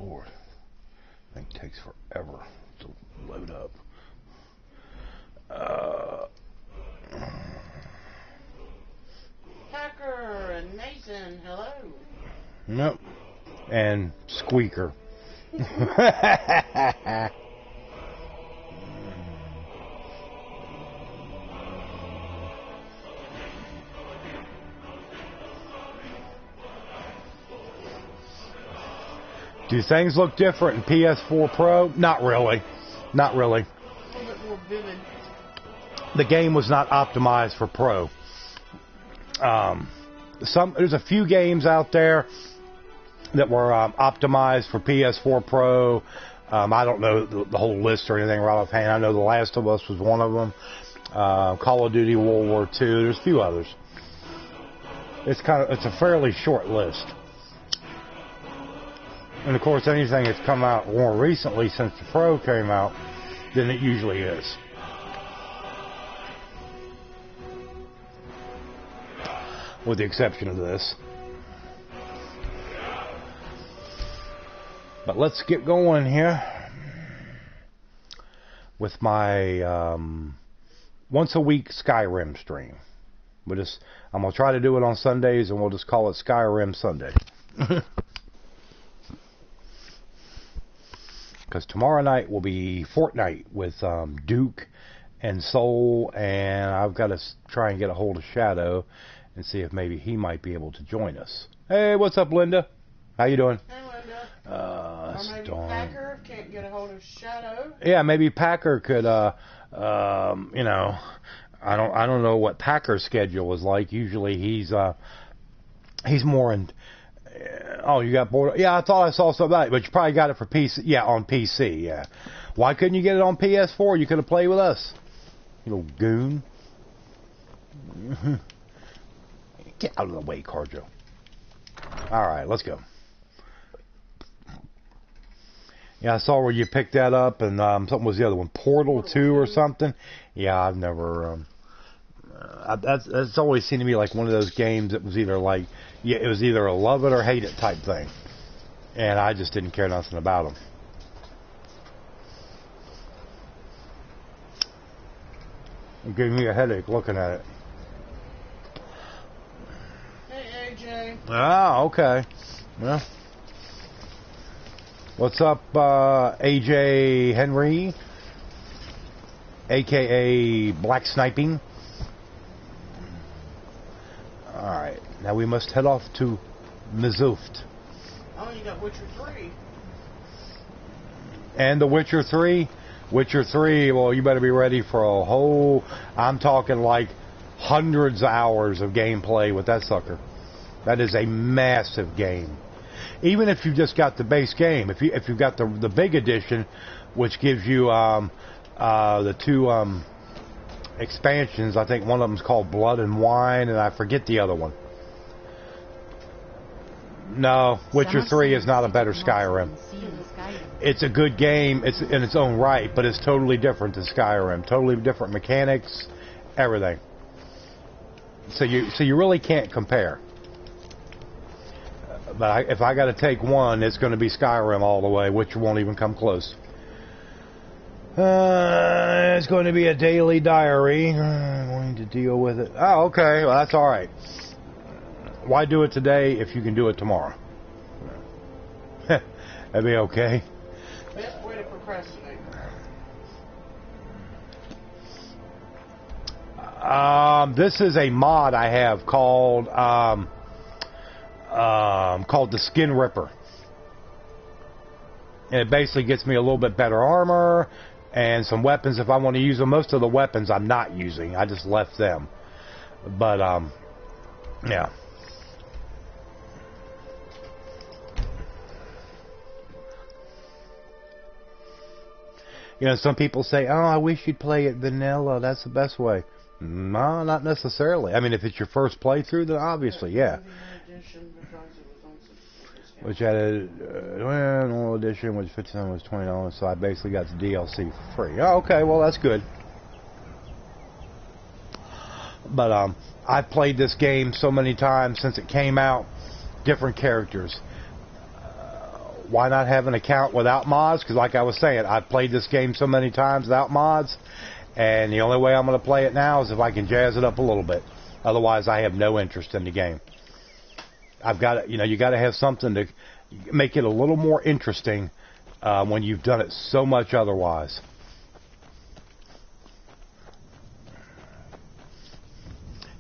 Lord. Thing takes forever to load up. Packer and Nathan, hello. Yep. And Squeaker. Do things look different in PS4 Pro? Not really. Not really. A little bit more vivid. The game was not optimized for Pro. There's a few games out there that were optimized for PS4 Pro. I don't know the whole list or anything right offhand. I know The Last of Us was one of them. Call of Duty World War II. There's a few others. It's a fairly short list. And of course, anything that's come out more recently since the Pro came out than it usually is. With the exception of this. But let's get going here with my once a week Skyrim stream. I'm going to try to do it on Sundays, and we'll just call it Skyrim Sunday. Because tomorrow night will be Fortnite with Duke and Soul, and I've got to try and get a hold of Shadow and see if maybe he might be able to join us. Hey, what's up, Linda? How you doing? Hey, Linda. Or maybe Packer can't get a hold of Shadow. Yeah, maybe Packer could. You know, I don't know what Packer's schedule is like. Usually he's more in. Oh, you got bored? Yeah, I thought I saw something about it, but you probably got it for PC. Yeah, on PC, yeah. Why couldn't you get it on PS4? You could have played with us. You little goon. Get out of the way, Carjo. Alright, let's go. Yeah, I saw where you picked that up, and something was the other one. Portal 2 or something? Yeah, I've never... that's always seemed to me like one of those games that was either like... Yeah, it was either a love it or hate it type thing. And I just didn't care nothing about them. It gave me a headache looking at it. Hey, AJ. Ah, okay. Well, what's up, AJ Henry? A.K.A. Black Sniping. Alright, now we must head off to Mizuft. Oh, you got Witcher 3. And The Witcher 3? Witcher 3, well, you better be ready for a whole... I'm talking like hundreds of hours of gameplay with that sucker. That is a massive game. Even if you just got the base game. If you've got the big edition, which gives you the two... expansions. I think one of them's called Blood and Wine, and I forget the other one. No, Witcher 3 is not a better Skyrim. It's a good game. It's in its own right, but it's totally different than Skyrim. Totally different mechanics, everything. So you really can't compare. But if I got to take one, it's going to be Skyrim all the way, which won't even come close. It's going to be a daily diary. I'm going to deal with it. Oh, okay. Well, that's all right. Why do it today if you can do it tomorrow? That'd be okay. Best way to procrastinate. This is a mod I have called the Skin Ripper. And it basically gets me a little bit better armor and some weapons if I want to use them. Most of the weapons I'm not using. I just left them. But, yeah. You know, some people say, oh, I wish you'd play it vanilla. That's the best way. No, not necessarily. I mean, if it's your first playthrough, then obviously, yeah. Which had a normal edition, which $59 was $20, so I basically got the DLC for free. Oh, okay, well that's good. But I've played this game so many times since it came out, different characters. why not have an account without mods? Because like I was saying, I've played this game so many times without mods, and the only way I'm going to play it now is if I can jazz it up a little bit. Otherwise, I have no interest in the game. I've got to, you got to have something to make it a little more interesting when you've done it so much otherwise.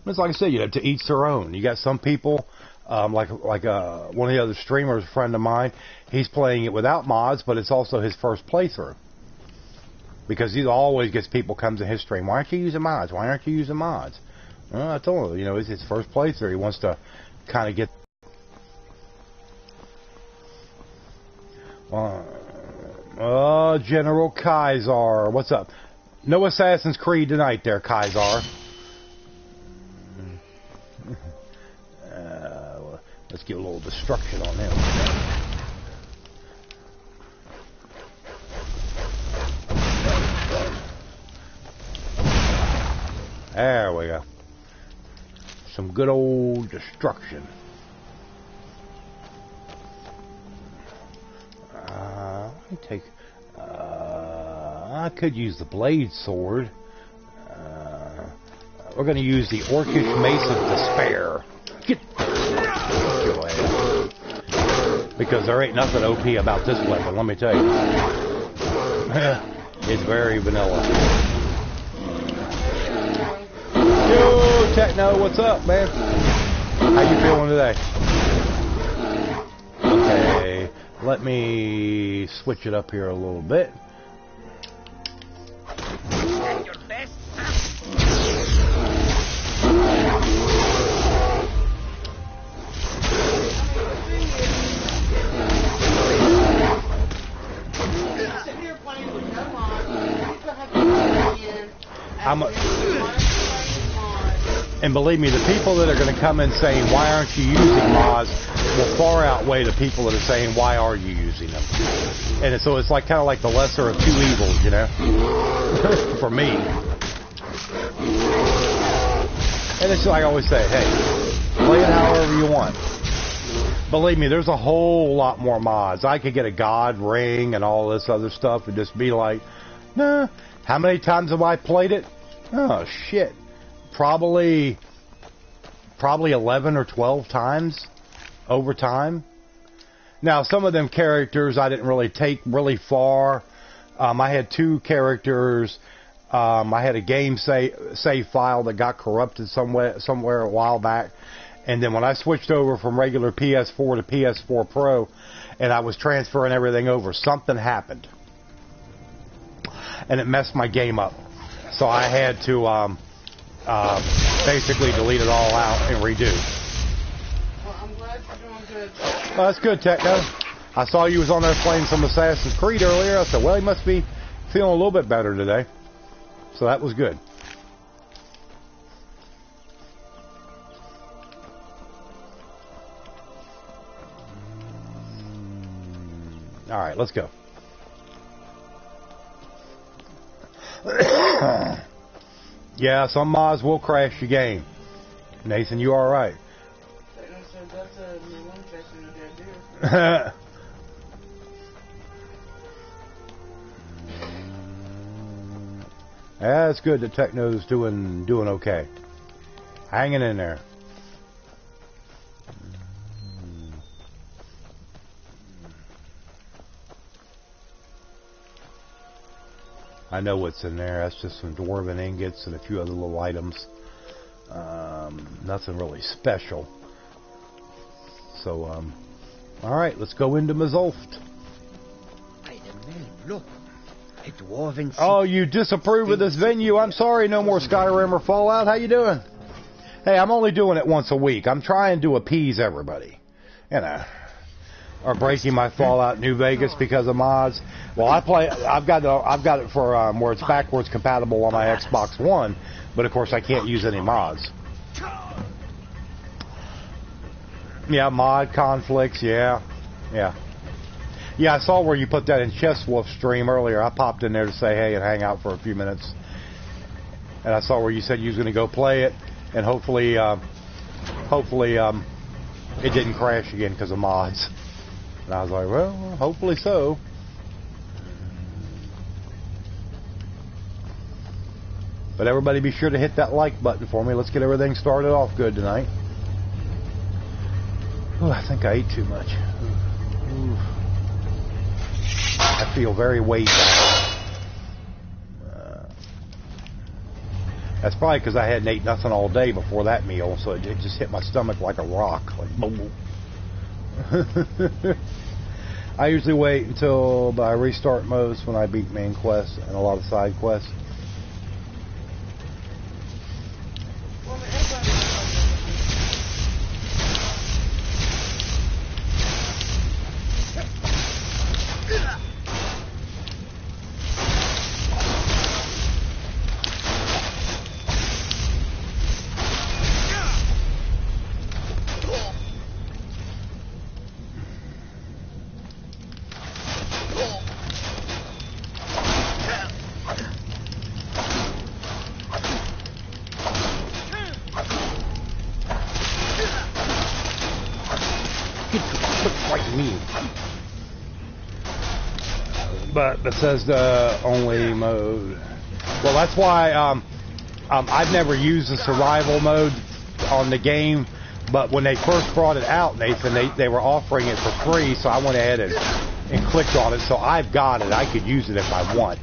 It's like I said, to each their own. You got some people, like one of the other streamers, a friend of mine, he's playing it without mods, but it's also his first playthrough. Because he always gets people come to his stream, why aren't you using mods? Why aren't you using mods? Well, I told him, it's his first playthrough. He wants to kind of get... General Kaiser, what's up? No Assassin's Creed tonight there, Kaiser. Let's get a little destruction on him. There we go. Some good old destruction. Let me take... I could use the blade sword. We're going to use the Orcish Mace of Despair. Get your ass. Because there ain't nothing OP about this weapon, let me tell you. It's very vanilla. Yo, Techno, what's up, man? How you feeling today? Okay, let me switch it up here a little bit. And believe me, the people that are going to come in saying, why aren't you using mods, will far outweigh the people that are saying, why are you using them? And so it's like kind of like the lesser of two evils, for me. And it's like I always say, hey, play it however you want. Believe me, there's a whole lot more mods. I could get a god ring and all this other stuff and just be like, nah. How many times have I played it? Oh, shit. Probably 11 or 12 times over time. Now, some of them characters I didn't really take really far. I had 2 characters. I had a game save file that got corrupted somewhere a while back. And then when I switched over from regular PS4 to PS4 Pro and I was transferring everything over, something happened. And it messed my game up. So I had to basically delete it all out and redo. Well, I'm glad you're doing good. Well, that's good, Techno. I saw you was on there playing some Assassin's Creed earlier. I said, well, he must be feeling a little bit better today. So that was good. All right, let's go. Yeah, some mods will crash your game. Nathan, you all right? That's a one question you gotta do. Yeah, it's good that Techno's doing okay. Hanging in there. I know what's in there. That's just some dwarven ingots and a few other little items. Nothing really special. So, alright, let's go into Mazolft. Look, a dwarven... Oh, you disapprove of this venue? I'm sorry, no more Skyrim or Fallout. How you doing? Hey, I'm only doing it once a week. I'm trying to appease everybody. Or breaking my Fallout New Vegas because of mods. Well, I've got it for where it's backwards compatible on my Xbox One, but of course I can't use any mods. Yeah, mod conflicts. Yeah. I saw where you put that in Chess Wolf stream earlier. I popped in there to say hey and hang out for a few minutes, and I saw where you said you was going to go play it, and hopefully it didn't crash again because of mods. And I was like, well, hopefully so. But everybody be sure to hit that like button for me. Let's get everything started off good tonight. Oh, I think I ate too much. Ooh. I feel very weighed down. That's probably because I hadn't ate nothing all day before that meal, so it just hit my stomach like a rock. Like, boom. I usually wait until I restart most when I beat main quests and a lot of side quests. But it says the only mode. Well, that's why I've never used the survival mode on the game. But when they first brought it out, Nathan, they were offering it for free, so I went ahead and clicked on it. So I've got it. I could use it if I want,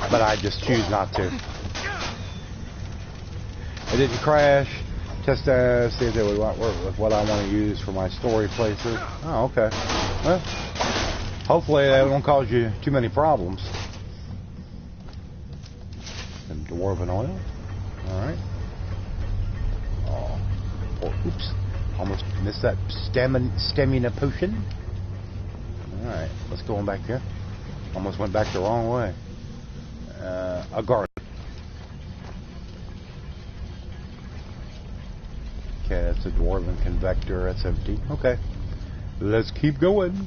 but I just choose not to. It didn't crash. Just see if it would work with what I want to use for my story playthrough. Oh, okay. Well, hopefully that won't cause you too many problems. Some dwarven oil. Alright. Oh, oops. Almost missed that stamina potion. Alright, let's go on back here. Almost went back the wrong way. A garden. Okay, that's a dwarven convector. That's empty. Okay. Let's keep going.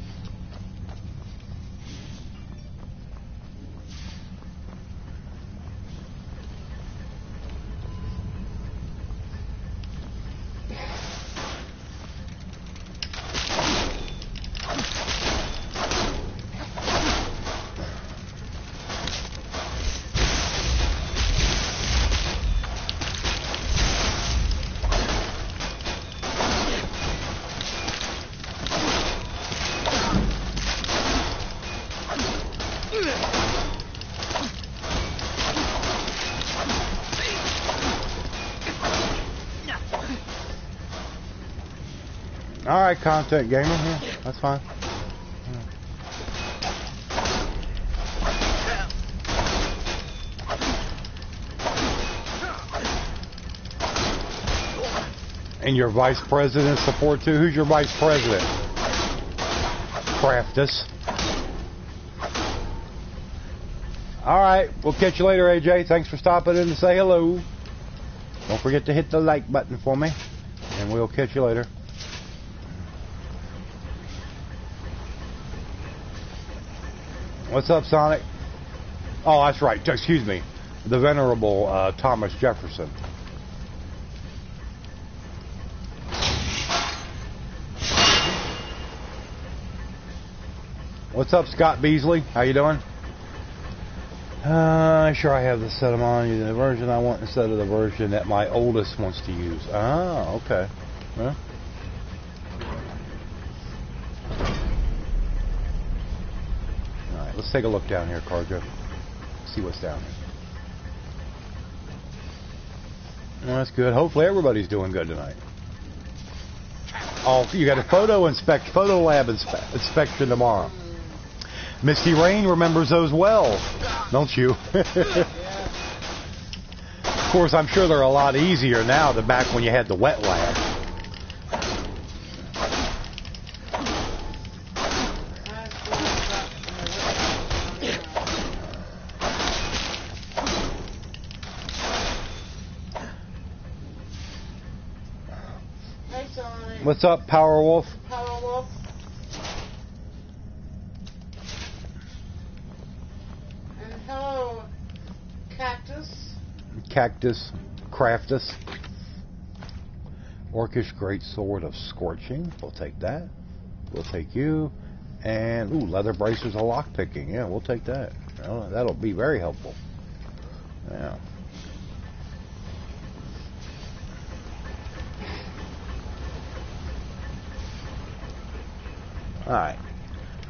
Alright, content gamer. Yeah, that's fine. And your vice president support too? Who's your vice president? Craftus. Alright, we'll catch you later, AJ. Thanks for stopping in to say hello. Don't forget to hit the like button for me. And we'll catch you later. What's up, Sonic? Oh, that's right. Excuse me. The venerable Thomas Jefferson. What's up, Scott Beasley? How you doing? Sure I have the set them on. The version I want instead of the version that my oldest wants to use. Ah, okay. Huh? Let's take a look down here, Cargo. See what's down here. Well, that's good. Hopefully everybody's doing good tonight. Oh, you got a photo lab inspection tomorrow. Misty Rain remembers those well, don't you? Of course, I'm sure they're a lot easier now than back when you had the wet lab. What's up, Powerwolf? Powerwolf. And hello, Cactus. Cactus, Craftus. Orcish Great Sword of Scorching. We'll take that. We'll take you. And, ooh, leather bracers of lockpicking. Yeah, we'll take that. Well, that'll be very helpful. Yeah. Alright.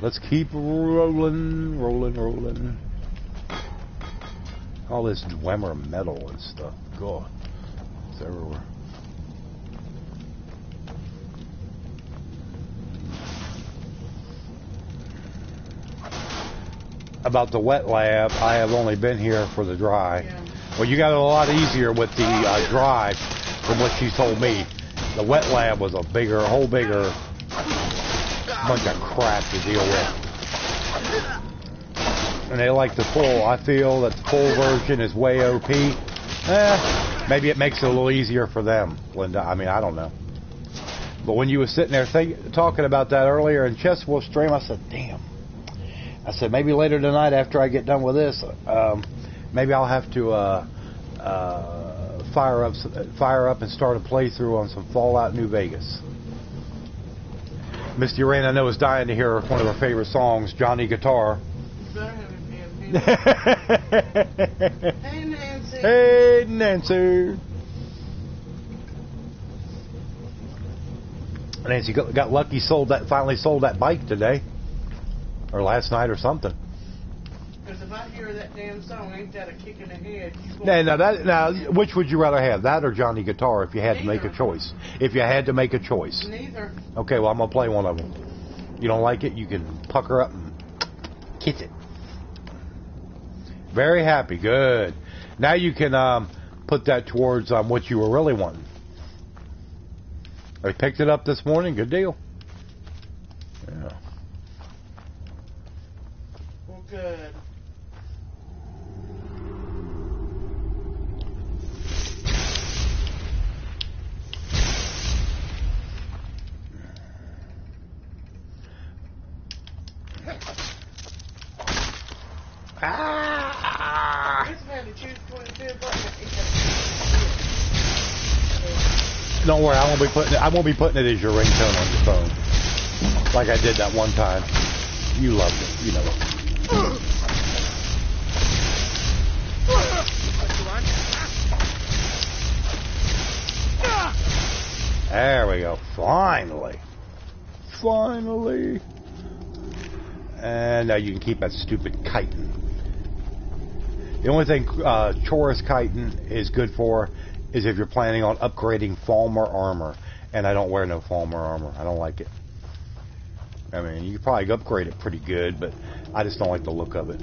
Let's keep rolling. All this Dwemer metal and stuff. God. It's everywhere. About the wet lab, I have only been here for the dry. Yeah. Well, you got it a lot easier with the dry from what she told me. The wet lab was a whole bigger bunch of crap to deal with. And they like the full. I feel that the full version is way OP. Maybe it makes it a little easier for them, Linda. I mean, I don't know. But when you were sitting there talking about that earlier in Chesswolf stream, I said, damn. I said, maybe later tonight after I get done with this, maybe I'll have to fire up and start a playthrough on some Fallout New Vegas. Misty Rain, I know, is dying to hear one of her favorite songs, Johnny Guitar. Hey, Nancy. Hey, Nancy. Nancy got lucky, finally sold that bike today. Or last night or something. Because if I hear that damn song, ain't that a kick in the head? Now, which would you rather have, that or Johnny Guitar, if you had to make a choice? If you had to make a choice. Neither. Okay, well, I'm going to play one of them. You don't like it, you can pucker up and kiss it. Very happy, good. Now you can put that towards what you were really wanting. I picked it up this morning, good deal. Yeah. Well, good. Don't worry, I won't be putting it as your ringtone on your phone, like I did that one time. You loved it, you know it. There we go. Finally. And now you can keep that stupid chitin. The only thing Chorus chitin is good for is if you're planning on upgrading Falmer armor. And I don't wear no Falmer armor. I don't like it. I mean, you could probably upgrade it pretty good, but I just don't like the look of it.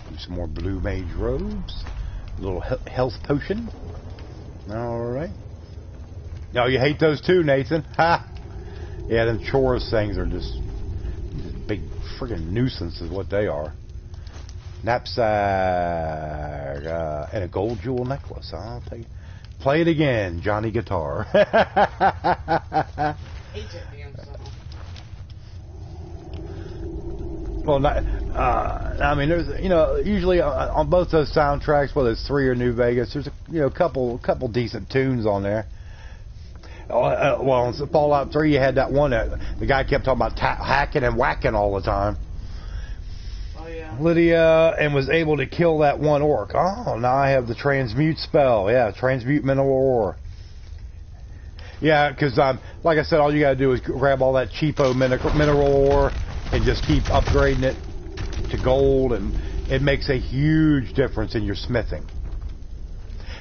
Do some more blue mage robes. A little health potion. Alright. No, you hate those too, Nathan. Ha! Yeah, them Chorus things are just big friggin' nuisance is what they are. Knapsack and a gold jewel necklace. I'll take it. Play it again, Johnny Guitar. Well, I mean, there's usually on both those soundtracks, whether it's 3 or New Vegas, there's a couple decent tunes on there. Well, in Fallout 3, you had that one that the guy kept talking about hacking and whacking all the time. Lydia, and was able to kill that one orc. Oh, now I have the transmute spell. Yeah, transmute mineral ore. Yeah, because like I said, all you gotta do is grab all that cheapo mineral ore and just keep upgrading it to gold, and it makes a huge difference in your smithing.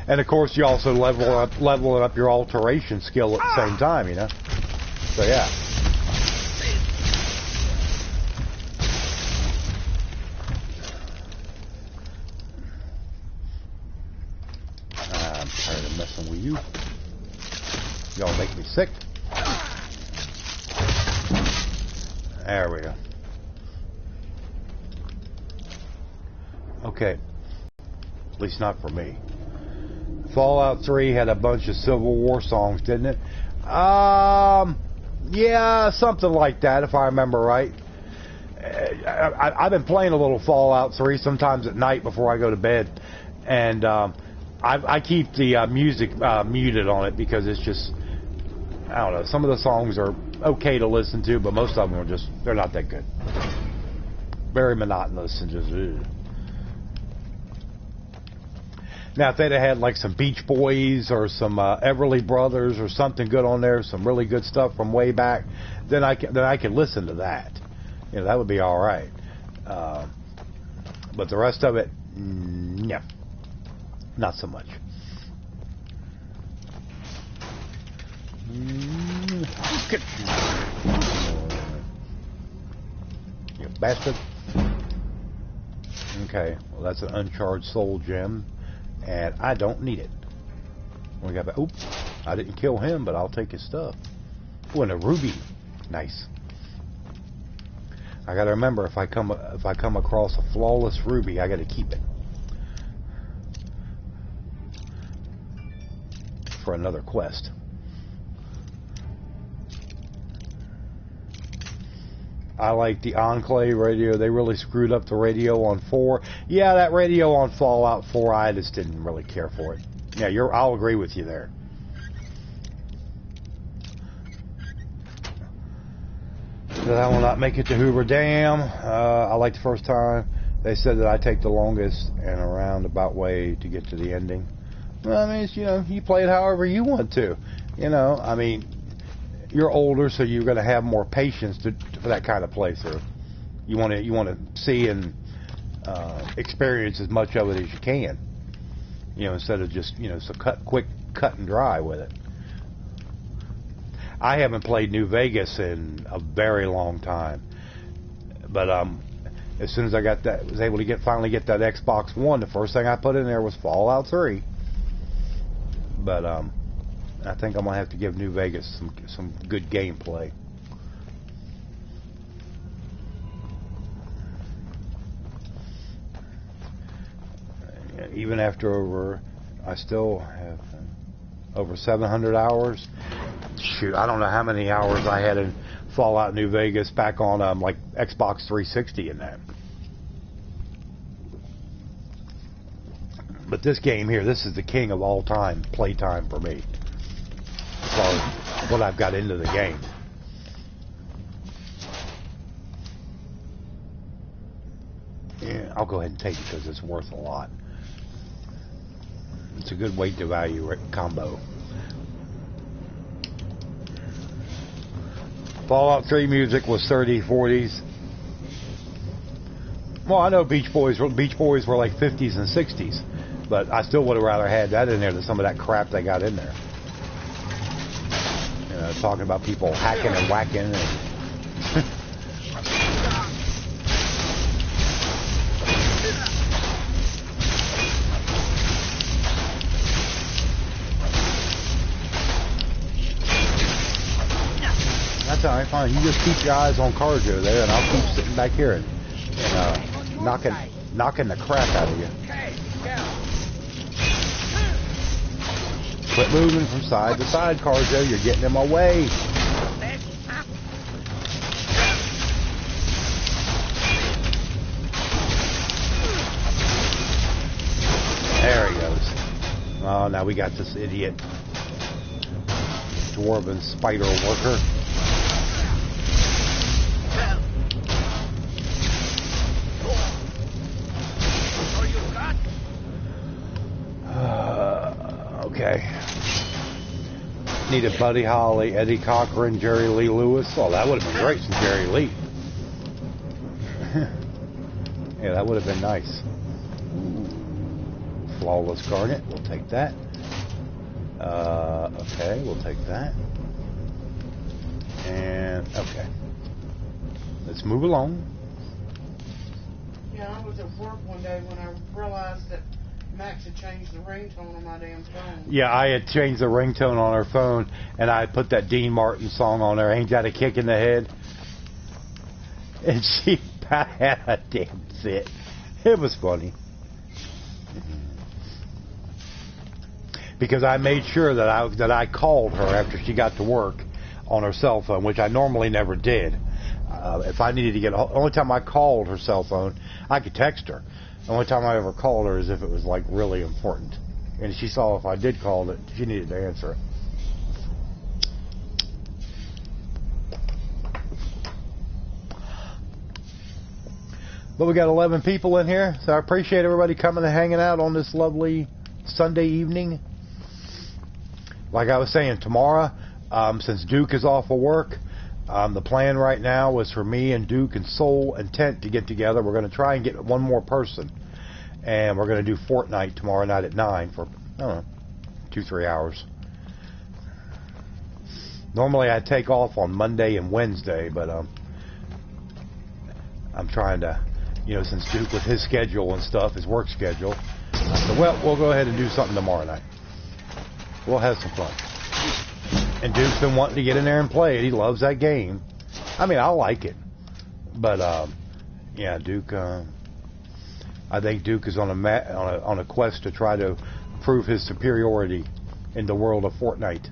And of course, you also leveling up your alteration skill at the same time, So yeah. I'm tired of messing with you. Y'all make me sick. There we go. Okay. At least not for me. Fallout 3 had a bunch of Civil War songs, didn't it? Yeah, something like that, if I remember right. I've been playing a little Fallout 3 sometimes at night before I go to bed, and I keep the music muted on it because it's just, I don't know, some of the songs are okay to listen to, but most of them are just, they're not that good. Very monotonous and just, ugh. Now, if they'd have had like some Beach Boys or some Everly Brothers or something good on there, some really good stuff from way back, then I could listen to that. You know, that would be all right. But the rest of it, no, not so much. You bastard. Okay, well that's an uncharged soul gem, and I don't need it. We got that. Oops, I didn't kill him, but I'll take his stuff. Oh, and a ruby, nice. I gotta remember if I come across a flawless ruby, I gotta keep it for another quest. I like the Enclave radio. They really screwed up the radio on 4. Yeah, that radio on Fallout 4, I just didn't really care for it. Yeah, I'll agree with you there. I will not make it to Hoover Dam. I like the first time. They said that I take the longest and a roundabout way to get to the ending. Well, I mean, it's, you know, you play it however you want to. You know, I mean, you're older, so you're going to have more patience for that kind of playthrough. You want to see and experience as much of it as you can. You know, instead of just, you know, so quick cut and dry with it. I haven't played New Vegas in a very long time, but as soon as I was able to finally get that Xbox One, the first thing I put in there was Fallout 3. But I think I'm gonna have to give New Vegas some good gameplay. Even after I still have over 700 hours. Shoot, I don't know how many hours I had in Fallout New Vegas back on like Xbox 360 and that. But this game here, this is the king of all time playtime for me. As far as what I've got into the game. Yeah, I'll go ahead and take it because it's worth a lot. It's a good weight to value combo. Fallout 3 music was 30s, 40s. Well, I know Beach Boys were like 50s and 60s, but I still would have rather had that in there than some of that crap they got in there. You know, talking about people hacking and whacking. That's all right, fine. You just keep your eyes on Carjo there, and I'll keep sitting back here and knocking the crap out of you. Quit moving from side to side, Carjo. You're getting in my way. There he goes. Oh, now we got this idiot dwarven spider worker. Okay. Needed Buddy Holly, Eddie Cochran, Jerry Lee Lewis. Oh, that would have been great, some Jerry Lee. Yeah, that would have been nice. Flawless Garnet, we'll take that. Okay, we'll take that. And, okay. Let's move along. Yeah, I was at work one day when I realized that Max had changed the ringtone on my damn phone. Yeah, I had changed the ringtone on her phone, and I put that Dean Martin song on there, Ain't That a Kick in the Head? And she had a damn fit. It was funny. Because I made sure that I called her after she got to work on her cell phone, which I normally never did. If I needed to get, only time I called her cell phone, I could text her. The only time I ever called her is if it was like really important. And she saw if I did call it, she needed to answer it. But we got 11 people in here, so I appreciate everybody coming and hanging out on this lovely Sunday evening. Like I was saying, tomorrow, since Duke is off of work, the plan right now was for me and Duke and Soul and Tent to get together. We're going to try and get one more person. And we're going to do Fortnite tomorrow night at 9 for, I don't know, 2-3 hours. Normally I take off on Monday and Wednesday, but I'm trying to, you know, since Duke with his schedule and stuff, his work schedule, I said, well, we'll go ahead and do something tomorrow night. We'll have some fun. And Duke's been wanting to get in there and play it. He loves that game. I mean, I like it. But, yeah, Duke, I think Duke is on a quest to try to prove his superiority in the world of Fortnite.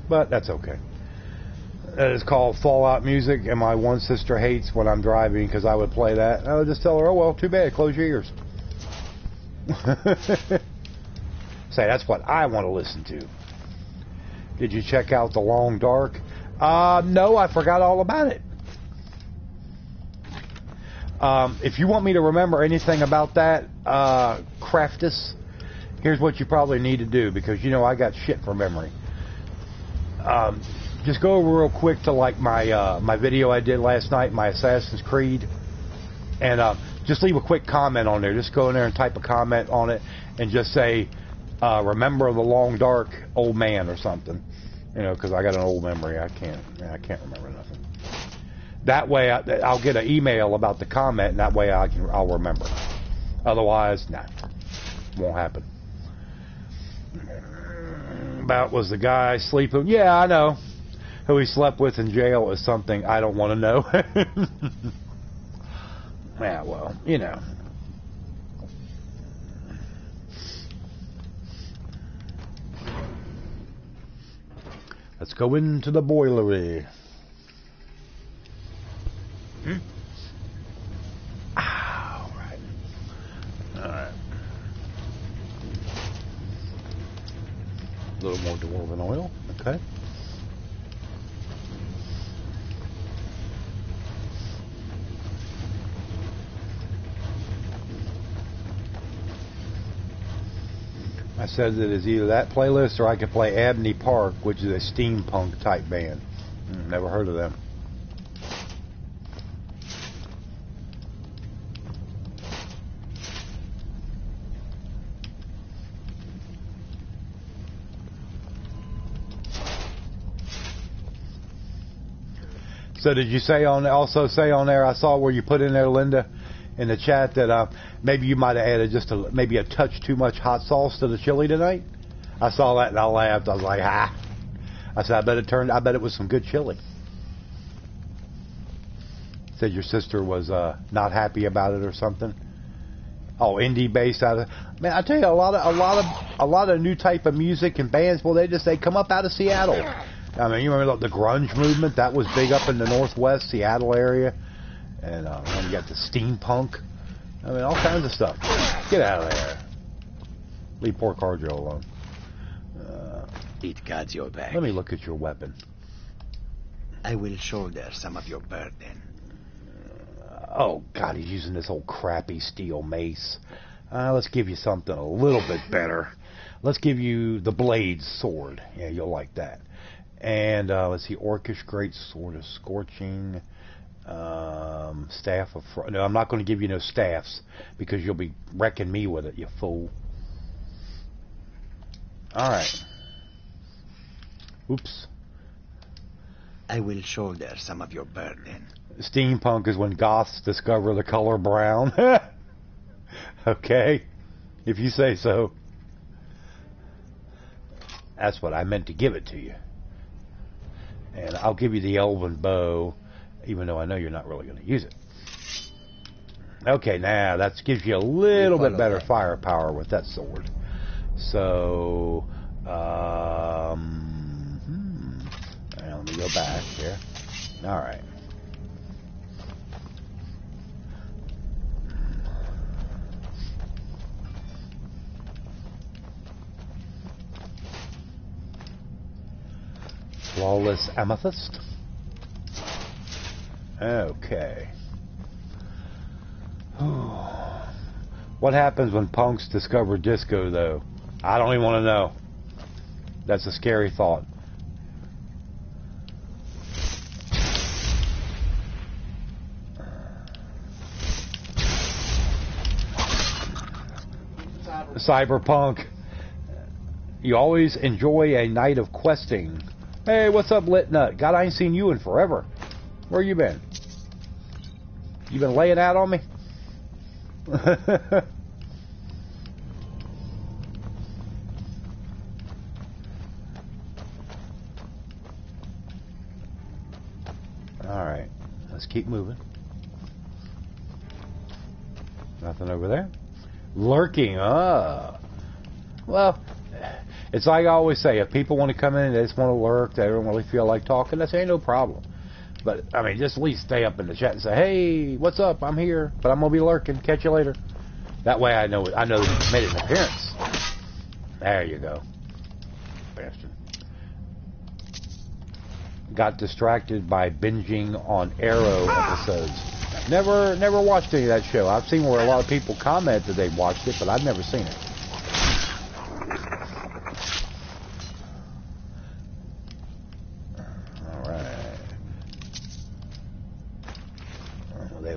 But that's okay. That is called Fallout music, and my one sister hates when I'm driving because I would play that. And I would just tell her, oh, well, too bad, close your ears. Say, that's what I want to listen to. Did you check out The Long Dark? No, I forgot all about it. If you want me to remember anything about that, Craftus, here's what you probably need to do, because you know I got shit for memory. Just go over real quick to like my video I did last night, my Assassin's Creed, and just leave a quick comment on there. Just go in there and type a comment on it, and just say, "Remember the Long Dark, old man," or something. You know, because I got an old memory. I can't remember nothing. That way, I'll get an email about the comment, and that way I'll remember. Otherwise, nah, won't happen. About was the guy sleeping? Yeah, I know. Who he slept with in jail is something I don't want to know. Yeah, well, you know. Let's go into the boilery. All right. All right. A little more dwarven oil. Okay. I said that it's either that playlist or I could play Abney Park, which is a steampunk type band. Never heard of them. So did you also say on there, I saw where you put in there, Linda, in the chat, that maybe you might have added maybe a touch too much hot sauce to the chili tonight? I saw that and I laughed. I was like, I said, I bet it was some good chili. Said your sister was not happy about it or something. Oh, indie based out of, man, I tell you, a lot of new type of music and bands. Well, they come up out of Seattle. I mean, you remember the grunge movement? That was big up in the Northwest Seattle area. And you got the steampunk. I mean, all kinds of stuff. Get out of there. Leave poor Carjo alone. It guards your back. Let me look at your weapon. I will shoulder some of your burden. Oh, God, he's using this old crappy steel mace. Let's give you something a little bit better. Let's give you the Blade Sword. Yeah, you'll like that. And let's see, Orcish Great Sword of Scorching. Staff of no, I'm not going to give you no staffs because you'll be wrecking me with it, you fool. All right. Oops. I will shoulder some of your burden. Steampunk is when goths discover the color brown. Okay, if you say so. That's what I meant to give it to you. And I'll give you the elven bow, even though I know you're not really going to use it. Okay, now that gives you a little bit better firepower with that sword. So, let me go back here. All right. Flawless Amethyst. Okay. What happens when punks discover disco, though? I don't even want to know. That's a scary thought. Cyberpunk. You always enjoy a night of questing. Hey, what's up, Lit Nut? God, I ain't seen you in forever. Where you been? You been laying out on me? Alright, let's keep moving. Nothing over there. Lurking, well, it's like I always say, if people want to come in and they just want to lurk, they don't really feel like talking, that's ain't no problem. But, I mean, just at least stay up in the chat and say, hey, what's up? I'm here, but I'm going to be lurking. Catch you later. That way I know you made an appearance. There you go. Bastard. Got distracted by binging on Arrow episodes. Never watched any of that show. I've seen where a lot of people comment that they've watched it, but I've never seen it.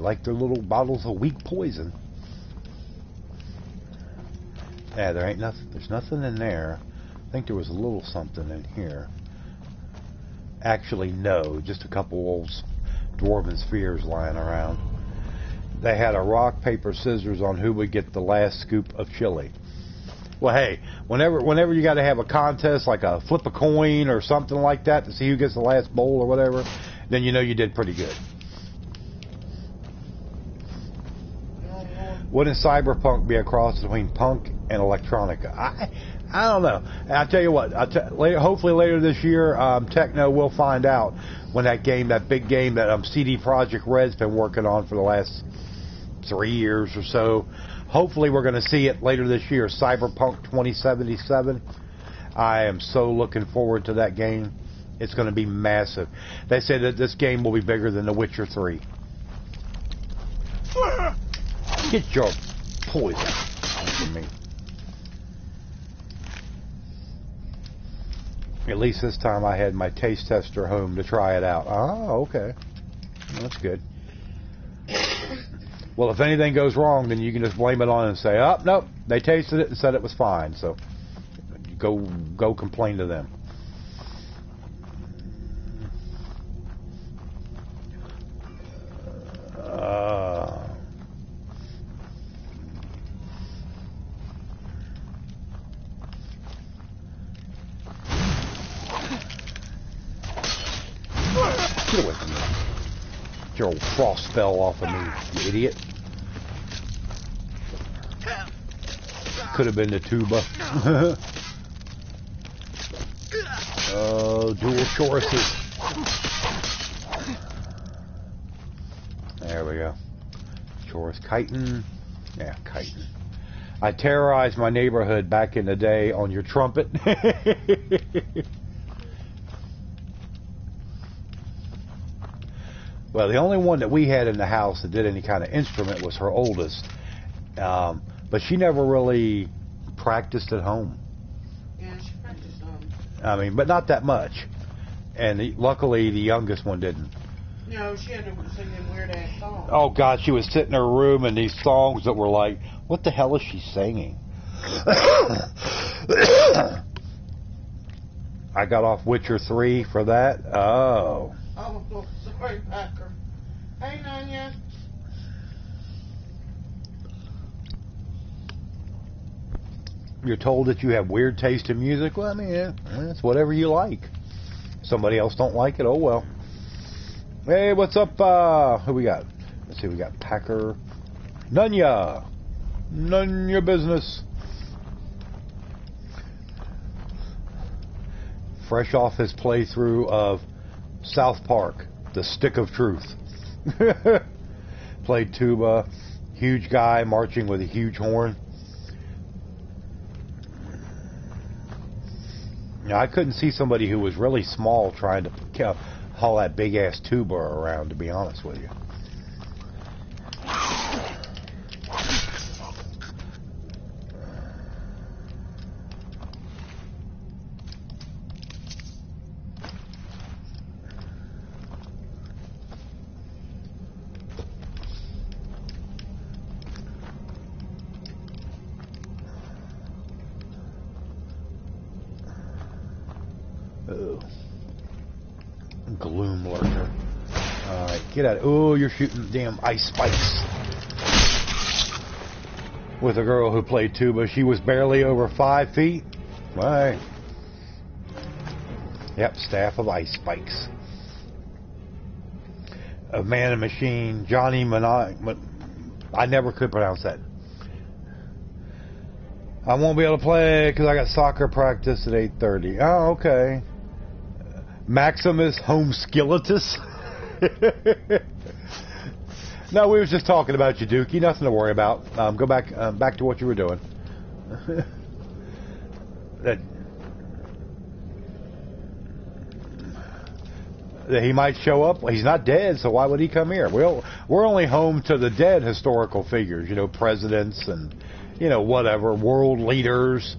Like their little bottles of weak poison. Yeah, there ain't nothing. There's nothing in there. I think there was a little something in here. Actually, no. Just a couple old dwarven spheres lying around. They had a rock, paper, scissors on who would get the last scoop of chili. Well, hey, whenever you got to have a contest, like a flip a coin or something like that, to see who gets the last bowl or whatever, then you know you did pretty good. Wouldn't Cyberpunk be a cross between punk and electronica? I don't know. I'll tell you what. Hopefully later this year, Techno will find out when that big game that CD Projekt Red's been working on for the last 3 years or so. Hopefully we're going to see it later this year, Cyberpunk 2077. I am so looking forward to that game. It's going to be massive. They say that this game will be bigger than The Witcher 3. Get your poison from me. At least this time I had my taste tester home to try it out. Oh, okay. Well, that's good. Well, if anything goes wrong, then you can just blame it on and say, oh, nope, they tasted it and said it was fine. So go complain to them. Get away from me. Get your old frost spell off of me, you idiot. Could have been the tuba. Oh, dual choruses. There we go. Chorus chitin. Yeah, chitin. I terrorized my neighborhood back in the day on your trumpet. Well, the only one that we had in the house that did any kind of instrument was her oldest. But she never really practiced at home. Yeah, she practiced home. I mean, but not that much. And luckily, the youngest one didn't. No, she had to sing them weird-ass songs. Oh, God, she would sit in her room and these songs that were like, what the hell is she singing? I got off Witcher 3 for that. Oh. Oh, sorry, Packer. Hey, Nanya. You're told that you have weird taste in music? Well, I mean, yeah, it's whatever you like. Somebody else don't like it, oh well. Hey, what's up? Who we got? Let's see, we got Packer. Nunya. None your business. Fresh off his playthrough of South Park, The Stick of Truth. Played tuba. Huge guy marching with a huge horn. Now, I couldn't see somebody who was really small trying to haul that big ass tuba around, to be honest with you. Gloom lurker. Alright, get out. Oh, you're shooting damn ice spikes. With a girl who played tuba, she was barely over 5 feet. Right. Yep, staff of ice spikes. A Man and Machine, Johnny Manai. I never could pronounce that. I won't be able to play because I got soccer practice at 8:30. Oh, okay. Maximus Homeskilletus. No, we was just talking about you, Dookie. Nothing to worry about. Go back to what you were doing. that he might show up. Well, he's not dead, so why would he come here? We're only home to the dead historical figures. You know, presidents and, you know, whatever, world leaders.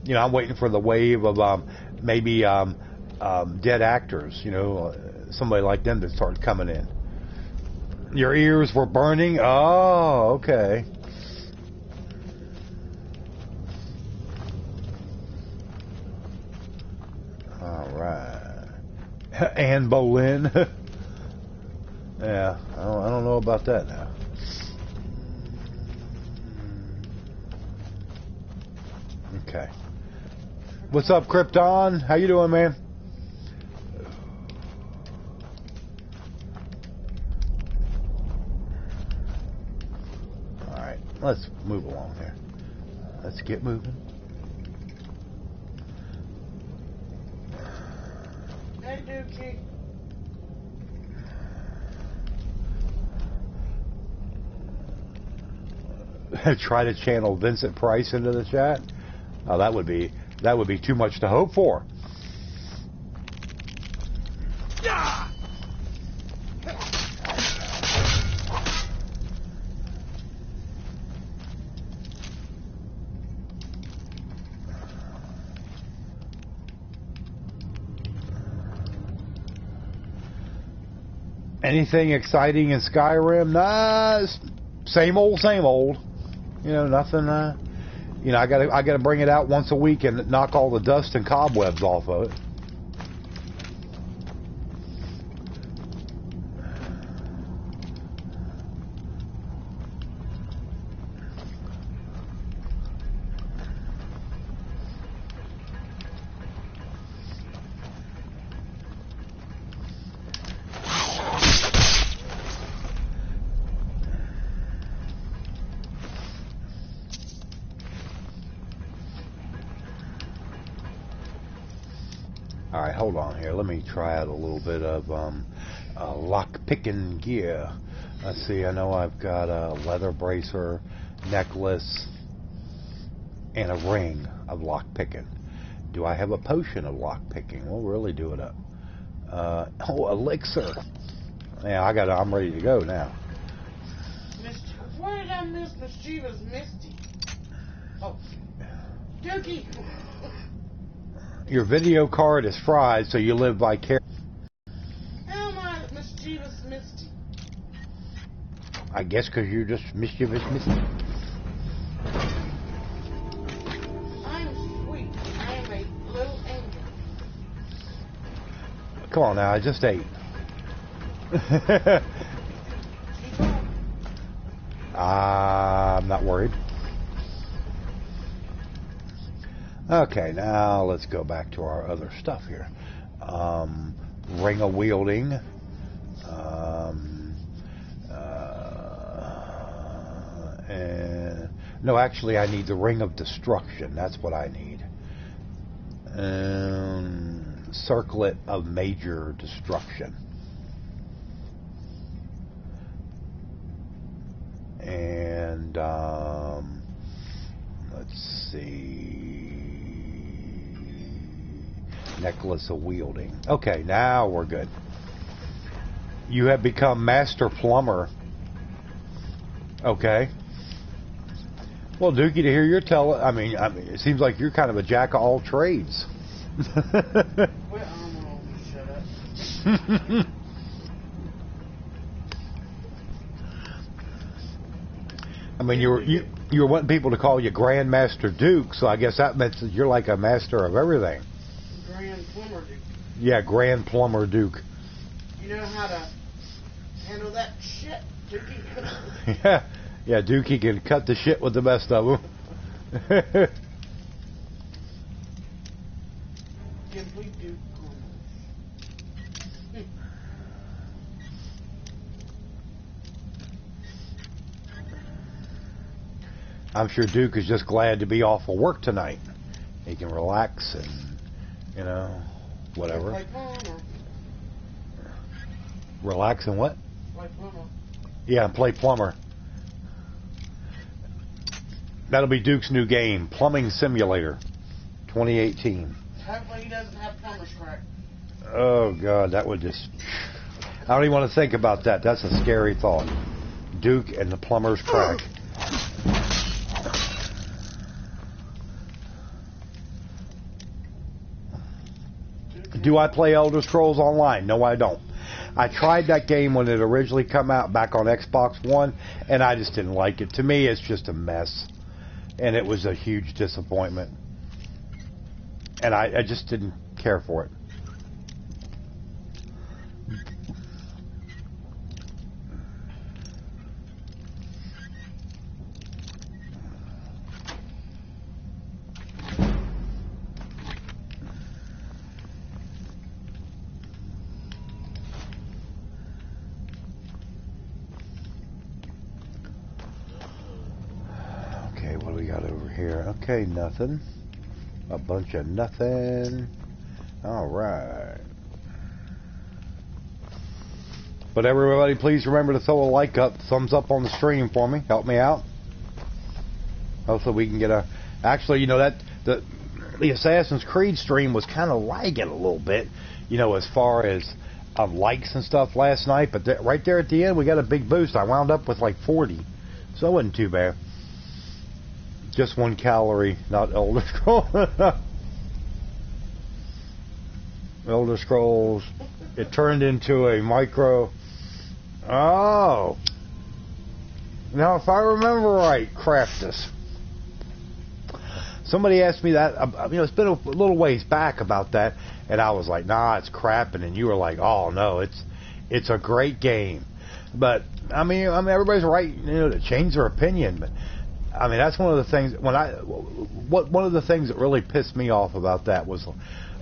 You know, I'm waiting for the wave of maybe dead actors, you know, somebody like them to start coming in. Your ears were burning? Oh, okay. All right. Anne Boleyn. Yeah, I don't know about that now. Okay. What's up, Krypton? How you doing, man? All right, let's move along here. Let's get moving. Hey, Dookie. Try to channel Vincent Price into the chat. Oh, that would be too much to hope for. Anything exciting in Skyrim? Nah, same old, same old. You know, nothing. You know, I gotta bring it out once a week and knock all the dust and cobwebs off of it. Alright, hold on here. Let me try out a little bit of lock-picking gear. Let's see, I know I've got a leather bracer, necklace, and a ring of lock-picking. Do I have a potion of lock-picking? We'll really do it up. Oh, elixir. Yeah, I'm ready to go now. Why did I miss Mischievous Misty? Oh, Dookie. Your video card is fried, so you live vicariously. How am I Mischievous Misty? I guess because you're just mischievous Misty. I'm sweet. I am a little angel. Come on now, I just ate. I'm not worried. Okay, now let's go back to our other stuff here. Ring of wielding. And no, actually, I need the ring of destruction. That's what I need. Circlet of major destruction. And let's see. Necklace of wielding. Okay, now we're good. You have become master plumber. Okay. Well, Dookie, to hear your I mean, it seems like you're kind of a jack of all trades. Well, shut up. I mean, you were wanting people to call you Grandmaster Duke, so I guess that means that you're like a master of everything. Grand Plumber Duke. Yeah, Grand Plumber Duke. You know how to handle that shit, Dookie? Yeah, Dookie can cut the shit with the best of them. Simply Duke. I'm sure Duke is just glad to be off of work tonight. He can relax and, you know, whatever. Play plumber. Relax and what? Play plumber. Yeah, play plumber. That'll be Duke's new game, Plumbing Simulator, 2018. Hopefully he doesn't have plumber's crack. Oh, God, that would just... I don't even want to think about that. That's a scary thought. Duke and the plumber's crack. Do I play Elder Scrolls Online? No, I don't. I tried that game when it originally came out back on Xbox One, and I just didn't like it. To me, it's just a mess. And it was a huge disappointment. And I just didn't care for it. Okay, nothing. A bunch of nothing. Alright. But everybody, please remember to throw a like up, thumbs up on the stream for me. Help me out. Hopefully we can get a... Actually, you know, that the Assassin's Creed stream was kind of lagging a little bit, you know, as far as likes and stuff last night. But right there at the end, we got a big boost. I wound up with like 40. So it wasn't too bad. Just 1 calorie, not Elder Scrolls. Elder Scrolls. It turned into a micro. Oh. Now, if I remember right, Craftus. Somebody asked me that. You know, it's been a little ways back about that, and I was like, "Nah, it's crapping," and you were like, "Oh no, it's a great game." But I mean, everybody's right, you know, to change their opinion, but. I mean, that's one of the things one of the things that really pissed me off about that was,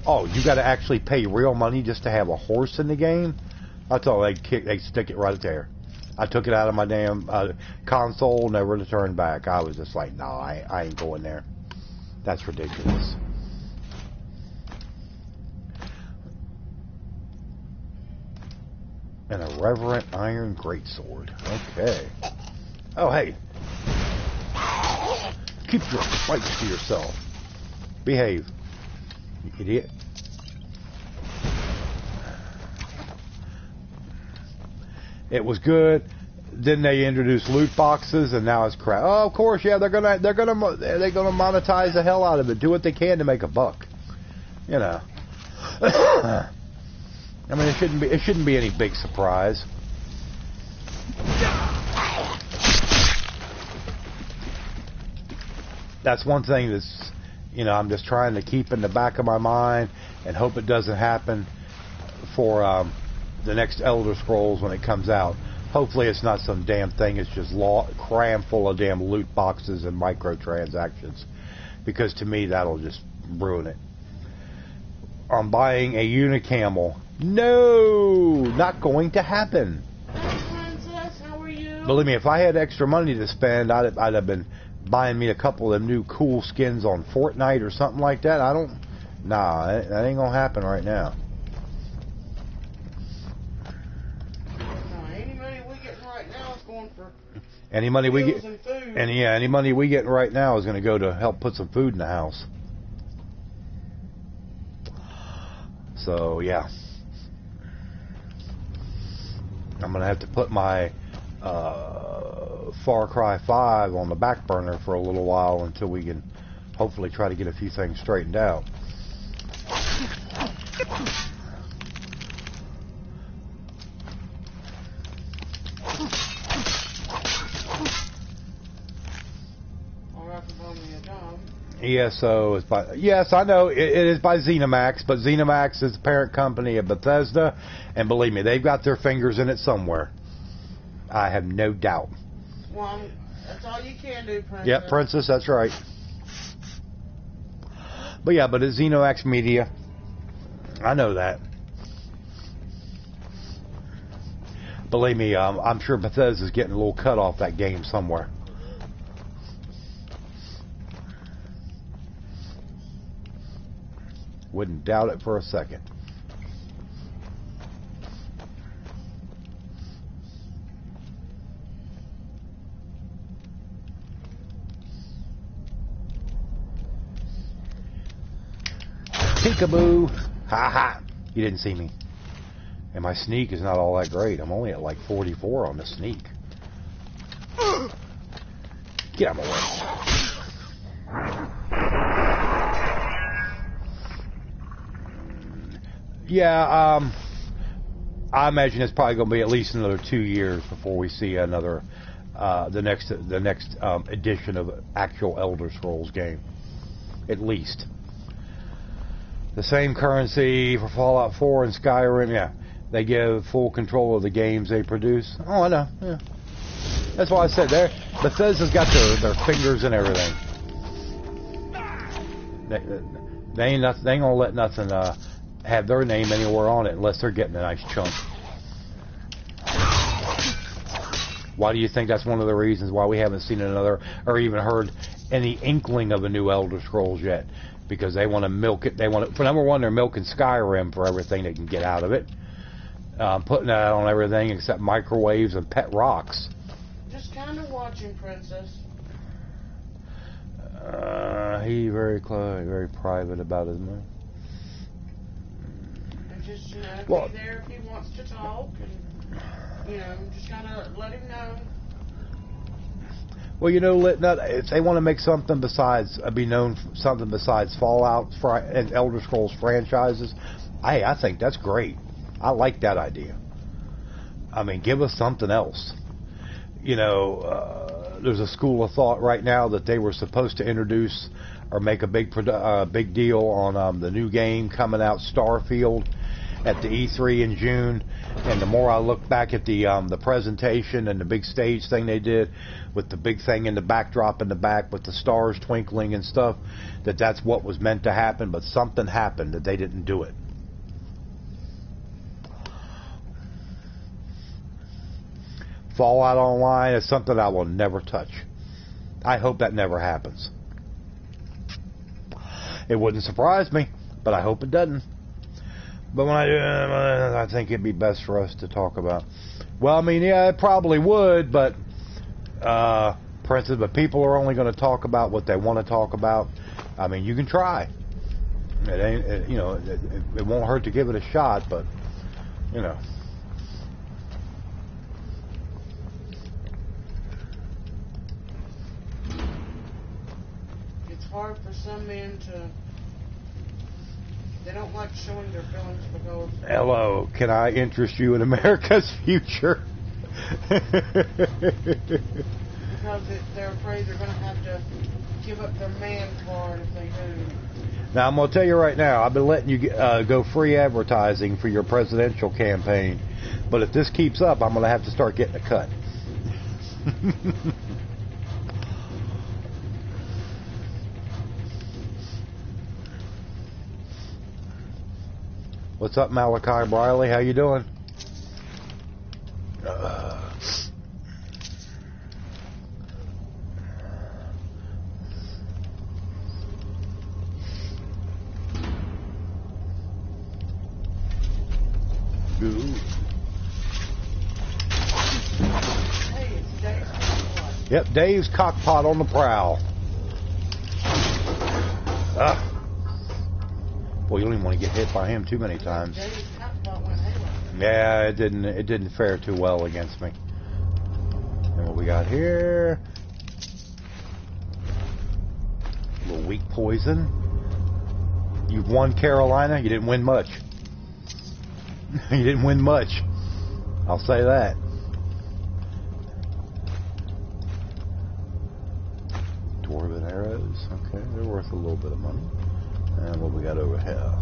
oh, you got to actually pay real money just to have a horse in the game. I thought they'd stick it right there. I took it out of my damn console, never to turn back. I was just like, no, I ain't going there. That's ridiculous. And a reverent iron greatsword. Okay. Oh, hey. Keep your fights to yourself. Behave, you idiot. It was good. Then they introduced loot boxes, and now it's crap. Oh, of course, yeah, they're gonna monetize the hell out of it. Do what they can to make a buck. You know. I mean, it shouldn't be any big surprise. That's one thing that's, you know, I'm just trying to keep in the back of my mind and hope it doesn't happen for the next Elder Scrolls when it comes out. Hopefully it's not some damn thing. It's just crammed full of damn loot boxes and microtransactions. Because to me, that'll just ruin it. I'm buying a Unicamel. No! Not going to happen. Hi, Princess. How are you? Believe me, if I had extra money to spend, I'd have been buying me a couple of them new cool skins on Fortnite or something like that. Nah, that ain't gonna happen right now. Any money we getting right now is going for any money we get, and food. and yeah, any money we getting right now is gonna go to help put some food in the house. So yeah, I'm gonna have to put my Far Cry 5 on the back burner for a little while until we can hopefully try to get a few things straightened out. ESO is by, yes, I know it is by ZeniMax, but ZeniMax is the parent company of Bethesda, and believe me, they've got their fingers in it somewhere. I have no doubt. Well, that's all you can do, Princess. Yep, Princess, that's right. But yeah, but it's ZeniMax Media. I know that. Believe me, I'm sure Bethesda's getting a little cut off that game somewhere. Wouldn't doubt it for a second. Peekaboo! Ha ha! You didn't see me. And my sneak is not all that great. I'm only at like 44 on the sneak. Get out of my way. Yeah, I imagine it's probably going to be at least another 2 years before we see another, the next edition of actual Elder Scrolls game. At least. The same currency for Fallout 4 and Skyrim, yeah. They give full control of the games they produce. Oh, I know, yeah. That's why I said Bethesda's got their fingers in everything. They ain't gonna let nothing have their name anywhere on it unless they're getting a nice chunk. Why do you think that's one of the reasons why we haven't seen another or even heard any inkling of a new Elder Scrolls yet? Because they want to milk it. They want to, for number one, they're milking Skyrim for everything they can get out of it. Putting that on everything except microwaves and pet rocks. Just kind of watching, Princess. He very close, very private about it, isn't he? And just, you know, Well, be there if he wants to talk, and you know, just kind of let him know. Well, you know, if they want to make something besides something besides Fallout and Elder Scrolls franchises, I think that's great. I like that idea. I mean, give us something else. You know, there's a school of thought right now that they were supposed to introduce or make a big deal on the new game coming out, Starfield, at the E3 in June. And the more I look back at the presentation and the big stage thing they did with the big thing in the backdrop in the back with the stars twinkling and stuff, that's what was meant to happen, but something happened that they didn't do it. Fallout Online is something I will never touch. I hope that never happens. It wouldn't surprise me, but I hope it doesn't. But when I do, I think it'd be best for us to talk about. Well, I mean, yeah, it probably would, but Princess, but people are only going to talk about what they want to talk about. I mean, you can try. It ain't, it won't hurt to give it a shot, but you know. It's hard for some men to. They don't like showing their feelings because... Hello, can I interest you in America's future? Because they're afraid they're going to have to give up their man card if they do. Now, I'm going to tell you right now, I've been letting you go free advertising for your presidential campaign. But if this keeps up, I'm going to have to start getting a cut. What's up, Malachi Briley? How you doing? Hey, it's Dave's cockpot. Yep, Dave's cockpot on the prowl. Well, you don't even want to get hit by him too many times. James talked about when Halo. Yeah, it didn't fare too well against me. And what we got here? A little weak poison. You've won Carolina. You didn't win much. You didn't win much. I'll say that. Dwarven arrows. Okay, they're worth a little bit of money. And what we got over here?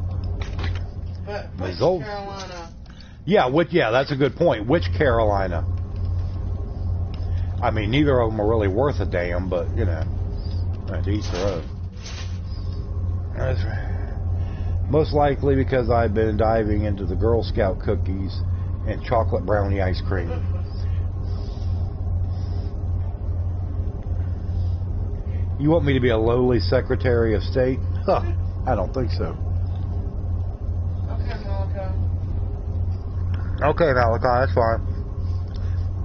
But which Result. Carolina? Yeah, that's a good point. Which Carolina? I mean, neither of them are really worth a damn, but, you know, to each their own. That's right. Most likely because I've been diving into the Girl Scout cookies and chocolate brownie ice cream. You want me to be a lowly Secretary of State? Huh, I don't think so. Okay, Malachi. Okay, Malachi, that's fine.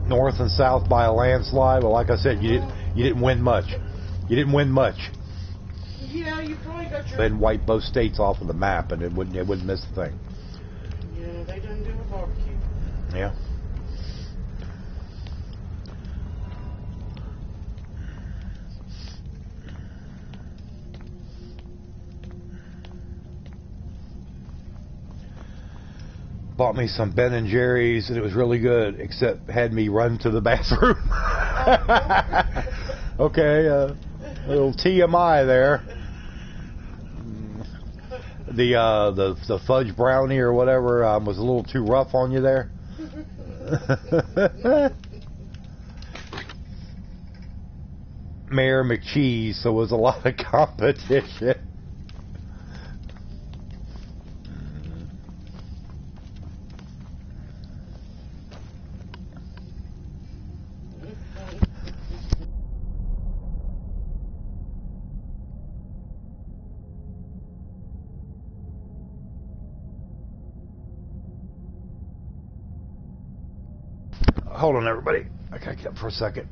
North and south by a landslide. Well, like I said, you didn't win much. You didn't win much. Yeah, you probably got your... Then wipe both states off of the map, and it wouldn't miss a thing. Yeah, they didn't do a barbecue. Yeah. Bought me some Ben and Jerry's, and it was really good, except had me run to the bathroom. Okay, a little TMI there. The fudge brownie or whatever was a little too rough on you there. Mayor McCheese, so it was a lot of competition. Hold on, everybody. I gotta get up for a second.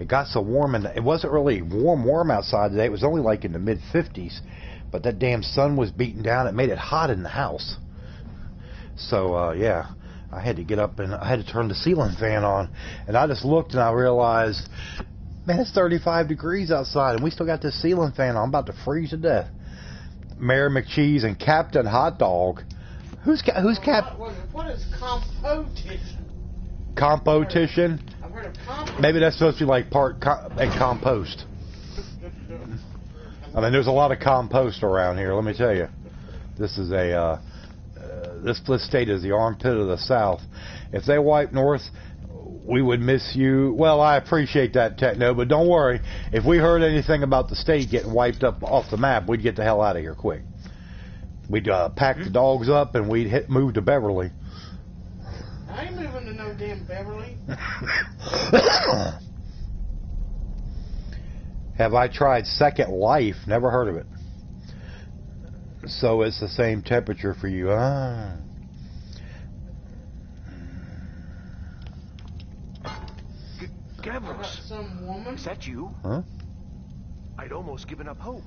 It got so warm, and it wasn't really warm outside today. It was only like in the mid-50s, but that damn sun was beating down. It made it hot in the house. So yeah, I had to get up and I had to turn the ceiling fan on, and I just looked and I realized, man, it's 35 degrees outside, and we still got this ceiling fan on. I'm about to freeze to death. Mayor McCheese and Captain Hot Dog. Who's Cap? What is compotition? Compotition? I've heard of compost. Maybe that's supposed to be like part and compost. I mean, there's a lot of compost around here. Let me tell you, this is this state is the armpit of the South. If they wipe north, we would miss you. Well, I appreciate that, Techno, but don't worry. If we heard anything about the state getting wiped up off the map, we'd get the hell out of here quick. We'd pack the dogs up and we'd move to Beverly. I ain't moving to no damn Beverly. Have I tried Second Life? Never heard of it. So it's the same temperature for you. Ah. Gavros, Some woman. is that you? Huh? I'd almost given up hope.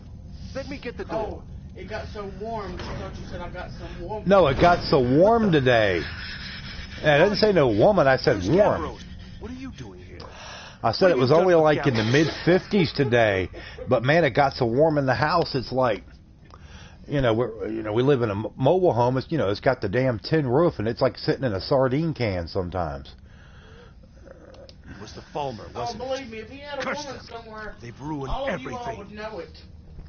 Let me get the door. Oh, it got so warm. I thought you said I got some woman. No, it got so warm today. I didn't say no woman. I said Where's warm. Gavros? What are you doing here? I said it was only like in the mid-50s today, but man, it got so warm in the house. It's like, we live in a mobile home. It's it's got the damn tin roof, and it's like sitting in a sardine can sometimes. It was the Falmer, Oh, wasn't believe it? me, if he had a Curse woman them. somewhere, They've ruined all of everything. you all would know it.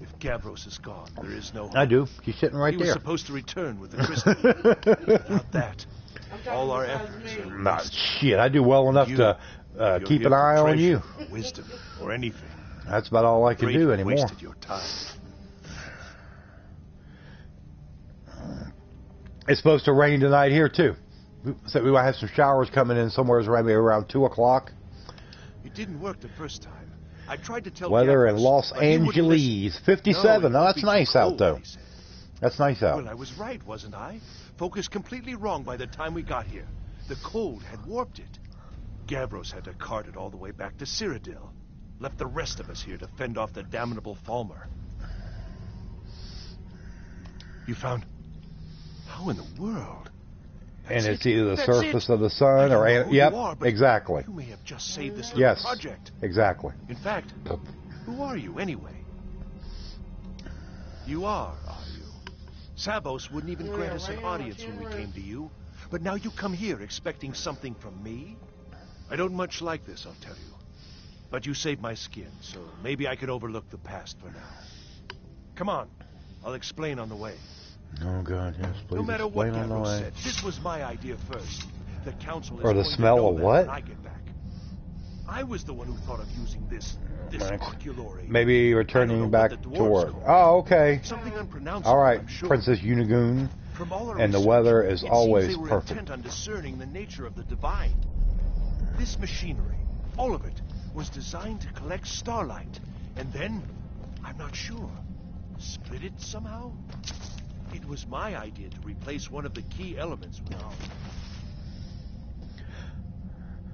If Gavros is gone, there is no hope. I do. He's sitting right He was there. supposed to return with the crystal. Without that, I'm talking all our besides efforts me. are Nah, wasted. shit, I do well enough You, to You're keep here an for eye on treasure, you. wisdom, or anything. That's about all I can Afraid do you anymore. wasted your time. It's supposed to rain tonight here too. So we might have some showers coming in somewhere around 2 o'clock. It didn't work the first time. I tried to tell Weather in Gavros, Los but he wouldn't listen. Angeles, 57. No, Oh, it that's would be nice too out cold, though. he said. That's nice out. Well, I was right, wasn't I? Focused completely wrong by the time we got here. The cold had warped it. Gavros had to cart it all the way back to Cyrodiil. Left the rest of us here to fend off the damnable Falmer. You found... How in the world? And That's it's it. either the That's surface it. of the I sun don't or... know who Yep, you are, but exactly. You may have just saved this little Yes, project. exactly. In fact, who are you anyway? You are you? Sabos wouldn't even grant us an audience when we came to you. But now you come here expecting something from me? I don't much like this, I'll tell you. But you saved my skin, so maybe I can overlook the past for now. Come on, I'll explain on the way. Oh God, yes, please No matter what explain on the Gabriel way. said, this was my idea first. The council is Or the going smell to know of that what? when I get back. I was the one who thought of using this oculory. Maybe returning back to work. Oh, okay. Something unpronounceable, All right, I'm sure. Princess Unigoon. From all our And the research, weather is it always seems they were perfect. intent on discerning the nature of the divine. This machinery, all of it, was designed to collect starlight, and then, I'm not sure, split it somehow? It was my idea to replace one of the key elements with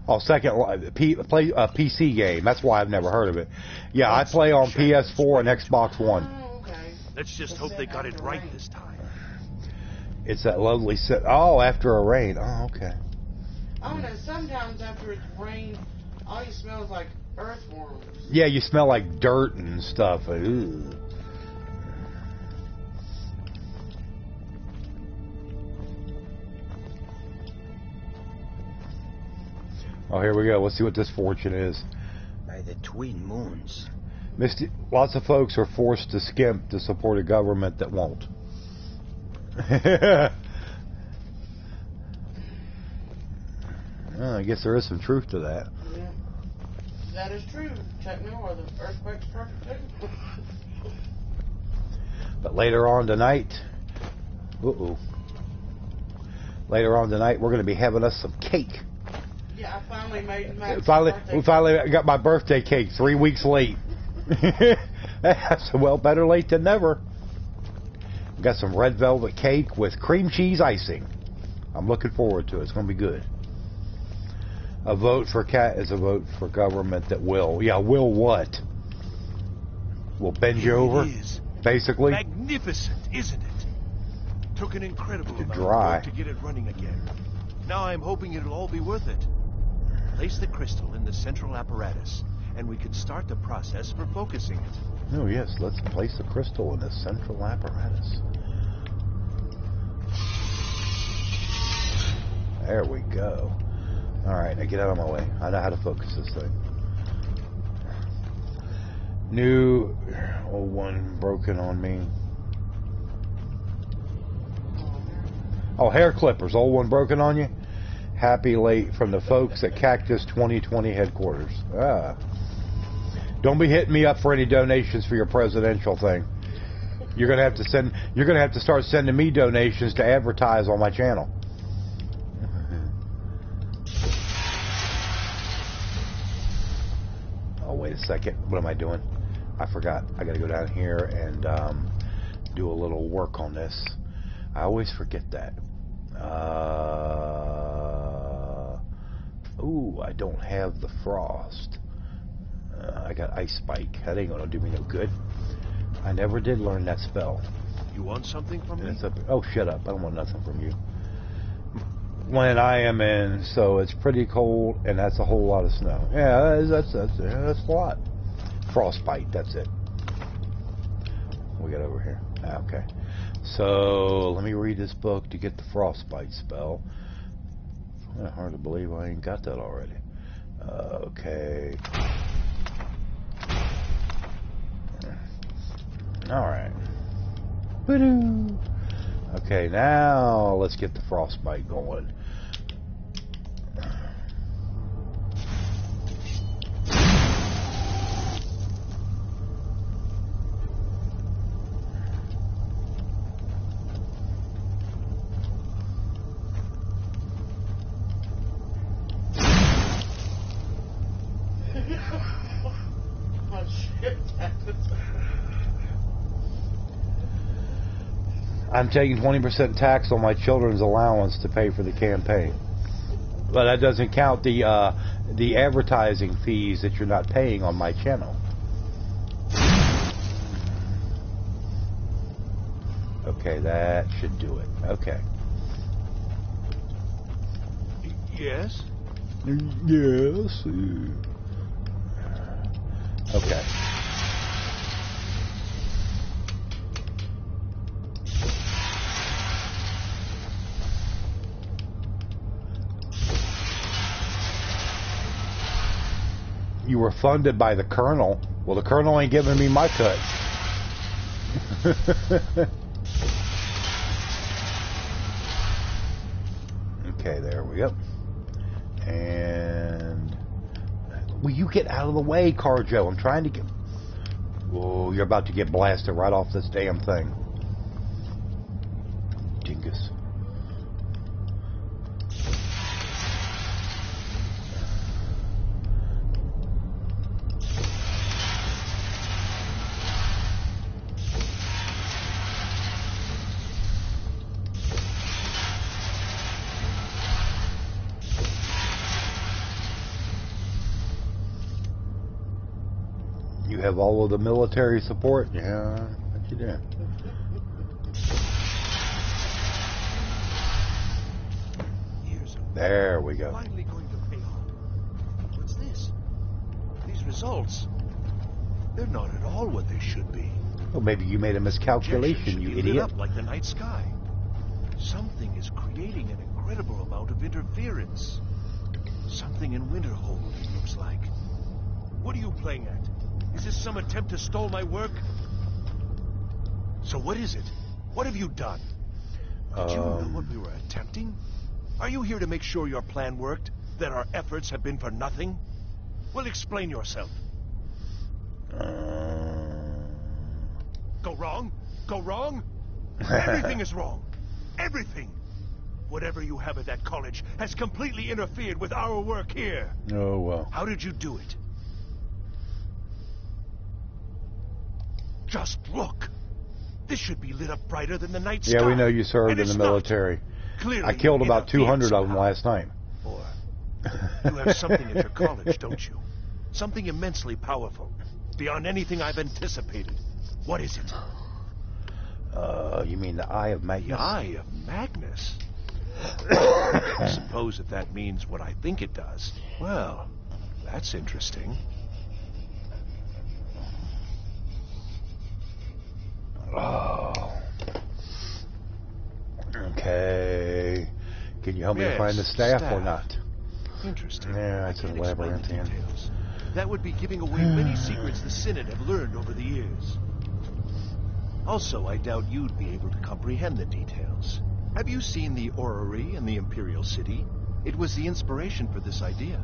Oh, second play a PC game. That's why I've never heard of it. Yeah, I play on PS4 and Xbox One. Oh, okay. Let's just hope they got it right this time. It's that lovely set. Oh, after a rain. Oh, okay. Oh no, sometimes after it's rained, all you smell is like earthworms. Yeah, you smell like dirt and stuff. Ooh. Oh, here we go. Let's see what this fortune is. By the twin moons. Lots of folks are forced to skimp to support a government that won't. Well, I guess there is some truth to that. Yeah. That is true. Check me or the earthquake's perfect too. But later on tonight, later on tonight, we're going to be having us some cake. Yeah, I finally made Max's We finally got my birthday cake 3 weeks late. Well, better late than never. Got some red velvet cake with cream cheese icing. I'm looking forward to it. It's going to be good. A vote for cat is a vote for government that will. Yeah, will what? Will bend you over? It is. Basically. Magnificent, isn't it? Took an incredible amount of dry. work to get it running again. Now I'm hoping it'll all be worth it. Place the crystal in the central apparatus, and we can start the process for focusing it. Oh, yes. Let's place the crystal in the central apparatus. There we go. All right, now get out of my way. I know how to focus this thing. New old one broken on me. Oh, hair clippers. Old one broken on you? Happy late from the folks at Cactus 2020 headquarters. Ah. Don't be hitting me up for any donations for your presidential thing. You're gonna have to start sending me donations to advertise on my channel. Oh, wait a second. What am I doing? I forgot. I gotta go down here and do a little work on this. I always forget that. Ooh, I don't have the frost. I got ice spike. That ain't gonna do me no good. I never did learn that spell. You want something from me? Oh, shut up. I don't want nothing from you. When I am in, so it's pretty cold, and that's a whole lot of snow. Yeah, that's a lot. Frostbite, that's it. We got over here. Okay. So, let me read this book to get the frostbite spell. Hard to believe I ain't got that already. Okay. Alright. Okay, now let's get the frostbite going. Oh shit. I'm taking 20% tax on my children's allowance to pay for the campaign. But that doesn't count the advertising fees that you're not paying on my channel. Okay, that should do it. Okay. Yes? Yes. Okay. You were funded by the Colonel. Well, the Colonel ain't giving me my cut. Okay, there we go. And will you get out of the way, Carjo? I'm trying to get... Oh, you're about to get blasted right off this damn thing. Dingus. You have all of the military support? Yeah, what you do? There we go. Finally going to pay off. What's this? These results, they're not at all what they should be. Well, maybe you made a miscalculation, you lit idiot. up like the night sky. Something is creating an incredible amount of interference. Something in Winterhold, it looks like. What are you playing at? Is this some attempt to stall my work? So what is it? What have you done? Did you know what we were attempting? Are you here to make sure your plan worked? That our efforts have been for nothing? Well, explain yourself. Go wrong? Go wrong? Everything is wrong. Everything. Whatever you have at that college has completely interfered with our work here. Oh, well. How did you do it? Just look. This should be lit up brighter than the night sky. Yeah, we know you served And in the it's military. Clearly, I killed about 200 of them somehow. last night. Or you have something at your college, don't you? Something immensely powerful, beyond anything I've anticipated. What is it? You mean the Eye of Magnus? The Eye of Magnus? I suppose if that means what I think it does. Well, that's interesting. Oh. Okay. Can you help me to find the staff or not? Interesting. Yeah, it's I an can't explain the labyrinthian. details. That would be giving away many secrets the Synod have learned over the years. Also, I doubt you'd be able to comprehend the details. Have you seen the orrery in the Imperial City? It was the inspiration for this idea.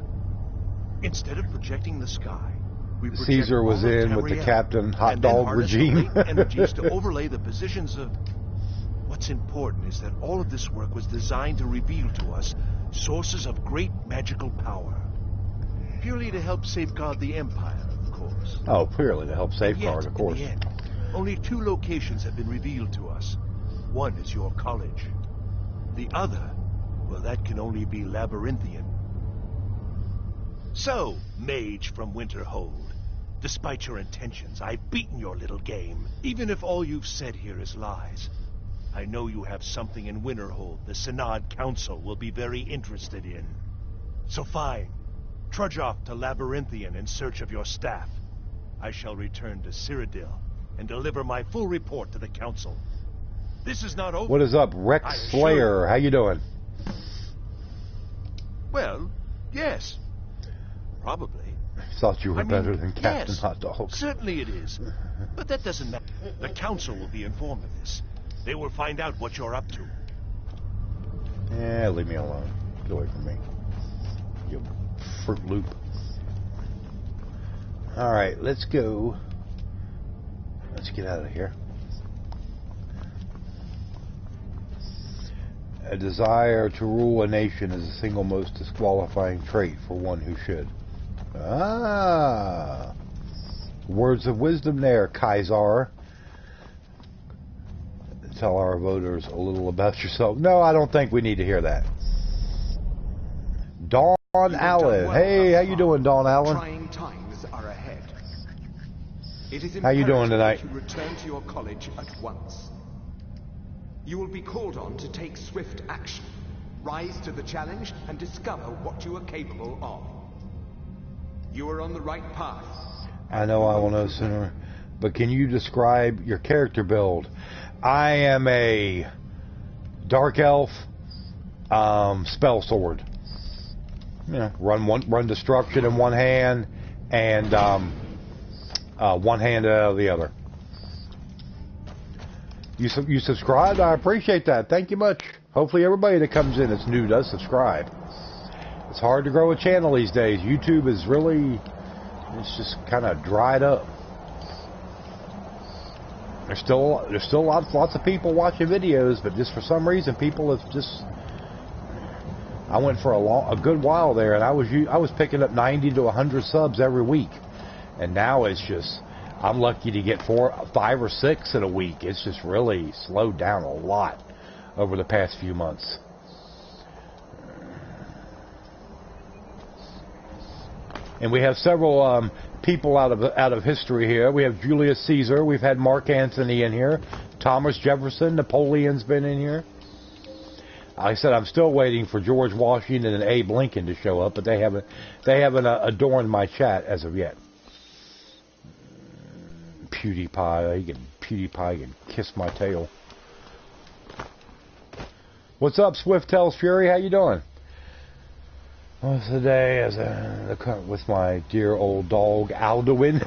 Instead of projecting the sky, we project Caesar was all of in with the Tamriel, Captain Hot and then Dog harness the regime. latent energies to overlay the positions of... What's important is that all of this work was designed to reveal to us sources of great magical power. Purely to help safeguard the Empire, of course. Oh, purely to help Yet, safeguard, of course. in the end, only 2 locations have been revealed to us. One is your college. The other, well, that can only be labyrinthian. So, mage from Winterhold, despite your intentions, I've beaten your little game. Even if all you've said here is lies, I know you have something in Winterhold the Synod Council will be very interested in. So fine, trudge off to Labyrinthian in search of your staff. I shall return to Cyrodiil and deliver my full report to the Council. This is not over. What is up, Rex I assure Slayer? you. How you doing? Well, yes. Probably. Thought you were I mean, better than Captain yes, Hot Dog. certainly it is. But that doesn't matter. The Council will be informed of this. They will find out what you're up to. Yeah, leave me alone. Get away from me. You Fruit Loop. Alright, let's go. Let's get out of here. A desire to rule a nation is the single most disqualifying trait for one who should. Ah. Words of wisdom there, Kaiser. Tell our voters a little about yourself. No, I don't think we need to hear that. Dawn Allen. Hey, how you doing, Dawn Allen? Trying times are ahead. It is How you doing imperative tonight? that you return to your college at once. You will be called on to take swift action. Rise to the challenge and discover what you are capable of. You are on the right path. I know I will know sooner. But can you describe your character build? I am a dark elf, spell sword. Yeah, run destruction in one hand, and one hand out of the other. You subscribed? I appreciate that. Thank you much. Hopefully everybody that comes in that's new does subscribe. It's hard to grow a channel these days. YouTube is really, it's just kind of dried up. There's still lots of people watching videos, but just for some reason people have just. I went for a good while there, and I was picking up 90 to 100 subs every week, and now it's just I'm lucky to get 4, 5, or 6 in a week. It's just really slowed down a lot over the past few months. And we have several people out of history here. We have Julius Caesar. We've had Mark Antony in here. Thomas Jefferson. Napoleon's been in here. I said I'm still waiting for George Washington and Abe Lincoln to show up, but they haven't adorned my chat as of yet. PewDiePie can kiss my tail. What's up, Swift Tells Fury? How you doing? What's the day with my dear old dog Alduin?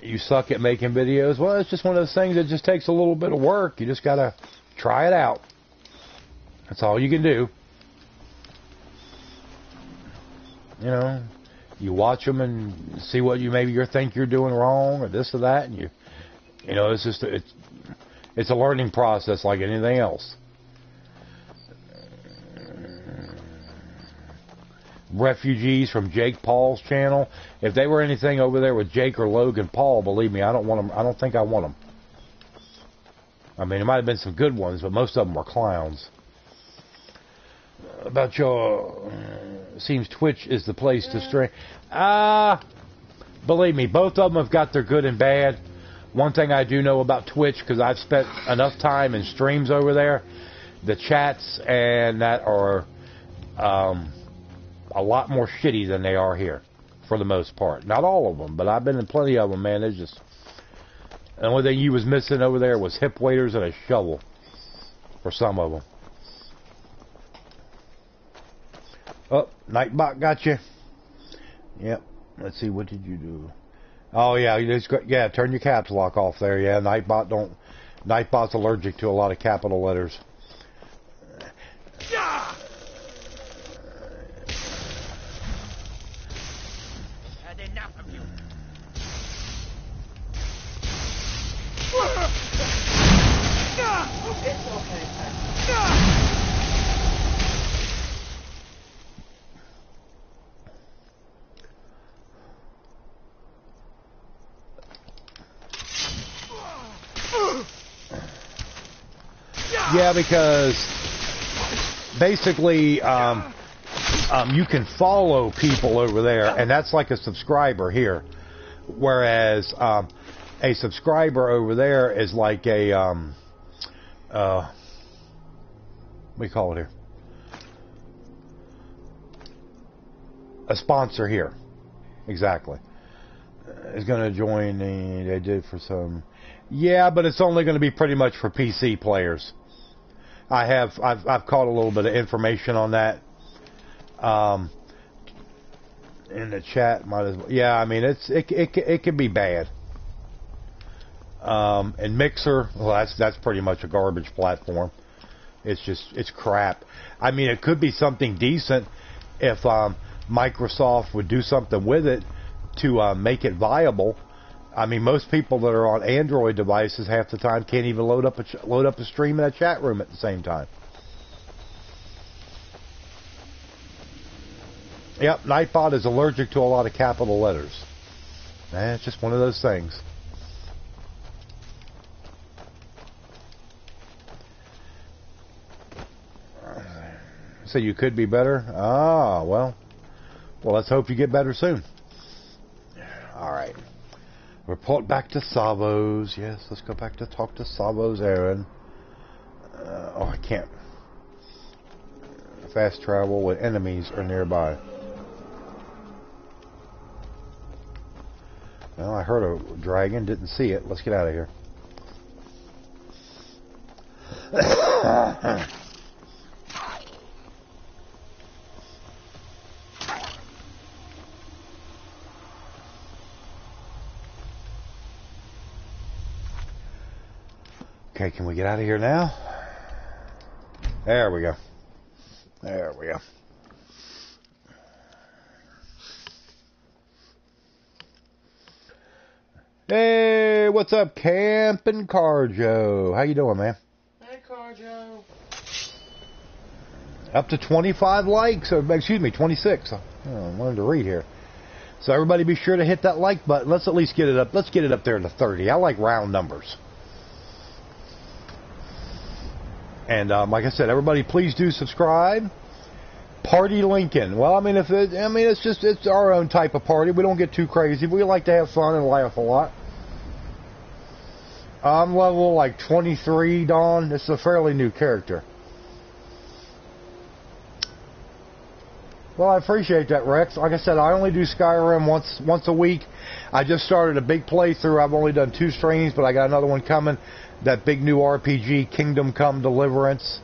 You suck at making videos? Well, it's just one of those things that just takes a little bit of work. You just gotta try it out. That's all you can do. You know, you watch them and see what you think you're doing wrong or this or that, and you know, it's just it's a learning process like anything else. Refugees from Jake Paul's channel. If they were anything over there with Jake or Logan Paul, believe me, I don't want them. I don't think I want them. I mean, there might have been some good ones, but most of them were clowns. About your seems Twitch is the place to stream. Believe me, both of them have got their good and bad. One thing I do know about Twitch, because I've spent enough time in streams over there, the chats and that are a lot more shitty than they are here, for the most part. Not all of them, but I've been in plenty of them, man. It's just the only thing you was missing over there was hip waders and a shovel for some of them. Oh, Nightbot got you. Yep. Let's see, what did you do? Oh yeah, turn your caps lock off there. Yeah, Nightbot's allergic to a lot of capital letters. Had enough of you. It's okay. Yeah, because basically you can follow people over there, and that's like a subscriber here. Whereas a subscriber over there is like a what do you call it here? A sponsor here. Exactly. Is going to join they did for some. Yeah, but it's only going to be pretty much for PC players. I've caught a little bit of information on that in the chat. Might as well. Yeah, I mean it can be bad. And Mixer, well, that's pretty much a garbage platform. It's crap. I mean, it could be something decent if Microsoft would do something with it to make it viable. I mean, most people that are on Android devices half the time can't even load up a stream in a chat room at the same time. Yep, Nightbot is allergic to a lot of capital letters. It's just one of those things. So you could be better? Ah, well, let's hope you get better soon. All right. Report back to Savos. Yes, let's go back to talk to Savos, Aaron. Oh, I can't. Fast travel when enemies are nearby. Well, I heard a dragon, didn't see it. Let's get out of here. Okay, can we get out of here now? There we go. There we go. Hey, what's up, Campin' Carjo? How you doing, man? Hey, Carjo. Up to 25 likes, or excuse me, 26. I wanted to read here. So everybody be sure to hit that like button. Let's at least get it up. Let's get it up there to 30. I like round numbers. And like I said, everybody please do subscribe. Party Lincoln. Well, I mean, it's our own type of party. We don't get too crazy. We like to have fun and laugh a lot. I'm level like 23, Dawn. This is a fairly new character. Well, I appreciate that, Rex. Like I said, I only do Skyrim once a week. I just started a big playthrough. I've only done 2 streams, but I got another one coming. That big new RPG, Kingdom Come Deliverance.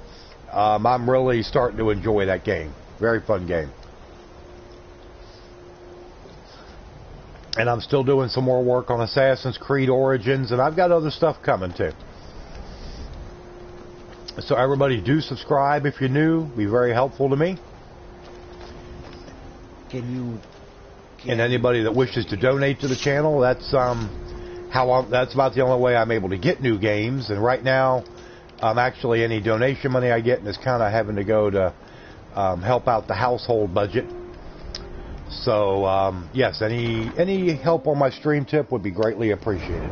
I'm really starting to enjoy that game. Very fun game. And I'm still doing some more work on Assassin's Creed Origins, and I've got other stuff coming too. So everybody do subscribe if you're new. Be very helpful to me. And anybody that wishes to donate to the channel, that's that's about the only way I'm able to get new games. And right now, actually any donation money I get is kind of having to go to help out the household budget. So yes, any help on my stream tip would be greatly appreciated.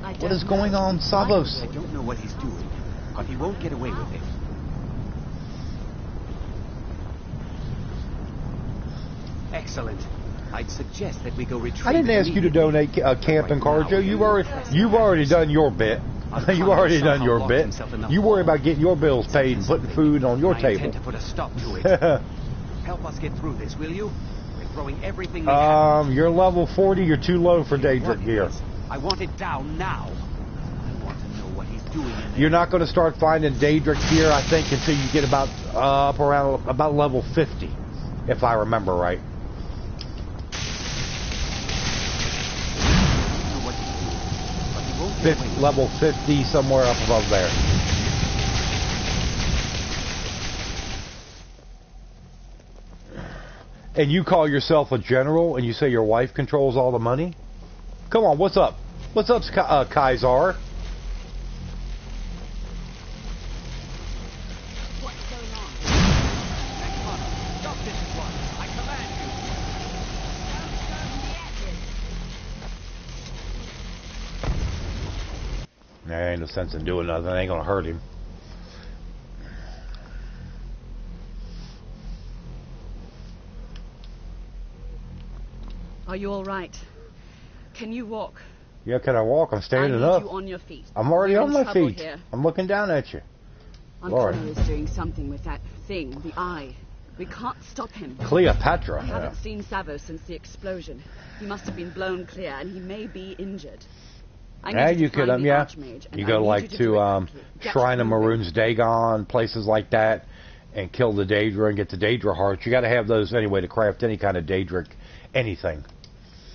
What is going on, Savos? I don't know what he's doing, but he won't get away with it. Excellent. I'd suggest that we go retrieve. I didn't ask you to donate Campin' Carjo. You've already done your bit. You've already done your bit. You worry about getting your bills paid and putting food on your table. To put a stop to it. Help us get through this, will you? We're throwing everything we have. You're level 40. You're too low for Daedric gear. I want it down now. I want to know what he's doing in there. You're not going to start finding Daedric gear, I think, until you get about up around about level 50, if I remember right. Level 50, somewhere up above there. And you call yourself a general, and you say your wife controls all the money? Come on, what's up? What's up, Kaisar? What's going on? Stop this one. I command you. There ain't no sense in doing nothing. It ain't gonna hurt him. Are you all right? Can you walk? Yeah, can I walk? I'm standing I need up. you on your feet. I'm already We're on in my trouble feet. here. I'm looking down at you. Lord. Antonio is doing something with that thing, the eye. We can't stop him. Cleopatra. I haven't seen Savo since the explosion. He must have been blown clear, and he may be injured. Yeah, you could, yeah. You go like to Shrine of Maroon's Dagon, places like that, and kill the Daedra and get the Daedra hearts. You got to have those anyway to craft any kind of Daedric anything.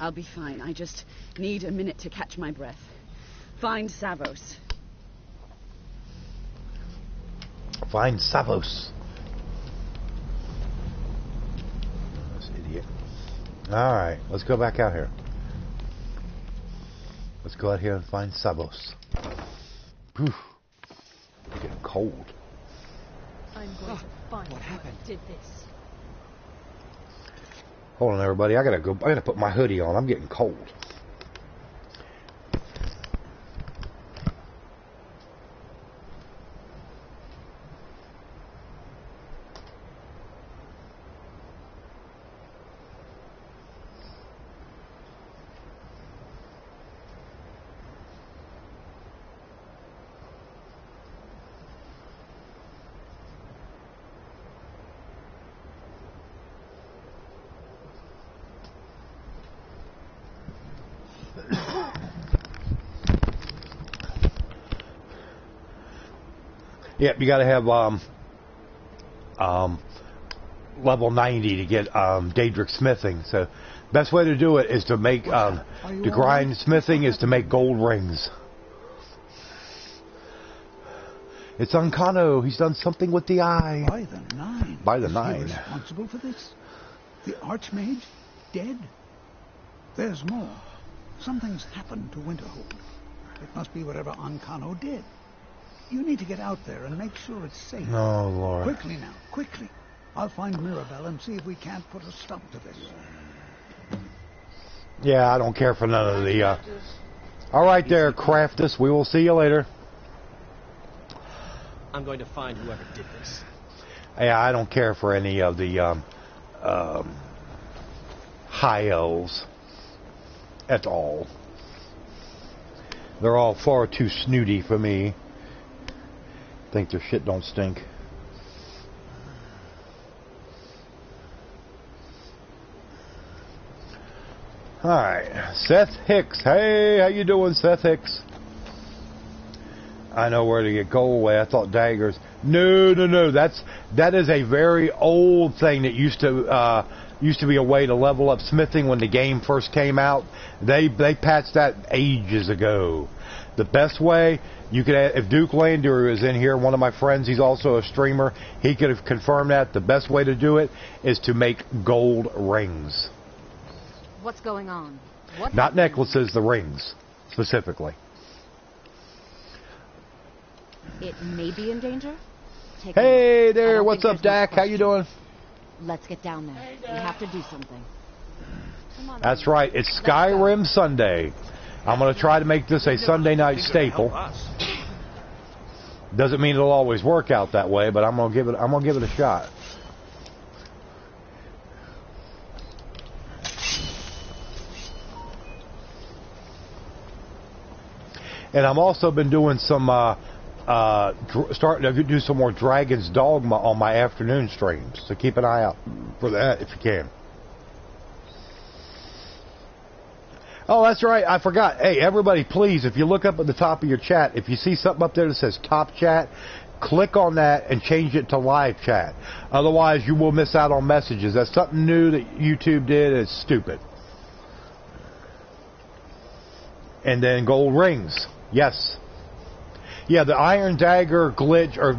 I'll be fine. I just need a minute to catch my breath. Find Savos. Find Savos. This idiot. All right, let's go back out here. Let's go out here and find Savos. Poof. It's getting cold. I'm going to find what happened. Did this. Hold on, everybody. I gotta put my hoodie on. I'm getting cold. Yep, you got to have level 90 to get Daedric smithing. So, best way to do it is to make to grind smithing is to make gold rings. It's Uncano. He's done something with the eye. By the 9. By the Is 9. he responsible for this? The Archmage dead? There's more. Something's happened to Winterhold. It must be whatever Uncano did. You need to get out there and make sure it's safe. Oh, Lord. Quickly now, quickly. I'll find Mirabelle and see if we can't put a stop to this. Yeah, I don't care for none of the... All right there, Craftus. We will see you later. I'm going to find whoever did this. Yeah, I don't care for any of the high elves at all. They're all far too snooty for me. Think their shit don't stink. Alright, Seth Hicks. Hey, how you doing, Seth Hicks? I know where to get gold away. I thought daggers. No. That is a very old thing that used to be a way to level up smithing when the game first came out. They patched that ages ago. The best way you could, if Duke Landru is in here, one of my friends, he's also a streamer. He could have confirmed that. The best way to do it is to make gold rings. What's going on? Not necklaces, the rings specifically. It may be in danger. Hey there, what's up, Dak? How you doing? Let's get down there. We have to do something. Come on. That's right. It's Skyrim Sunday. I'm going to try to make this a Sunday night staple. Doesn't mean it'll always work out that way, but I'm going to give it a shot. And I've also been doing some starting to do some more Dragon's Dogma on my afternoon streams, so keep an eye out for that if you can. Oh, that's right, I forgot. Hey, everybody, please, if you look up at the top of your chat, if you see something up there that says Top Chat, click on that and change it to Live Chat. Otherwise, you will miss out on messages. That's something new that YouTube did, and it's stupid. And then gold rings. Yes. Yeah, the Iron Dagger glitch, or it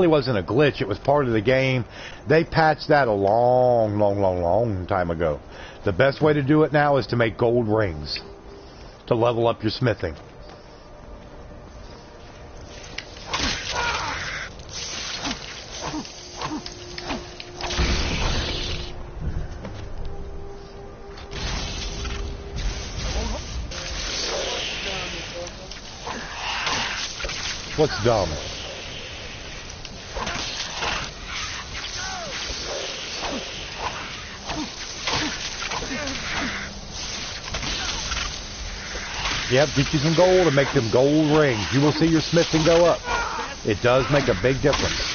wasn't a glitch, it was part of the game. They patched that a long time ago. The best way to do it now is to make gold rings to level up your smithing. What's dumb? Yep, get you some gold and make them gold rings. You will see your smithing go up. It does make a big difference.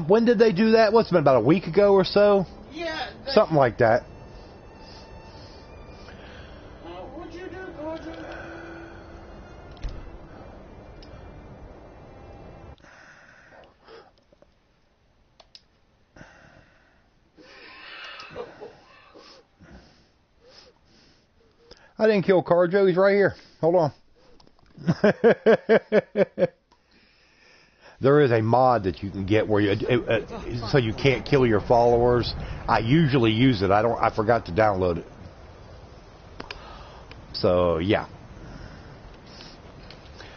When did they do that? What's it been, about a week ago or so? Yeah. Something like that. What'd you do, Gordon? I didn't kill Carjo. He's right here. Hold on. There is a mod that you can get where so you can't kill your followers. I usually use it. I forgot to download it. So yeah.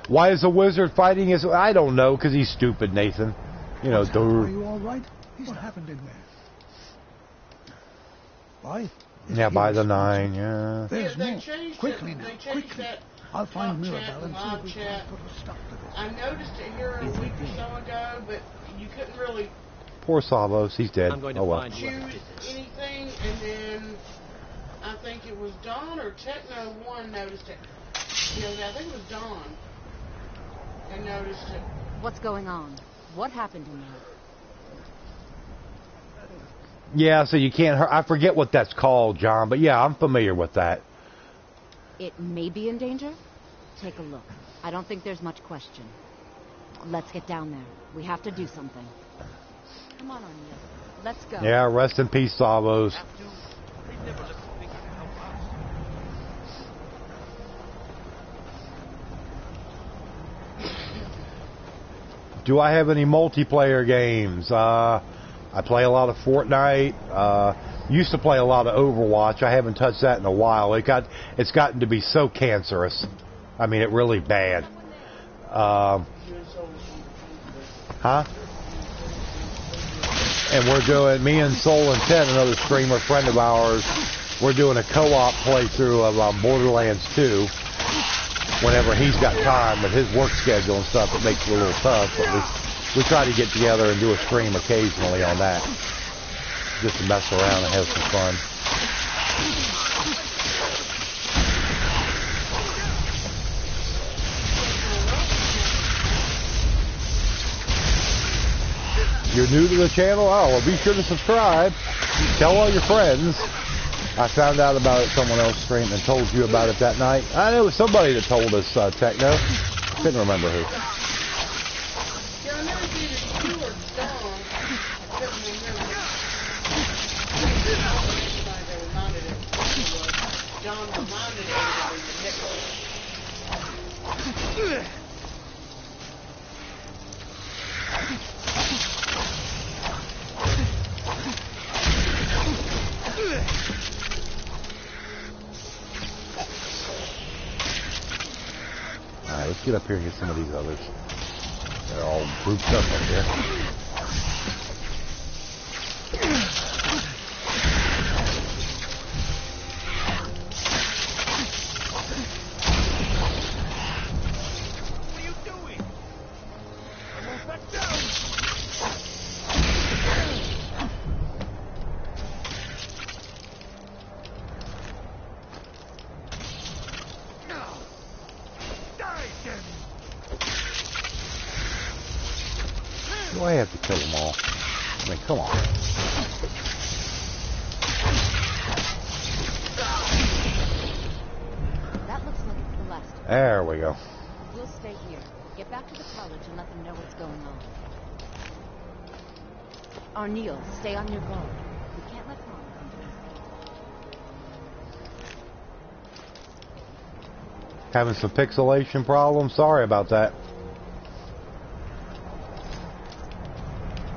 Why is the wizard fighting his? I don't know, because he's stupid, Nathan. You know. Are you all right? What happened in there? Why? Yeah, by the 9. Yeah. There's they more. changed Quickly it. now, They changed quickly. that. I'll find Top Mirabelle and see if we chat, can put a stop to this. I noticed it here a week or so ago, but you couldn't really Poor Savos, he's dead. I'm going to Oh well. find Choose anything, and then I think it was Dawn or Techno One noticed it. You know, I think it was Dawn. And noticed it. What's going on? What happened in there? Yeah, so you can't. I forget what that's called, John. But yeah, I'm familiar with that. It may be in danger? Take a look. I don't think there's much question. Let's get down there. We have to do something. Come on, O'Neill. Let's go. Yeah, rest in peace, Savos. Do I have any multiplayer games? I play a lot of Fortnite. Used to play a lot of Overwatch. I haven't touched that in a while. It's gotten to be so cancerous. I mean, it really bad. Huh? And we're doing, me and Soul and 10, another streamer friend of ours, we're doing a co-op playthrough of Borderlands 2. Whenever he's got time with his work schedule and stuff, it makes it a little tough. But we try to get together and do a stream occasionally on that, just to mess around and have some fun. You're new to the channel? Oh, well, be sure to subscribe. Tell all your friends. I found out about it, someone else streamed and told you about it that night. I know it was somebody that told us, Techno. Couldn't remember who. Yeah, I never did it. You or Dawn. I couldn't remember. They reminded it. Dawn reminded everybody that Alright, let's get up here and get some of these others. They're all grouped up here. What are you doing? Move back down. Do I have to kill them all? I mean, come on. That looks like it's the last. There we go. We'll stay here. Get back to the college and let them know what's going on. O'Neill, stay on your guard. We can't let harm come to us. Having some pixelation problems? Sorry about that.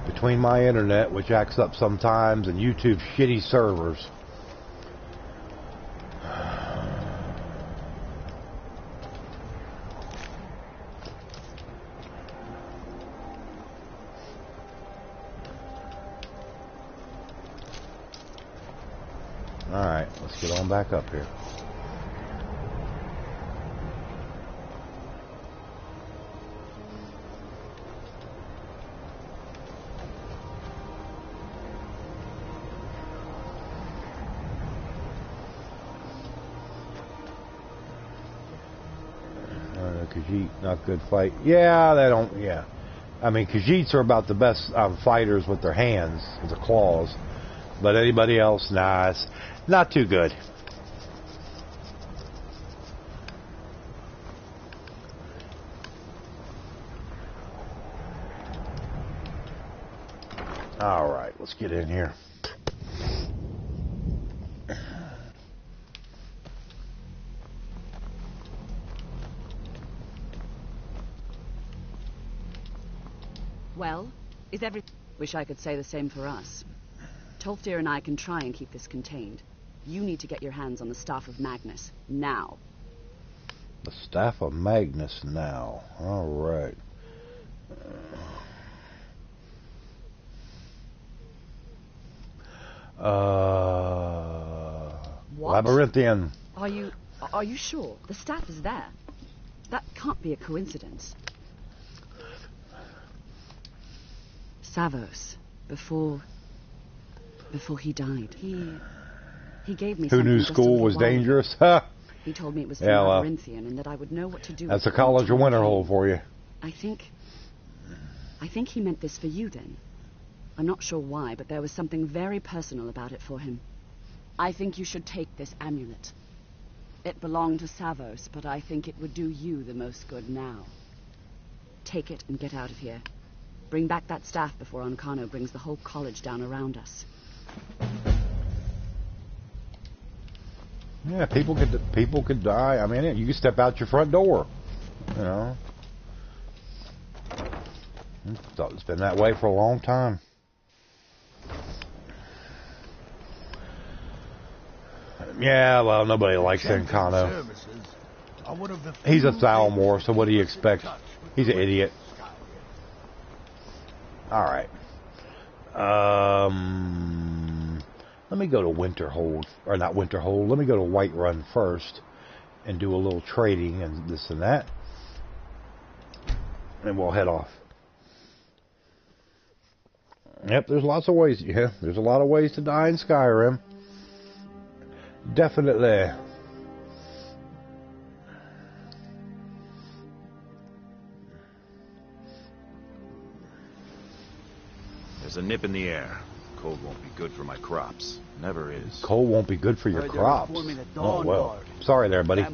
Between my internet, which acts up sometimes, and YouTube's shitty servers. Alright, let's get on back up here. Khajiit, not good fight. Yeah, they don't, yeah. I mean, Khajiits are about the best fighters with their hands, with their claws. But anybody else, nah, it's not too good. Alright, let's get in here. Well, is everything... Wish I could say the same for us. Tolfdir and I can try and keep this contained. You need to get your hands on the Staff of Magnus, now. The Staff of Magnus now. Alright. What? Labyrinthian. Are you sure? The staff is there. That can't be a coincidence. Savos, Before he died. He gave me Who something knew just a school little was while ago. dangerous? He told me it was from Yeah, well, Labyrinthian and that I would know what to do. That's with a college of it. Winterhold for you. I think he meant this for you then. I'm not sure why, but there was something very personal about it for him. I think you should take this amulet. It belonged to Savos, but I think it would do you the most good now. Take it and get out of here. Bring back that staff before Ancano brings the whole college down around us. Yeah, people could die. I mean, you could step out your front door. You know. It's been that way for a long time. Yeah, well, nobody likes Ancano. He's a Thalmor, so what do you expect? He's an idiot. Alright. Let me go to Winterhold. Or not Winterhold. Let me go to Whiterun first. And do a little trading and this and that. And we'll head off. Yep, there's lots of ways. Yeah, there's a lot of ways to die in Skyrim. Definitely. There's a nip in the air. Cold won't be good for my crops. Never is. Cold won't be good for your crops. Oh, well. Sorry there, buddy.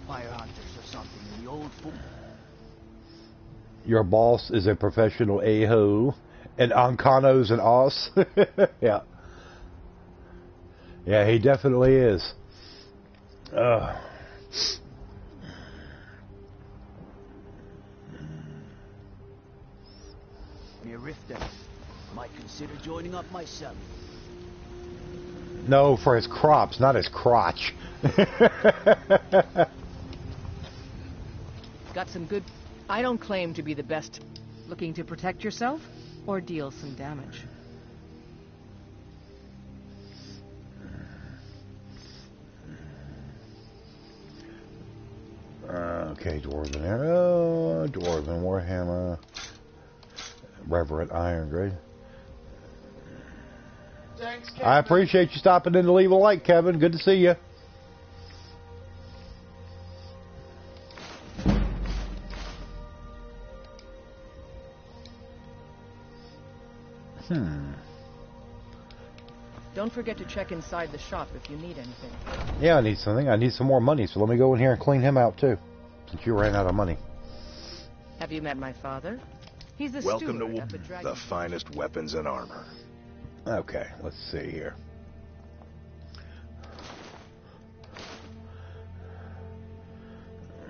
Your boss is a professional a-hole. And Ancano's an os. Yeah. Yeah, he definitely is. Might consider joining up myself. No, for his crops, not his crotch. Got some good... I don't claim to be the best. Looking to protect yourself or deal some damage? Okay, Dwarven Arrow, Dwarven Warhammer, Reverent Iron Grade. Thanks, Kevin. I appreciate you stopping in to leave a like, Kevin. Good to see you. Don't forget to check inside the shop if you need anything. Yeah, I need something. I need some more money, so let me go in here and clean him out, too. Since you ran out of money. Have you met my father? He's the Welcome steward to at the Dragon. the finest weapons and armor. Okay, let's see here.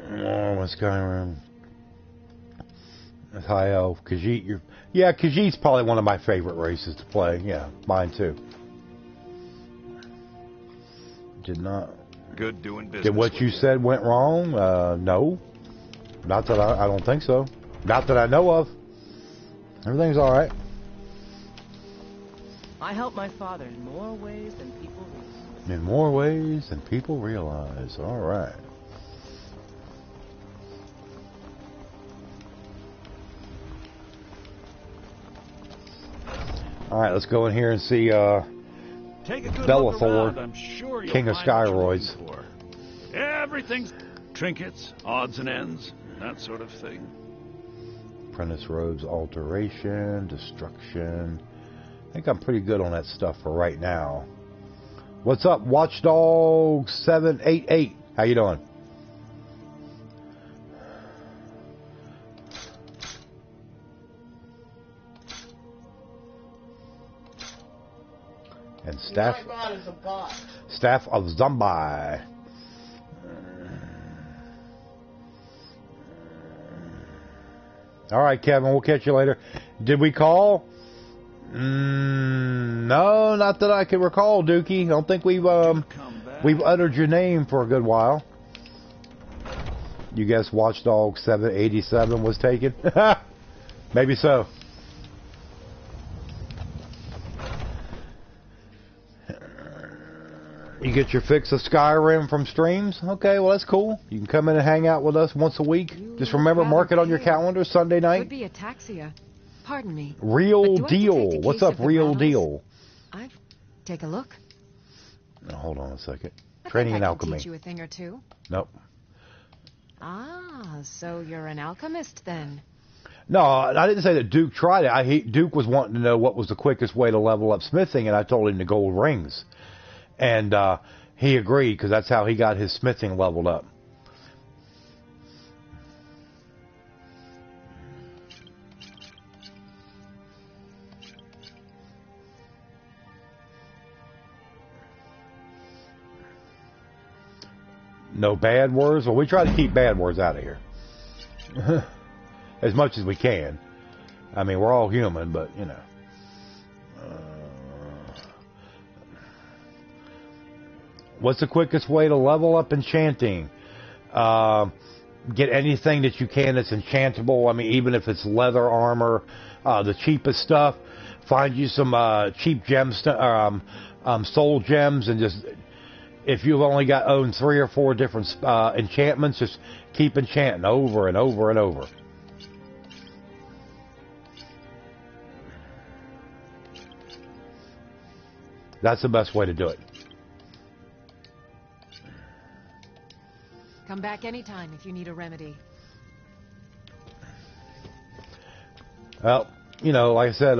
Oh, Skyrim. That's high elf. Khajiit, yeah, Khajiit's probably one of my favorite races to play. Yeah, mine too. Did not. Good doing business. Did what you said went wrong? No. Not that I don't think so. Not that I know of. Everything's all right. I helped my father in more ways than people realize. In more ways than people realize. All right. All right, let's go in here and see Take a good Bellathor, look around. I'm sure you'll King of find what you're Skyroids. looking for. Everything's trinkets, odds and ends, that sort of thing. Apprentice robes, alteration, destruction. I think I'm pretty good on that stuff for right now. What's up, Watchdog 788? How you doing? And staff of Zombie. All right, Kevin, we'll catch you later. Did we call? No, not that I can recall, Dookie. I don't think we've uttered your name for a good while. You guess Watchdog 787 was taken? Maybe so. You get your fix of Skyrim from streams? Okay, well, that's cool. You can come in and hang out with us once a week. Just remember, mark it on your calendar, Sunday night. Could be ataxia. Pardon me. Real but do I deal. detect a What's case up, of the real rattles? deal? Take a look. Now, hold on a second. I Training think in I can alchemy. teach you a thing or two. Nope. Ah, so you're an alchemist then? No, I didn't say that Duke tried it. Duke was wanting to know what was the quickest way to level up smithing, and I told him the gold rings. And he agreed, because that's how he got his smithing leveled up. No bad words? Well, we try to keep bad words out of here. As much as we can. I mean, we're all human, but, you know. What's the quickest way to level up enchanting? Get anything that you can that's enchantable. I mean, even if it's leather armor, the cheapest stuff. Find you some cheap gems, soul gems, and just... If you've only owned 3 or 4 different enchantments, just keep enchanting over and over and over. That's the best way to do it. Come back anytime if you need a remedy. Well, you know, like I said,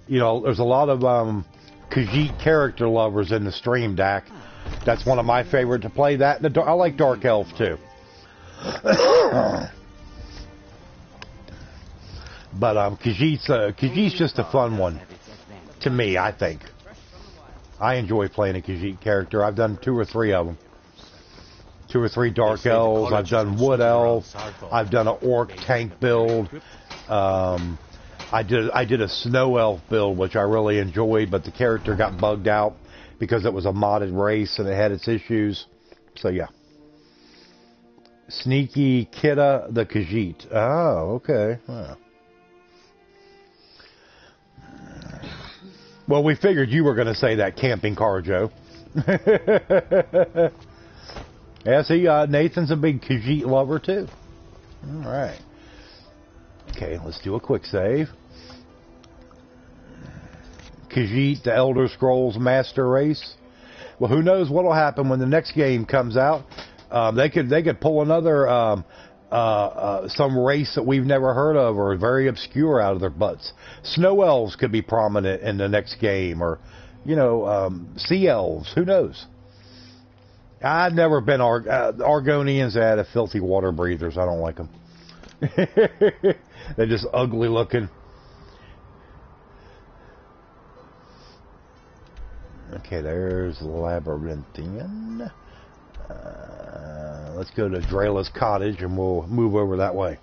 you know, there's a lot of Khajiit character lovers in the stream, Dak. That's one of my favorite to play. That and I like Dark Elf too. But Khajiit's just a fun one to me, I think. I enjoy playing a Khajiit character. I've done 2 or 3 of them. 2 or 3 Dark Elves. I've done Wood Elf. I've done an Orc tank build. I did a Snow Elf build, which I really enjoyed, but the character got bugged out because it was a modded race and it had its issues. So, yeah. Sneaky Kidda the Khajiit. Oh, okay. Wow. Well, we figured you were going to say that, Camping Car Joe. Yeah, see, Nathan's a big Khajiit lover, too. All right. Okay, let's do a quick save. Khajiit, the Elder Scrolls Master Race. Well, who knows what'll happen when the next game comes out? They could pull another some race that we've never heard of or very obscure out of their butts. Snow Elves could be prominent in the next game, or you know, Sea Elves. Who knows? I've never been Argonians. They're filthy water breathers. I don't like them. They're just ugly looking. Okay, there's Labyrinthian. Let's go to Drayla's cottage and we'll move over that way.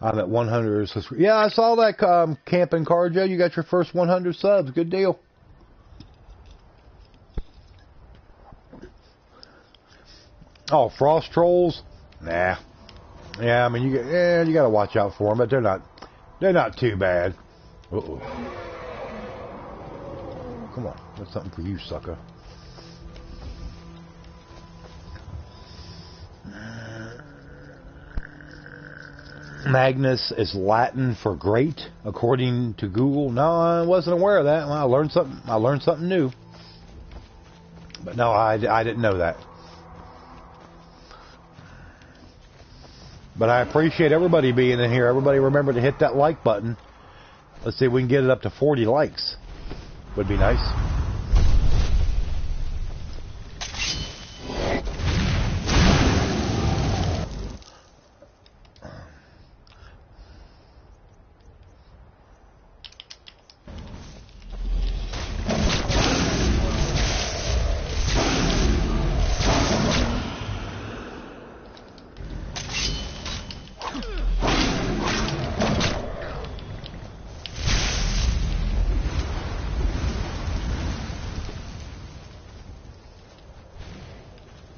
I'm at 100. Yeah, I saw that, Camping Car Joe. You got your first 100 subs. Good deal. Oh, frost trolls? Nah. Yeah, I mean, you got to watch out for them, but they're not too bad. Uh-oh. Come on, that's something for you, sucker. Magnus is Latin for great, according to Google. No, I wasn't aware of that. Well, I learned something new. But no, I didn't know that. But I appreciate everybody being in here. Everybody remember to hit that like button. Let's see if we can get it up to 40 likes. Would be nice.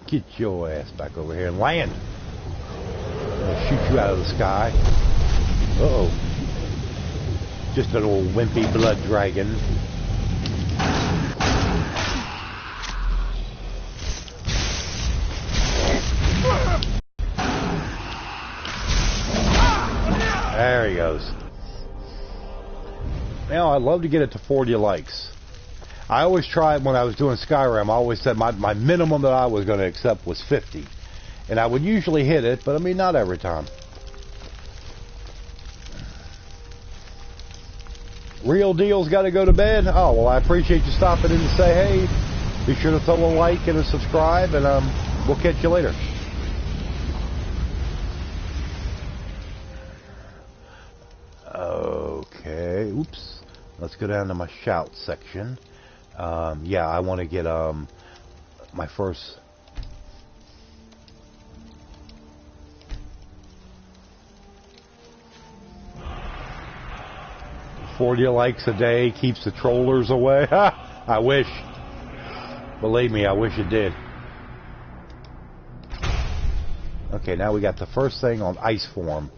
Get your ass back over here and land. I'm gonna shoot you out of the sky. Uh-oh. Just an old wimpy blood dragon. There he goes. Now, I'd love to get it to 40 likes. I always tried, when I was doing Skyrim, I always said my minimum that I was going to accept was 50. And I would usually hit it, but I mean, not every time. Real Deal's got to go to bed. Oh, well, I appreciate you stopping in to say hey. Be sure to throw a like and a subscribe, and we'll catch you later. Okay, oops. Let's go down to my shout section. Yeah, I want to get my first... "40 likes a day keeps the trollers away." I wish. Believe me, I wish it did. Okay, now we got the first thing on ice form.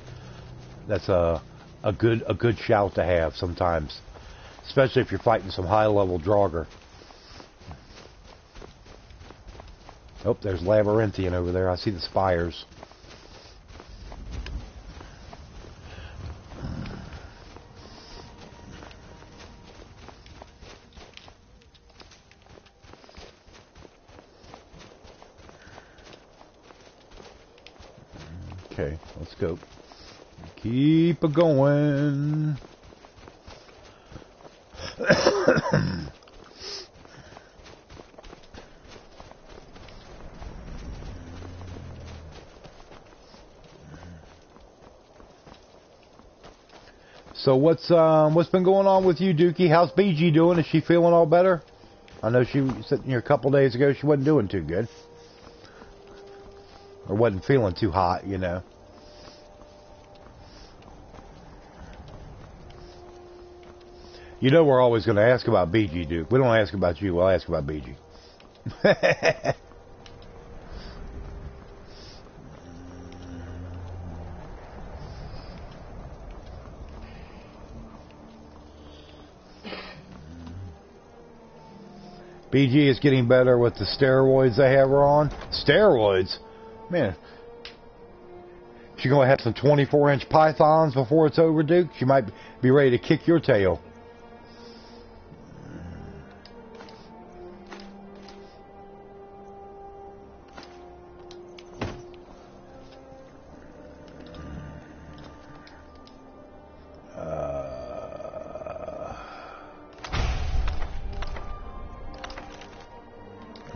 That's a good shout to have sometimes, especially if you're fighting some high level Draugr. Oh, there's Labyrinthian over there. I see the spires. Okay, let's go. Keep it going. So what's been going on with you, Dookie? How's BG doing? Is she feeling all better? I know she was sitting here a couple days ago. She wasn't doing too good. Or wasn't feeling too hot, you know. You know we're always going to ask about BG, Duke. We don't ask about you. We'll ask about BG. BG is getting better with the steroids they have her on. Steroids? Man. She's going to have some 24-inch pythons before it's over, Duke. She might be ready to kick your tail.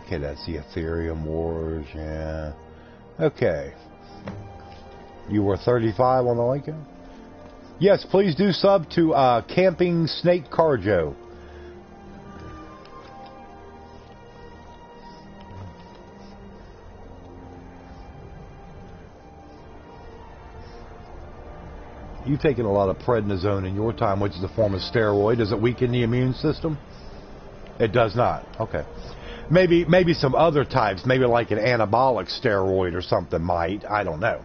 Okay, that's the Ethereum Wars, yeah. Okay. You were 35 on the Lincoln? Yes, please do sub to Camping Snake Carjo. You've taken a lot of prednisone in your time, which is a form of steroid. Does it weaken the immune system? It does not. Okay. Maybe some other types, maybe like an anabolic steroid or something might. I don't know.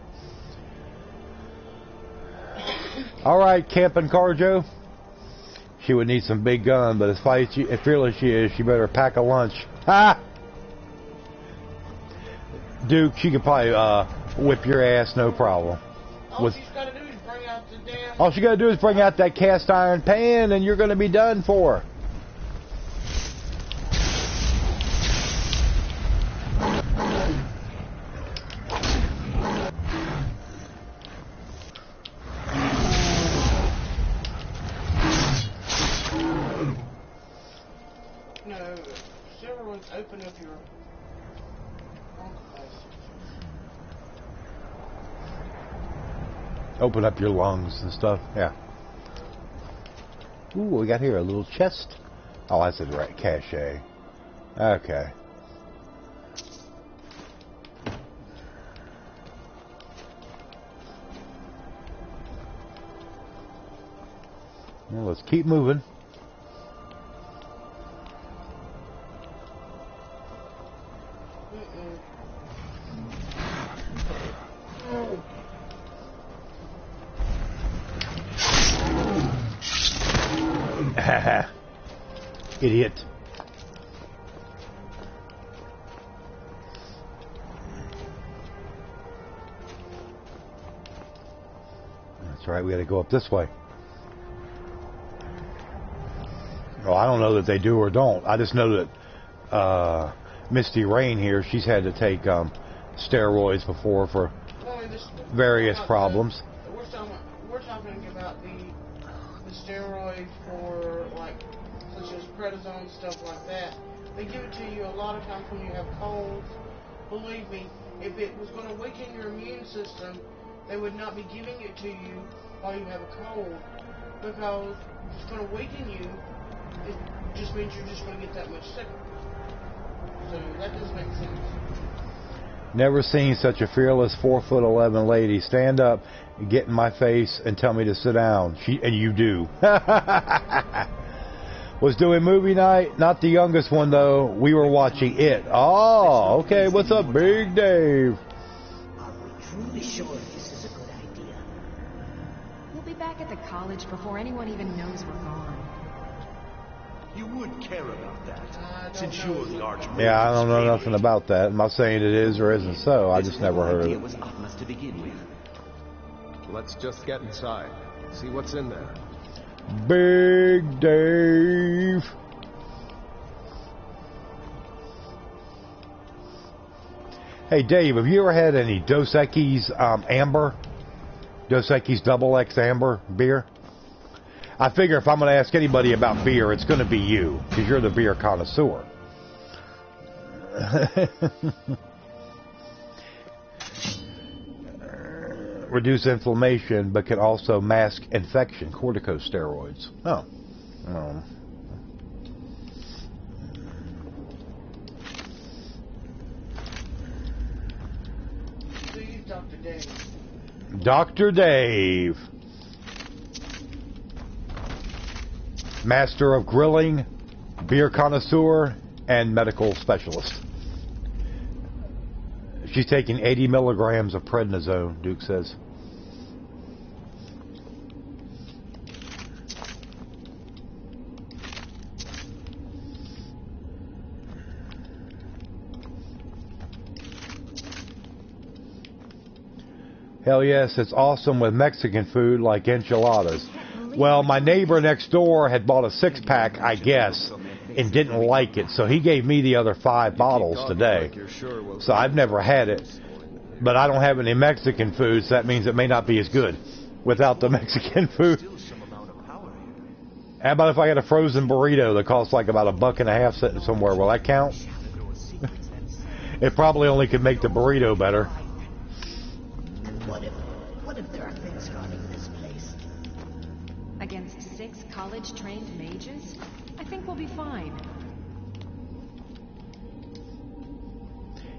All right, Camping Carjo. She would need some big gun, but as fearless she is, she better pack a lunch. Ha! Duke, she could probably whip your ass, no problem. All she's got to do is bring out the damn... All she got to do is bring out that cast iron pan, and you're going to be done for. Open up your open up your lungs and stuff. Yeah. Ooh, we got here a little chest. Oh, that's a direct cache. Okay. Well, let's keep moving. Idiot. Let's That's right, we gotta go up this way. Well, I don't know that they do or don't. I just know that Misty Rain here, she's had to take steroids before for various problems. We're talking about the steroids for, like, such as prednisone, stuff like that. They give it to you a lot of times when you have colds. Believe me, if it was going to weaken your immune system, they would not be giving it to you while you have a cold, because if it's going to weaken you, it just means you're just going to get that much sicker. So that doesn't make sense. Never seen such a fearless 4'11" lady stand up, get in my face, and tell me to sit down. And you do. Was doing movie night, not the youngest one though. We were watching it. Oh, okay. What's up, Big Dave? Are we truly sure this is a good idea? We'll be back at the college before anyone even knows we're gone. You would care about that, since you're the archmage. Yeah, I don't know nothing about that. I'm not saying it is or isn't so. I just never heard of it. Was off us to begin with. Let's just get inside. See what's in there. Big Dave. Hey Dave, have you ever had any Dos Equis Amber? Dos Equis Double X Amber beer? I figure if I'm going to ask anybody about beer, it's going to be you, because you're the beer connoisseur. Reduce inflammation, but can also mask infection. Corticosteroids. Oh. Please, Dr. Dave. Dr. Dave. Master of grilling, beer connoisseur, and medical specialist. She's taking 80 milligrams of prednisone, Duke says. Hell yes, it's awesome with Mexican food like enchiladas. Well, my neighbor next door had bought a 6-pack, I guess, and didn't like it, so he gave me the other 5 bottles today. So I've never had it, but I don't have any Mexican food, so that means it may not be as good without the Mexican food. How about if I had a frozen burrito that costs like about $1.50 sitting somewhere? Will that count? It probably only could make the burrito better. What if there are things running this place? Against 6 college-trained mages? I think we'll be fine.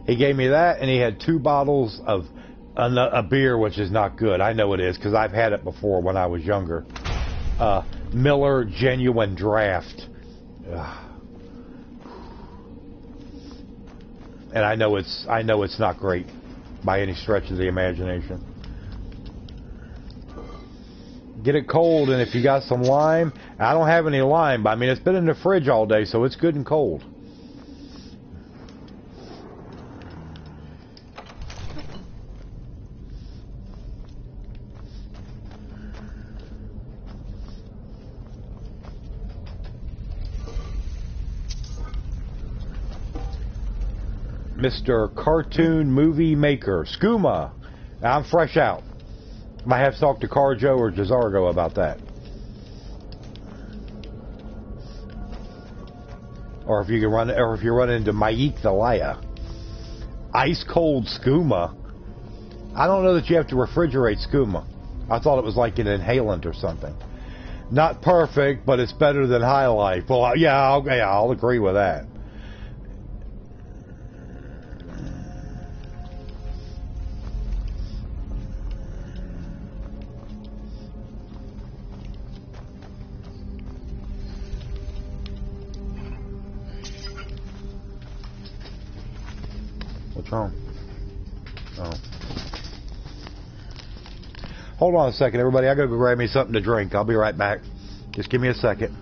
He gave me that, and he had 2 bottles of a beer, which is not good. I know it is, because I've had it before when I was younger. Miller Genuine Draft. And I know it's not great by any stretch of the imagination. Get it cold, and if you got some lime, I don't have any lime, but I mean, it's been in the fridge all day, so it's good and cold. Mr. Cartoon Movie Maker, Skooma. I'm fresh out. Might have to talk to Carjo or Jazargo about that. Or if you can run, or if you run into Mayik the Laya. Ice cold skooma. I don't know that you have to refrigerate skooma. I thought it was like an inhalant or something. Not perfect, but it's better than High Life. Well, yeah, I'll agree with that. What's wrong? Oh. Hold on a second, everybody. I gotta go grab me something to drink. I'll be right back. Just give me a second.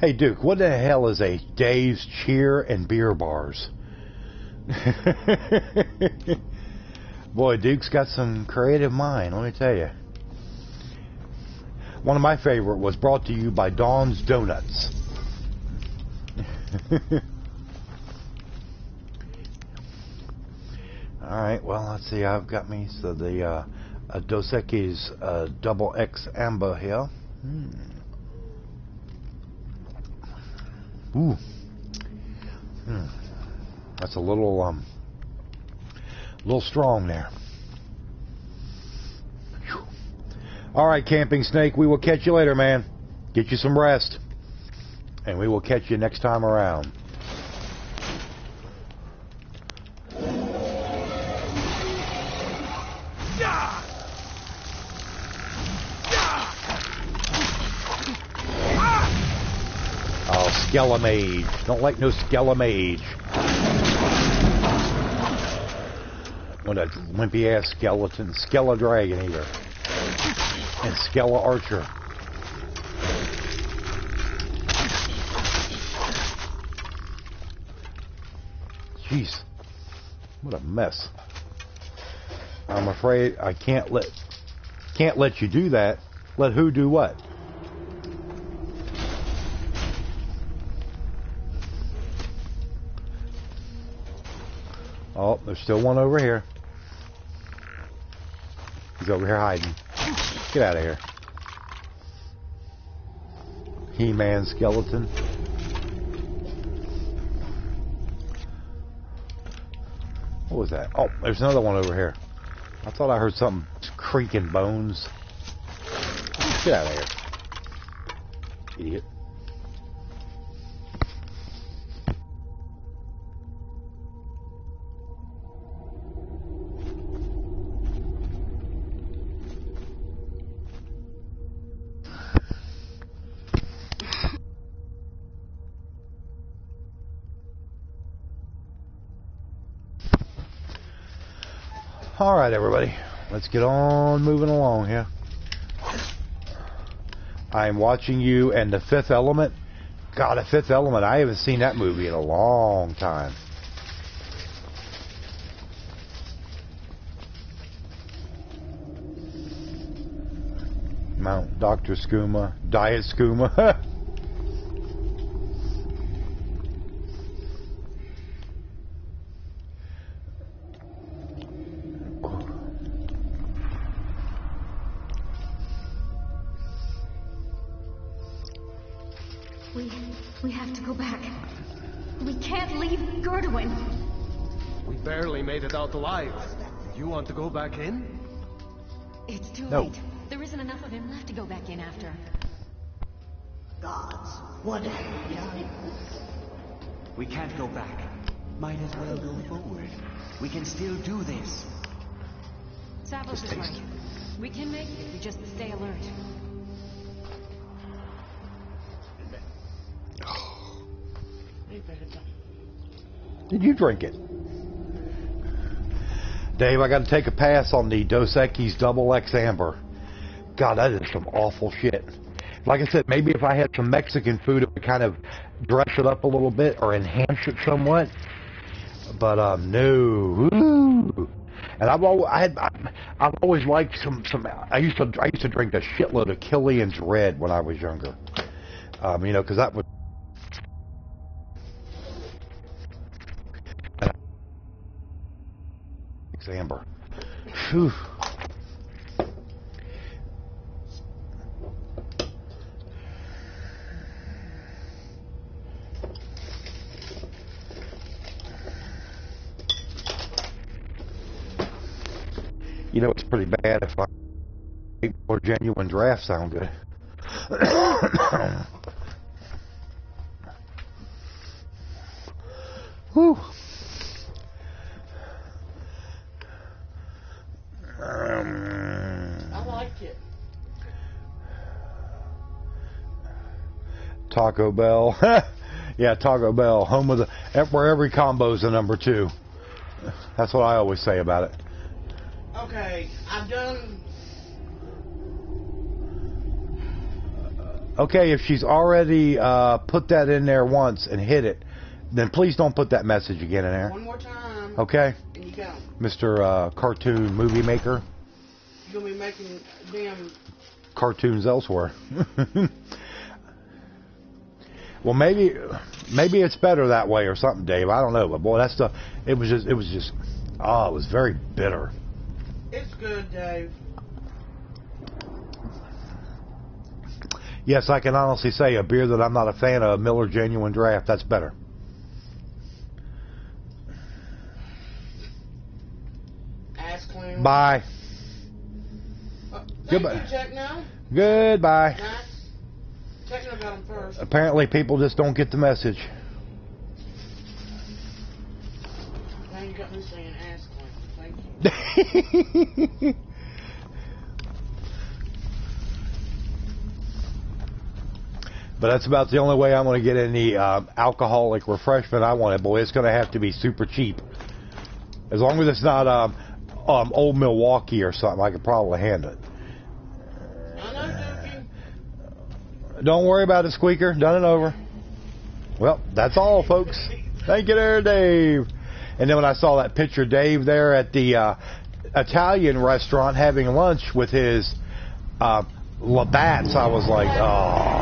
Hey, Duke, what the hell is a Dave's Cheer and Beer Bars? Boy, Duke's got some creative mind, let me tell you. One of my favorite was brought to you by Dawn's Donuts. Alright, well, let's see. I've got me the Dos Equis Double X Amber here. Ooh. That's a little strong there. Alright, Camping Snake, we will catch you later, man. Get you some rest. And we will catch you next time around. Oh, Skelemage. Don't like no Skelemage. What a wimpy ass skeleton. Skella Dragon either. And Skella Archer. Jeez. What a mess. I'm afraid I can't let you do that. Let who do what? Oh, there's still one over here. He's over here hiding. Get out of here. He-Man skeleton. What was that? Oh, there's another one over here. I thought I heard something creaking bones. Get out of here. Idiot. All right, everybody. Let's get on moving along here. I'm watching you and The Fifth Element. God, The Fifth Element, I haven't seen that movie in a long time. Mount Dr. Skooma, Diet Skooma. We have to go back. We can't leave Gerduin. We barely made it out alive. You want to go back in? It's too late. There isn't enough of him left to go back in after. Gods, what have we done? We can't go back. Might as well go forward. We can still do this. Savos is right. We can make it if we just stay alert. Did you drink it? Dave, I got to take a pass on the Dos Equis Double X Amber. God, that is some awful shit. Like I said, maybe if I had some Mexican food, it would kind of dress it up a little bit or enhance it somewhat. But no. Ooh. And I've always liked some. I used to drink a shitload of Killian's Red when I was younger. You know, because that was. Amber. Whew. You know, it's pretty bad if I make more genuine drafts sound good. Whew. I like it. Taco Bell. Yeah, Taco Bell. Home of the... where every combo's a number 2. That's what I always say about it. Okay, I've done... Okay, if she's already put that in there once and hit it, then please don't put that message again in there. One more time. Okay? And you go. Mr. Cartoon Movie Maker. You're going to be making damn... Cartoons elsewhere. Well, maybe it's better that way or something, Dave. I don't know, but boy, that stuff, it was just, oh, it was very bitter. It's good, Dave. Yes, I can honestly say a beer that I'm not a fan of, Miller Genuine Draft, that's better. Ass clean. Bye. Goodbye. You, Techno. Goodbye. Max. Techno got him first. Apparently people just don't get the message. Now you got me saying ass clean. Thank you. But that's about the only way I'm going to get any alcoholic refreshment I want. Boy, it's going to have to be super cheap. As long as it's not Old Milwaukee or something, I could probably handle it. Don't worry about it, Squeaker. Done and over. Well, that's all, folks. Thank you there, Dave. And then when I saw that picture, Dave, there at the Italian restaurant having lunch with his Labatt's, I was like, oh.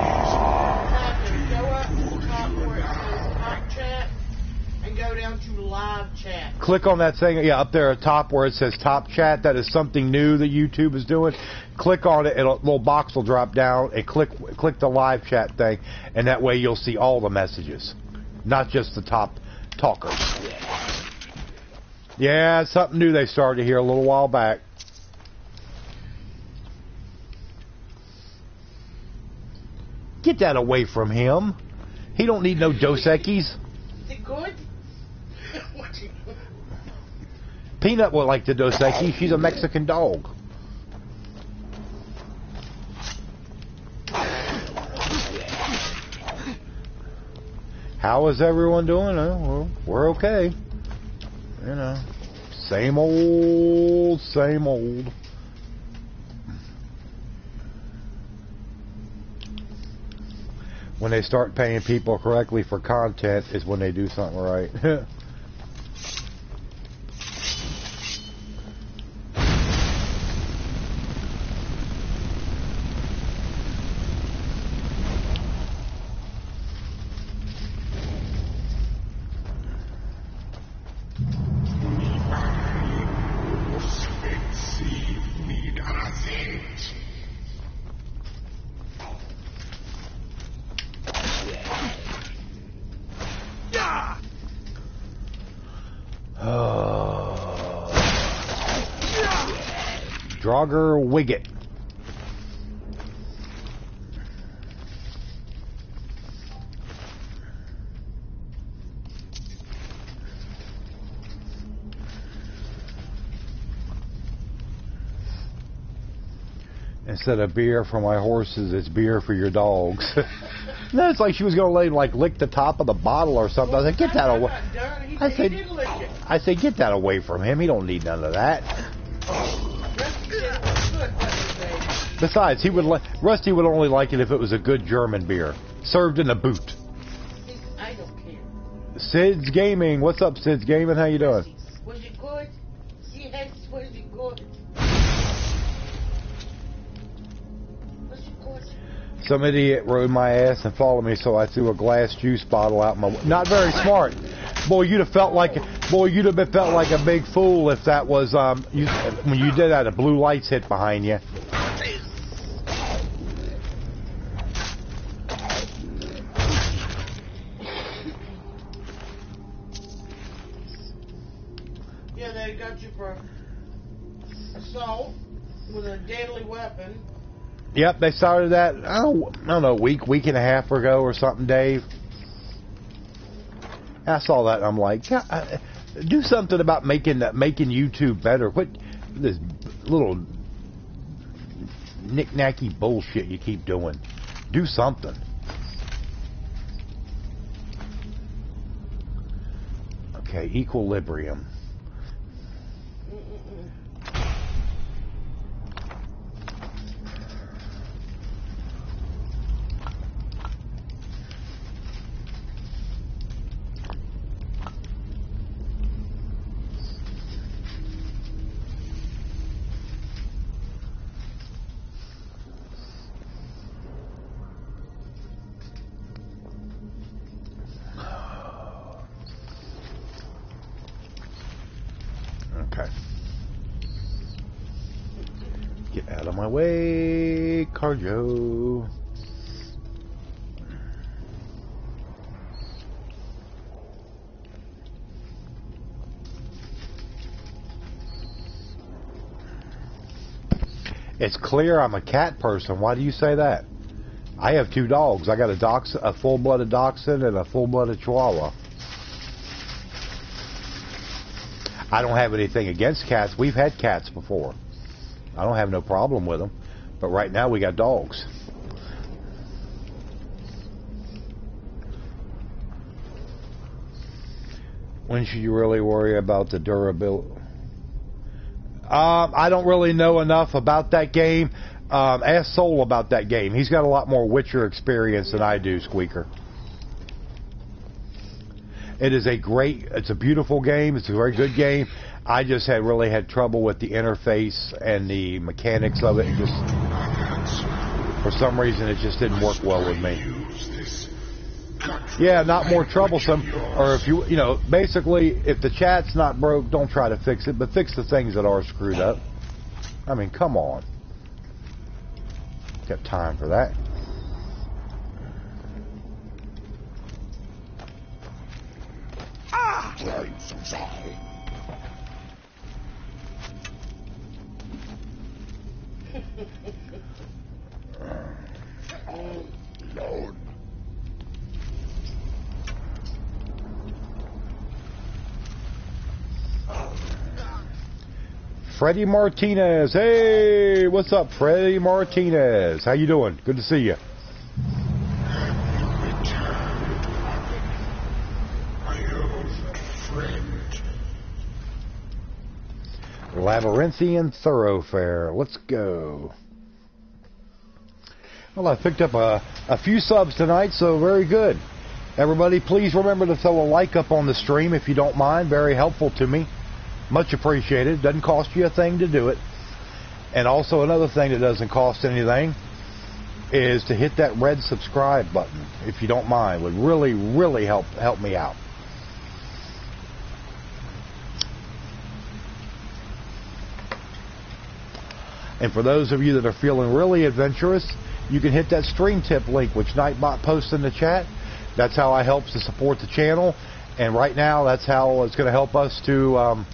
Go down to live chat. Click on that thing, yeah, up there at top where it says top chat. That is something new that YouTube is doing. Click on it, a little box will drop down, and click the live chat thing, and that way you'll see all the messages, not just the top talkers. Yeah, it's something new they started here a little while back. Get that away from him. He don't need no Dos Equis. Is it good? Peanut would like the Dos Equis. She's a Mexican dog. How is everyone doing? Well, we're okay. You know, same old, same old. When they start paying people correctly for content is when they do something right. Drogger Wiggett. Instead of beer for my horses, it's beer for your dogs. No, it's like she was going to lick the top of the bottle or something. I said, get that away. I said, get that away from him. He don't need none of that. Besides, Rusty would only like it if it was a good German beer, served in a boot. I don't care. Sid's Gaming, what's up, Sid's Gaming? How you doing? Was it good? Yes, was it good? Was it good? Some idiot rode my ass and followed me, so I threw a glass juice bottle out my. Not very smart. Boy, you'd have felt like a big fool if that was when you did that. The blue lights hit behind you. Yeah, they got you for assault with a deadly weapon. Yep, they started that. I don't know, week and a half ago or something, Dave. I saw that and I'm like, do something about making YouTube better. What this little knick-knacky bullshit you keep doing? Do something. Okay, equilibrium. Get out of my way, Carjo. It's clear I'm a cat person. Why do you say that? I have 2 dogs. I got a full-blooded dachshund and a full-blooded chihuahua. I don't have anything against cats. We've had cats before. I don't have no problem with them. But right now we got dogs. When should you really worry about the durability? I don't really know enough about that game. Ask Soul about that game. He's got a lot more Witcher experience than I do, Squeaker. It's a beautiful game. It's a very good game. I just really had trouble with the interface and the mechanics of it. It just, for some reason, it just didn't work well with me. Yeah, not more troublesome. Or if you know, basically, if the chat's not broke, don't try to fix it, but fix the things that are screwed up. I mean, come on. Got time for that. Freddie Martinez. Hey, what's up, Freddie Martinez? How you doing? Good to see you. Labyrinthian Thoroughfare. Let's go. Well, I picked up a few subs tonight, so very good. Everybody, please remember to throw a like up on the stream if you don't mind. Very helpful to me. Much appreciated. Doesn't cost you a thing to do it. And also another thing that doesn't cost anything is to hit that red subscribe button, if you don't mind. Would really, really help me out. And for those of you that are feeling really adventurous, you can hit that stream tip link, which Nightbot posts in the chat. That's how I help to support the channel. And right now, that's how it's going to help us to,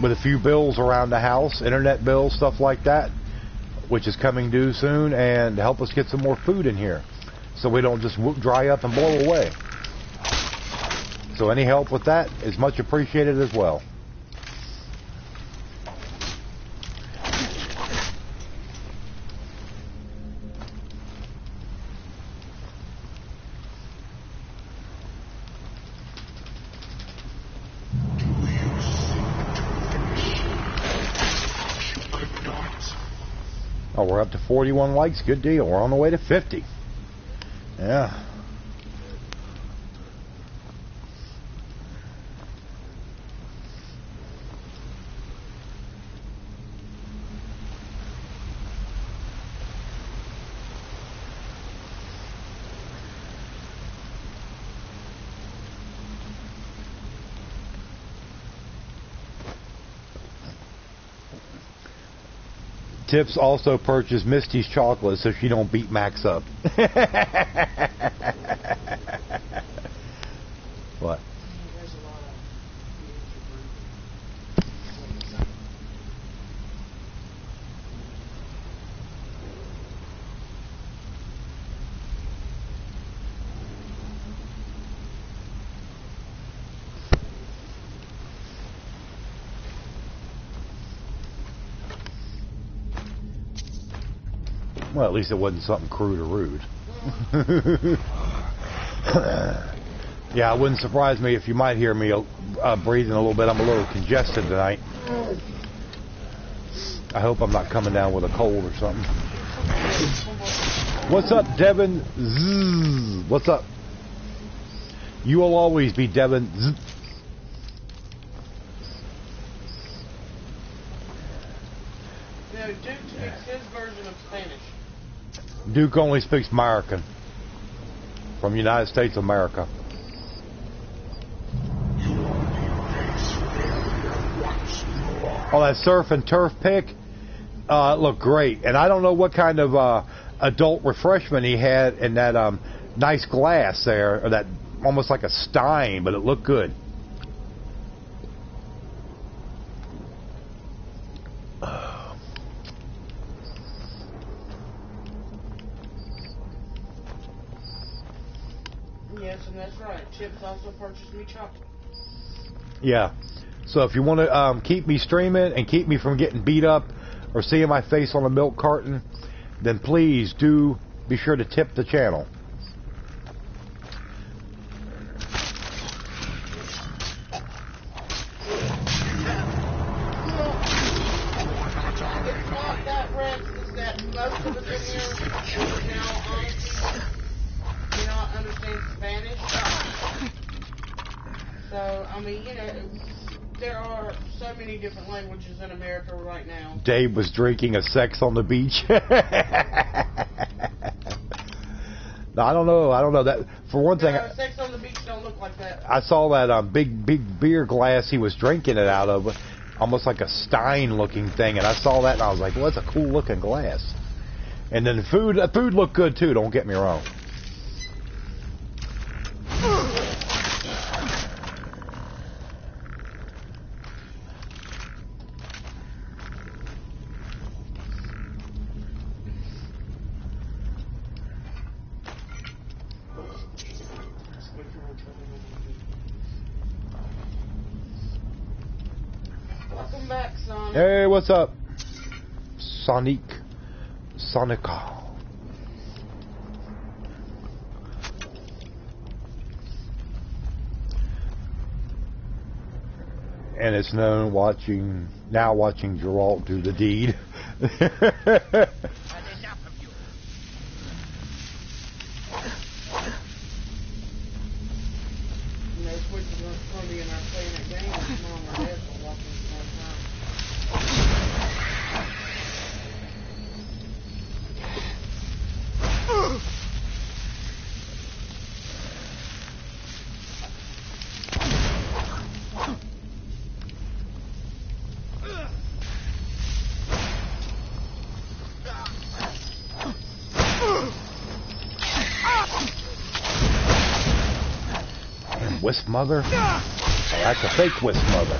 with a few bills around the house, internet bills, stuff like that, which is coming due soon, and help us get some more food in here so we don't just dry up and blow away. So any help with that is much appreciated as well. Oh, we're up to 41 likes. Good deal. We're on the way to 50. Yeah. Tips also purchase Misty's chocolate so she don't beat Max up. What? Well, at least it wasn't something crude or rude. Yeah, it wouldn't surprise me if you might hear me breathing a little bit. I'm a little congested tonight. I hope I'm not coming down with a cold or something. What's up, Devin? Zzz. What's up? You will always be Devin. Zzz. No, Duke speaks his version of Spanish. Duke only speaks American. From the United States of America. Oh, that surf and turf pick? Looked great. And I don't know what kind of adult refreshment he had in that nice glass there, or that almost like a stein, but it looked good. Yes, and that's right. Chips also purchased me chocolate. Yeah. So if you want to keep me streaming and keep me from getting beat up or seeing my face on a milk carton, then please do be sure to tip the channel. It's not that, Rex. It's that most of us in here now honestly do not understand Spanish. So, I mean, you know, there are so many different languages in America right now. Dave was drinking a sex on the beach. No, I don't know that. For one thing, sex on the beach don't look like that. I saw that big beer glass he was drinking it out of, almost like a stein looking thing, and I saw that and I was like, well, that's a cool looking glass. And then the food looked good too, don't get me wrong. Welcome back, Sonic. Hey, what's up? Sonica. And it's known watching Geralt do the deed. Wisp mother? That's a fake wisp mother.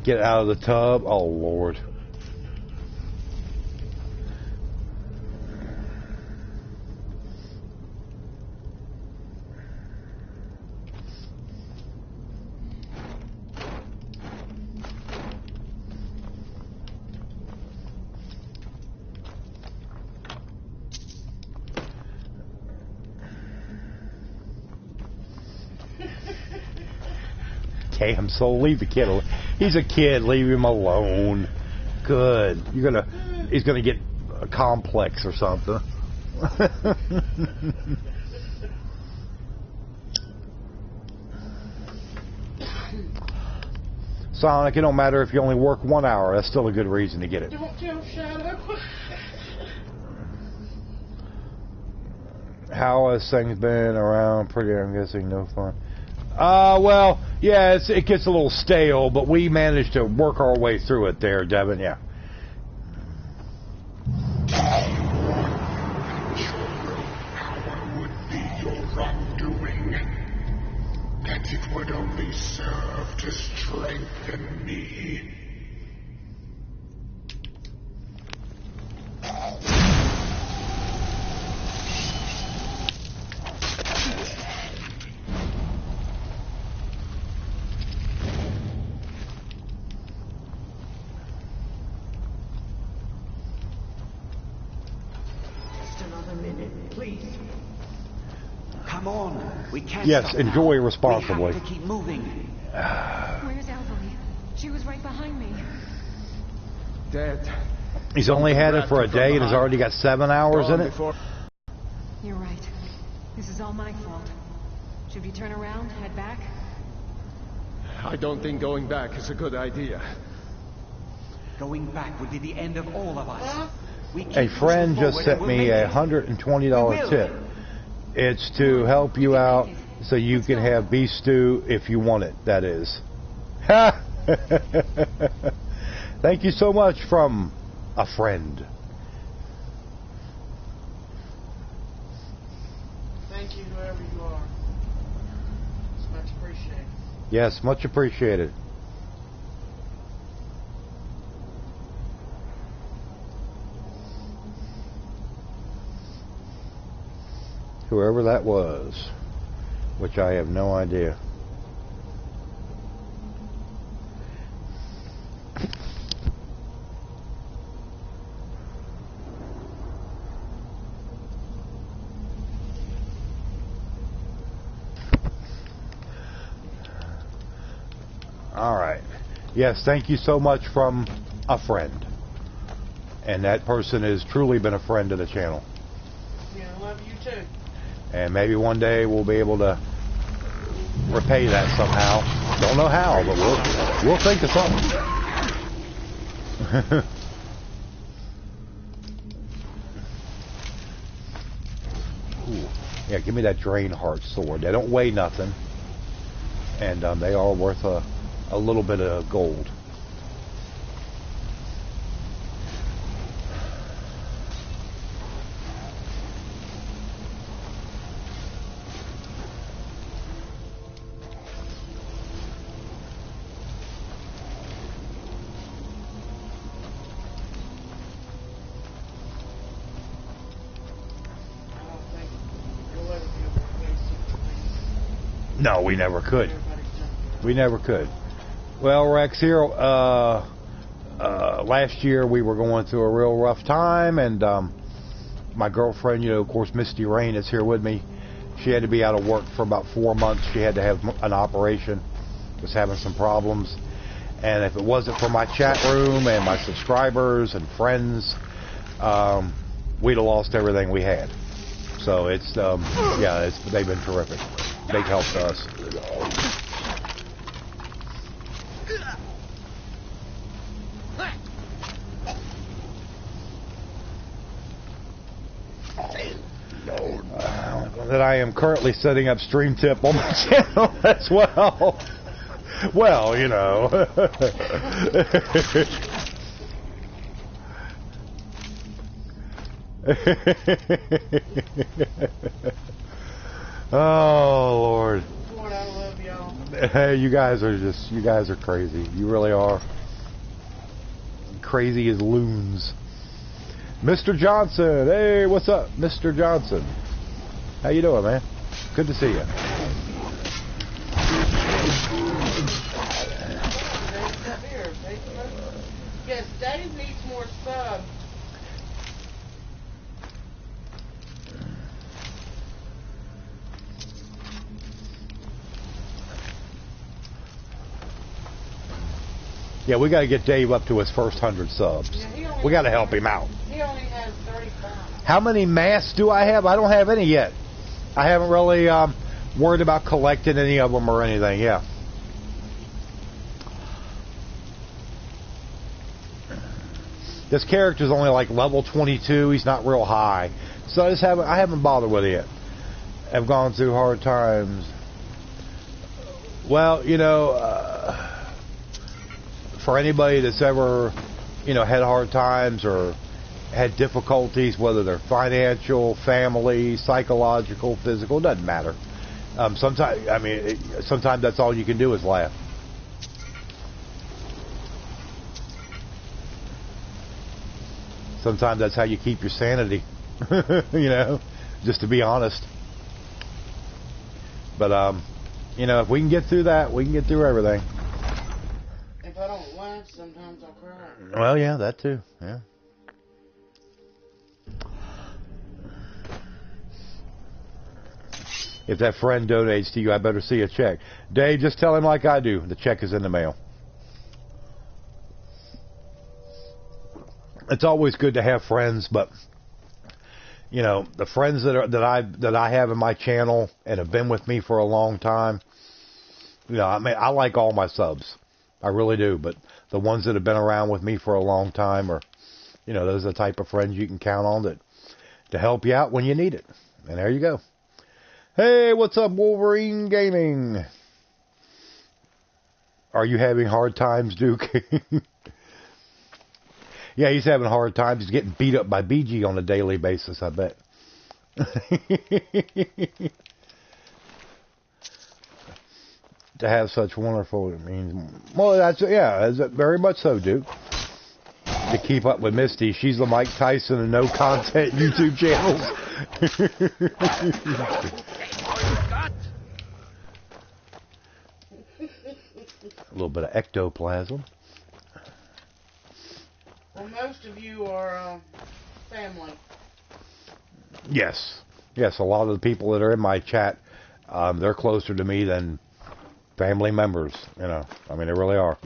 Get out of the tub. Oh, Lord. I'm so leave the kid alone. He's a kid, leave him alone. Good. He's gonna get a complex or something. Sonic, it don't matter if you only work 1 hour, that's still a good reason to get it. Don't tell Shadow. How has things been around? Pretty, I'm guessing no fun. Well, yeah, it gets a little stale, but we managed to work our way through it there, Devin, yeah. Power would be your wrongdoing, that it would only serve to strengthen me. Come on, we can't. Yes, enjoy responsibly. We have to keep moving. Where's Alvoy? She was right behind me. Dead. He's only had it for a day and has already got 7 hours in it. You're right. This is all my fault. Should we turn around, head back? I don't think going back is a good idea. Going back would be the end of all of us. A friend just sent me a $120 tip. It's to help you out so you can have beef stew if you want it, that is. Thank you so much from a friend. Thank you, whoever you are. It's much appreciated. Yes, much appreciated. Whoever that was, which I have no idea. All right. Yes, thank you so much from a friend. And that person has truly been a friend to the channel. Yeah, I love you too. And maybe one day we'll be able to repay that somehow. Don't know how, but we'll think of something. Ooh. Yeah, give me that Drain Heart sword. They don't weigh nothing. And they are worth a little bit of gold. No, we never could. We never could. Well, Rex, here, last year we were going through a real rough time, and my girlfriend, of course, Misty Rain is here with me. She had to be out of work for about 4 months. She had to have an operation. Was having some problems. And if it wasn't for my chat room and my subscribers and friends, we'd have lost everything we had. So it's, they've been terrific. Big help to us. That I am currently setting up Stream Tip on my channel as well. Well, you know. Oh, Lord. Lord, I love y'all. Hey, you guys are crazy. You really are. Crazy as loons. Mr. Johnson. Hey, what's up, Mr. Johnson? How you doing, man? Good to see you. Yes, Dave needs more subs. Yeah, we got to get Dave up to his first 100 subs. Yeah, we got to help him out. He only has 35. How many masks do I have? I don't have any yet. I haven't really worried about collecting any of them or anything. Yeah. This character's only like level 22. He's not real high, so I haven't bothered with it yet. I've gone through hard times. Well, for anybody that's ever, had hard times or had difficulties, whether they're financial, family, psychological, physical, doesn't matter. Sometimes that's all you can do is laugh. Sometimes that's how you keep your sanity, just to be honest. But, if we can get through that, we can get through everything. If I don't laugh, sometimes I'll cry. Well, yeah, that too, yeah. If that friend donates to you, I better see a check. Dave, just tell him like I do. The check is in the mail. It's always good to have friends, but the friends that I have in my channel and have been with me for a long time, I like all my subs. I really do, but the ones that have been around with me for a long time are, those are the type of friends you can count on to help you out when you need it. And there you go. Hey, what's up, Wolverine Gaming? Are you having hard times, Duke? Yeah, he's having hard times. He's getting beat up by BG on a daily basis, I bet. To have such wonderful, well, that's very much so, Duke. To keep up with Misty, she's the Mike Tyson of no content YouTube channels. A little bit of ectoplasm. Well, most of you are family. Yes. Yes, a lot of the people that are in my chat, they're closer to me than family members, you know. I mean, they really are.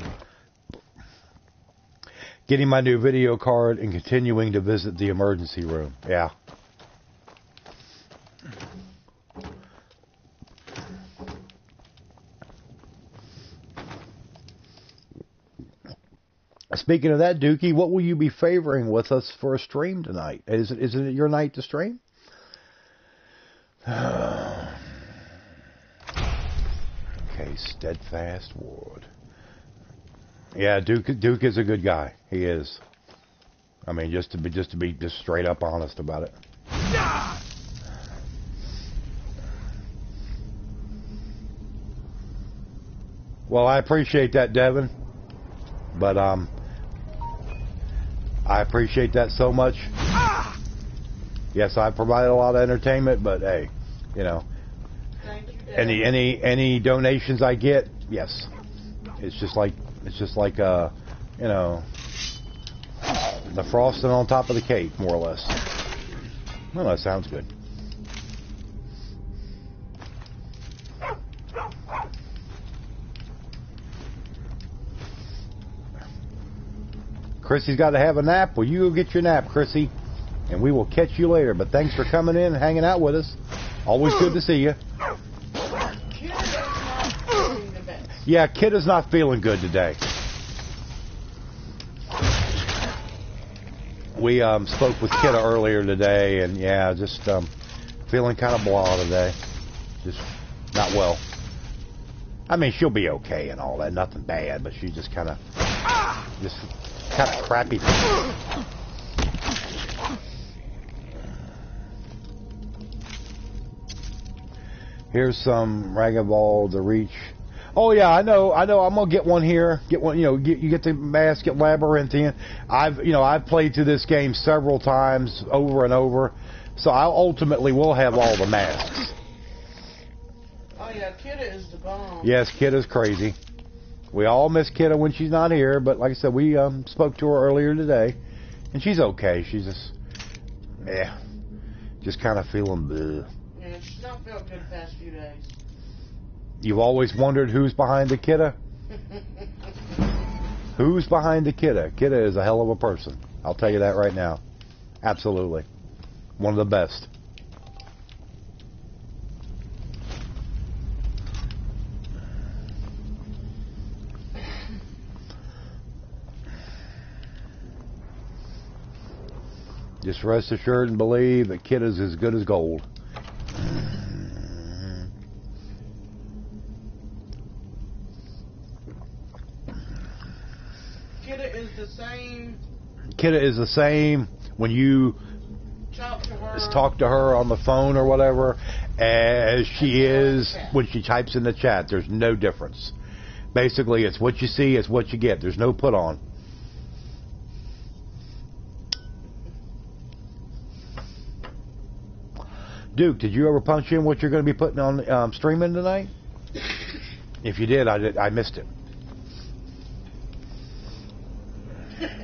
Getting my new video card and continuing to visit the emergency room. Yeah. Speaking of that, Dookie, what will you be favoring with us for a stream tonight? Is it your night to stream? Okay, Steadfast Ward. Yeah, Duke is a good guy. He is. I mean, just to be straight up honest about it. Well, I appreciate that, Devin. But I appreciate that so much. Yes, I provided a lot of entertainment, but hey, you know, any donations I get, yes, it's just like you know, the frosting on top of the cake, more or less. Well, that sounds good. Chrissy's got to have a nap. Well, you go get your nap, Chrissy, and we will catch you later. But thanks for coming in and hanging out with us. Always good to see you. Yeah, Kid is not feeling good today. We spoke with Kidda earlier today, and yeah, just feeling kind of blah today. Just not well. I mean, she'll be okay and all that, nothing bad, but she's just kind of crappy. Here's some Ragaball to reach. Oh yeah, I know. I'm gonna get one here. Get one. You know, you get the mask. Get Labyrinthian. I've played through this game several times, over and over. So I ultimately will have all the masks. Oh yeah, Kidda is the bomb. Yes, Kidda's crazy. We all miss Kidda when she's not here, but like I said, we spoke to her earlier today, and she's okay. She's just kind of feeling bleh. Yeah, she's not felt good the past few days. You've always wondered who's behind the Kidda? Who's behind the Kidda? Kidda is a hell of a person. I'll tell you that right now. Absolutely. One of the best. Just rest assured and believe that Kidda's as good as gold. Kidda is the same. Kidda is the same when you talk to her on the phone or whatever as she is when she types in the chat. There's no difference. Basically, it's what you see, it's what you get. There's no put on. Duke, did you ever punch in what you're going to be putting on streaming tonight? If you did, I missed it.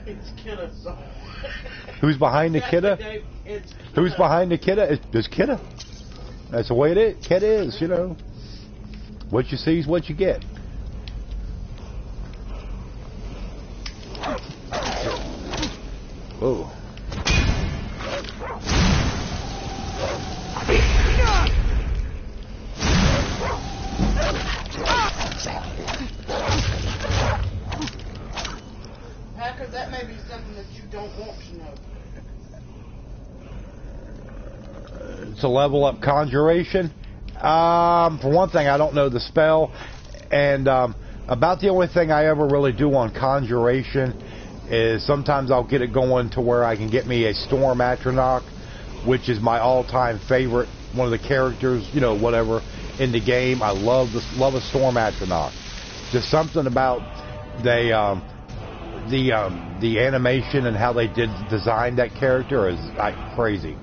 It's Kidda. So. Who's behind the Kidda? Who's behind the Kidda? It's Kidda. That's the way it is. Kidda is, you know. What you see is what you get. Oh. Packer, that may be something that you don't want to know. It's a level up conjuration. For one thing, I don't know the spell, and About the only thing I ever really do on Conjuration is sometimes I'll get it going to where I can get me a Storm Atronach, which is my all-time favorite, one of the characters, you know, whatever, in the game. I love a Storm Atronach. Just something about the animation and how they design that character is like crazy.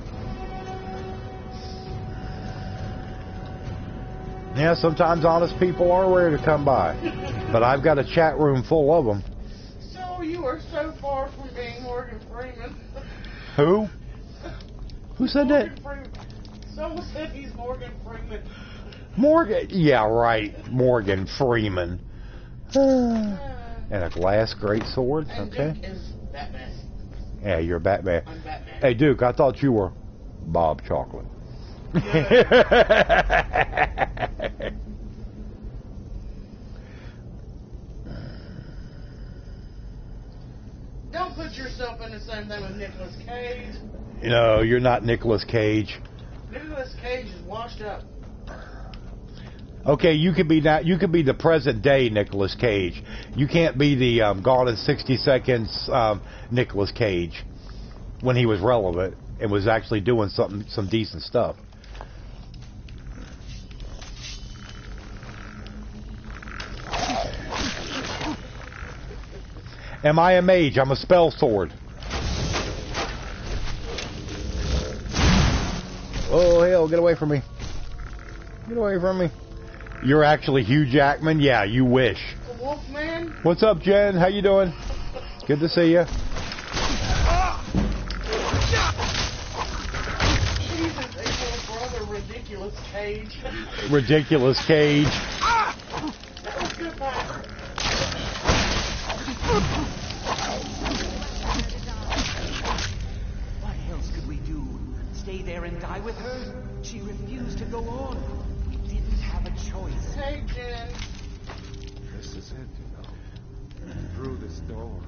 Yeah, sometimes honest people are rare to come by, but I've got a chat room full of them. So you are so far from being Morgan Freeman. Who? Who said Morgan that? Freeman. Someone said he's Morgan Freeman. Morgan? Yeah, right. Morgan Freeman. And a glass great sword. And Okay. Duke is Batman. Yeah, you're Batman. I'm Batman. Hey, Duke, I thought you were Bob Chocolate. Don't put yourself in the same thing with Nicolas Cage. No, you're not Nicolas Cage. Nicolas Cage is washed up. Okay, you could be the present day Nicolas Cage. You can't be the Gone in 60 Seconds Nicolas Cage when he was relevant and was actually doing some decent stuff. Am I a mage? I'm a spell sword. Oh hell, get away from me. Get away from me. You're actually Hugh Jackman? Yeah, you wish. Wolfman? What's up, Jen? How you doing? Good to see you. Jesus, April's brother, Ridiculous Cage. Ridiculous Cage. That was good, Pat. What else could we do? Stay there and die with her? She refused to go on. We didn't have a choice. Hey, Jen. This is it, you know. Through this door.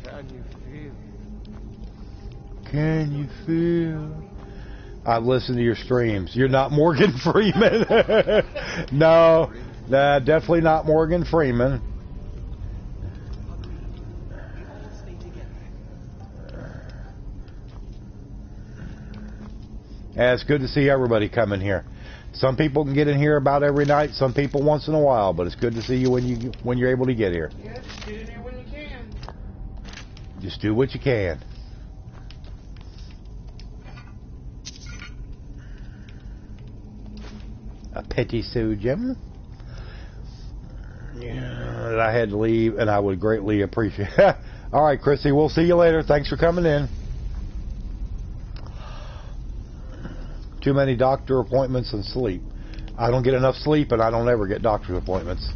Can you feel it? Can you feel? I've listened to your streams. You're not Morgan Freeman. No, definitely not Morgan Freeman. Yeah, it's good to see everybody coming here. Some people can get in here about every night. Some people once in a while, but it's good to see you when you're able to get here. Yeah, just get in here when you can. Just do what you can. A petit sous, Jim. Yeah, I had to leave, and I would greatly appreciate it. All right, Chrissy, we'll see you later. Thanks for coming in. Too many doctor appointments and sleep. I don't get enough sleep, and I don't ever get doctor's appointments.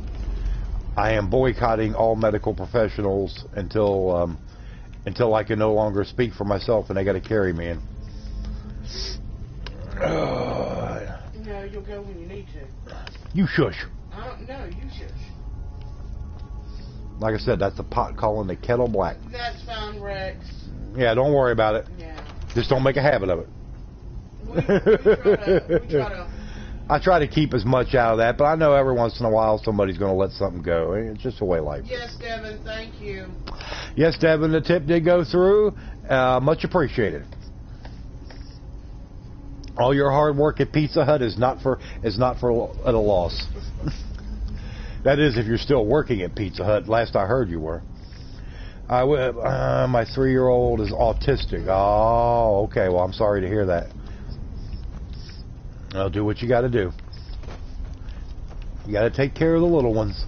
I am boycotting all medical professionals until I can no longer speak for myself, and they got to carry me in. No, you'll go when you need to. You shush. No, you shush. Like I said, that's the pot calling the kettle black. That's fine, Rex. Yeah, don't worry about it. Yeah. Just don't make a habit of it. We try to... I try to keep as much out of that, but I know every once in a while somebody's going to let something go. It's just the way life is. Yes, Devin, thank you. Yes, Devin, the tip did go through. Much appreciated. All your hard work at Pizza Hut is not at a loss. That is, if you're still working at Pizza Hut. Last I heard, you were. My 3-year-old is autistic. Oh, okay. Well, I'm sorry to hear that. I'll do what you got to do. You got to take care of the little ones.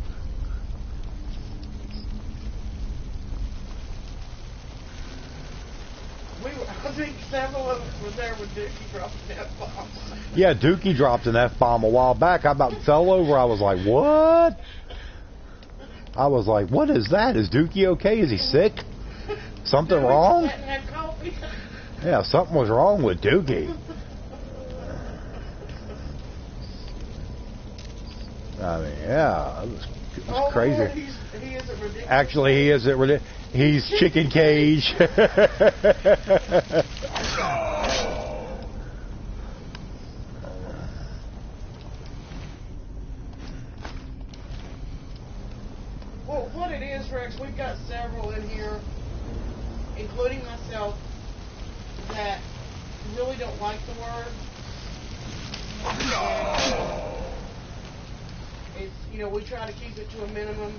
I think several of us were there when Dookie dropped an F-bomb. Yeah, Dookie dropped an F-bomb a while back. I about fell over. I was like, what? I was like, what is that? Is Dookie okay? Is he sick? Something wrong? Yeah, something was wrong with Dookie. I mean, yeah, it was crazy. He isn't ridiculous. Actually, he isn't ridiculous. He's Chicken Cage. Well, what it is, Rex, we've got several in here, including myself, that really don't like the word. It's, you know, we try to keep it to a minimum.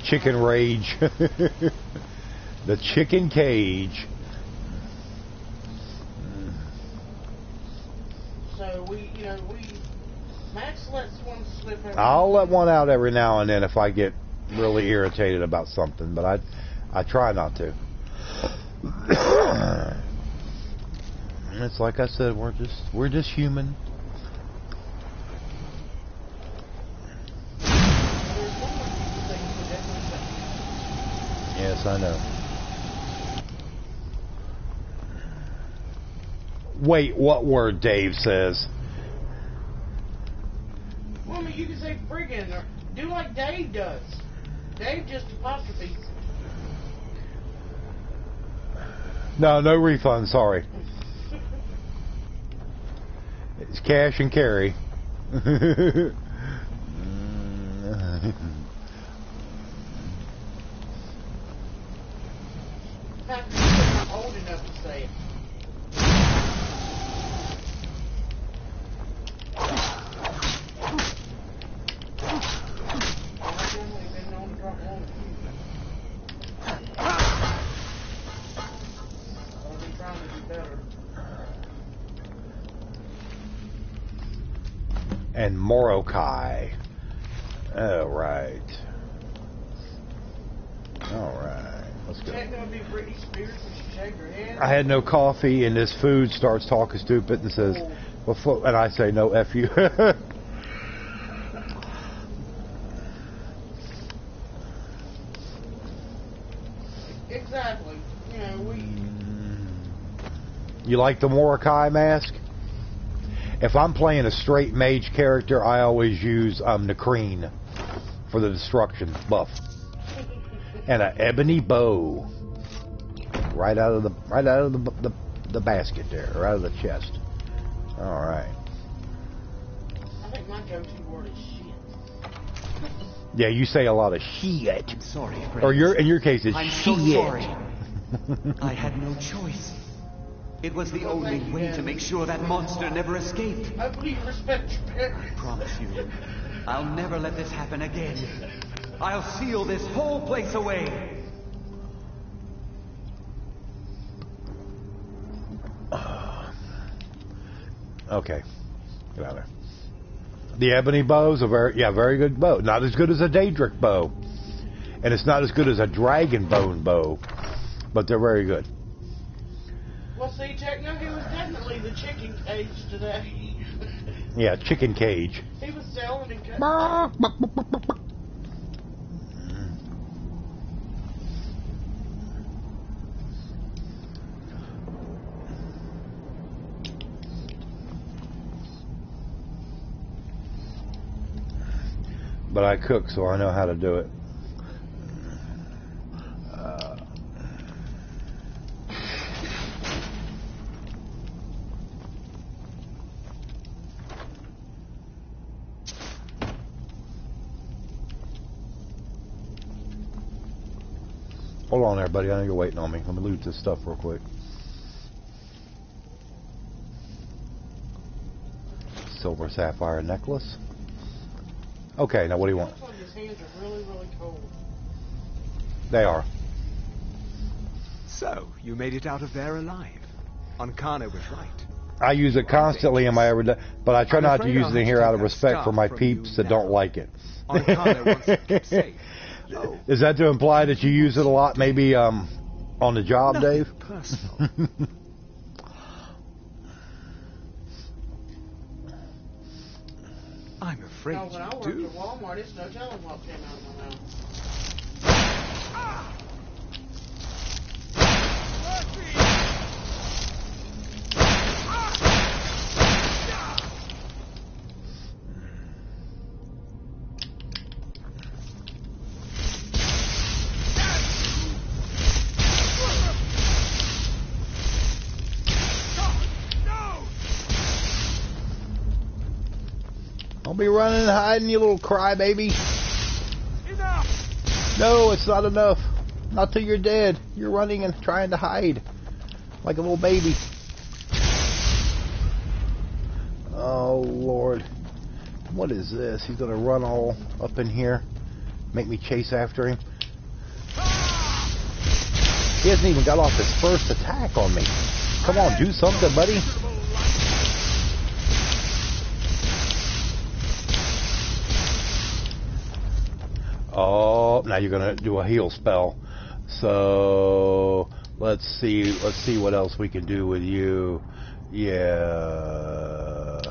Chicken rage. The chicken cage. So Max lets one slip every I'll let one out every now and then if I get really irritated about something, but I try not to. It's like I said, we're just human. Yes, I know. Wait, what word Dave says? Well, I mean, you can say friggin' or do like Dave does. Dave just apostrophes. No refund, sorry. It's cash and carry. I'm old enough to say it. And Morokai. Alright. Let's go. I had no coffee and this food starts talking stupid and says, well, and I say, no, F you. Exactly. You know, You like the Morokai mask? If I'm playing a straight mage character, I always use Nakreen for the destruction buff. And an ebony bow. Right out of the basket there, right out of the chest. Alright. I think my go-to word is shit. Yeah, you say a lot of shit. I'm sorry, friends. Or in your case, it's I'm shit. so sorry. I had no choice. It was the only way to make sure that monster never escaped. I believe respect your parents. I promise you, I'll never let this happen again. I'll seal this whole place away. Okay, get out of there. The ebony bow's a very good bow. Not as good as a Daedric bow, and it's not as good as a dragon bone bow, but they're very good. Well, see, Techno, he was definitely the chicken cage today. Yeah, chicken cage. He was selling and cutting. But I cook, so I know how to do it. Hold on there, buddy. I know you're waiting on me. Let me loot this stuff real quick. Silver sapphire necklace. Okay, now what do you want? His hands are really, really cold. They are. So, you made it out of there alive. Ankano was right. I use it constantly in my everyday, but I try not to use it in here out of respect for my peeps that don't like it. Ankano wants it kept safe. Is that to imply that you use it a lot, maybe on the job, Nothing Dave? Personal. I'm afraid No, when I worked you do. at Walmart, it's no telling what came out of my mouth. Don't be running and hiding, you little crybaby. No, it's not enough. Not till you're dead. You're running and trying to hide. Like a little baby. Oh, Lord. What is this? He's going to run all up in here. Make me chase after him. He hasn't even got off his first attack on me. Come on, do something, buddy. Oh, now you're going to do a heal spell. So, let's see what else we can do with you. Yeah.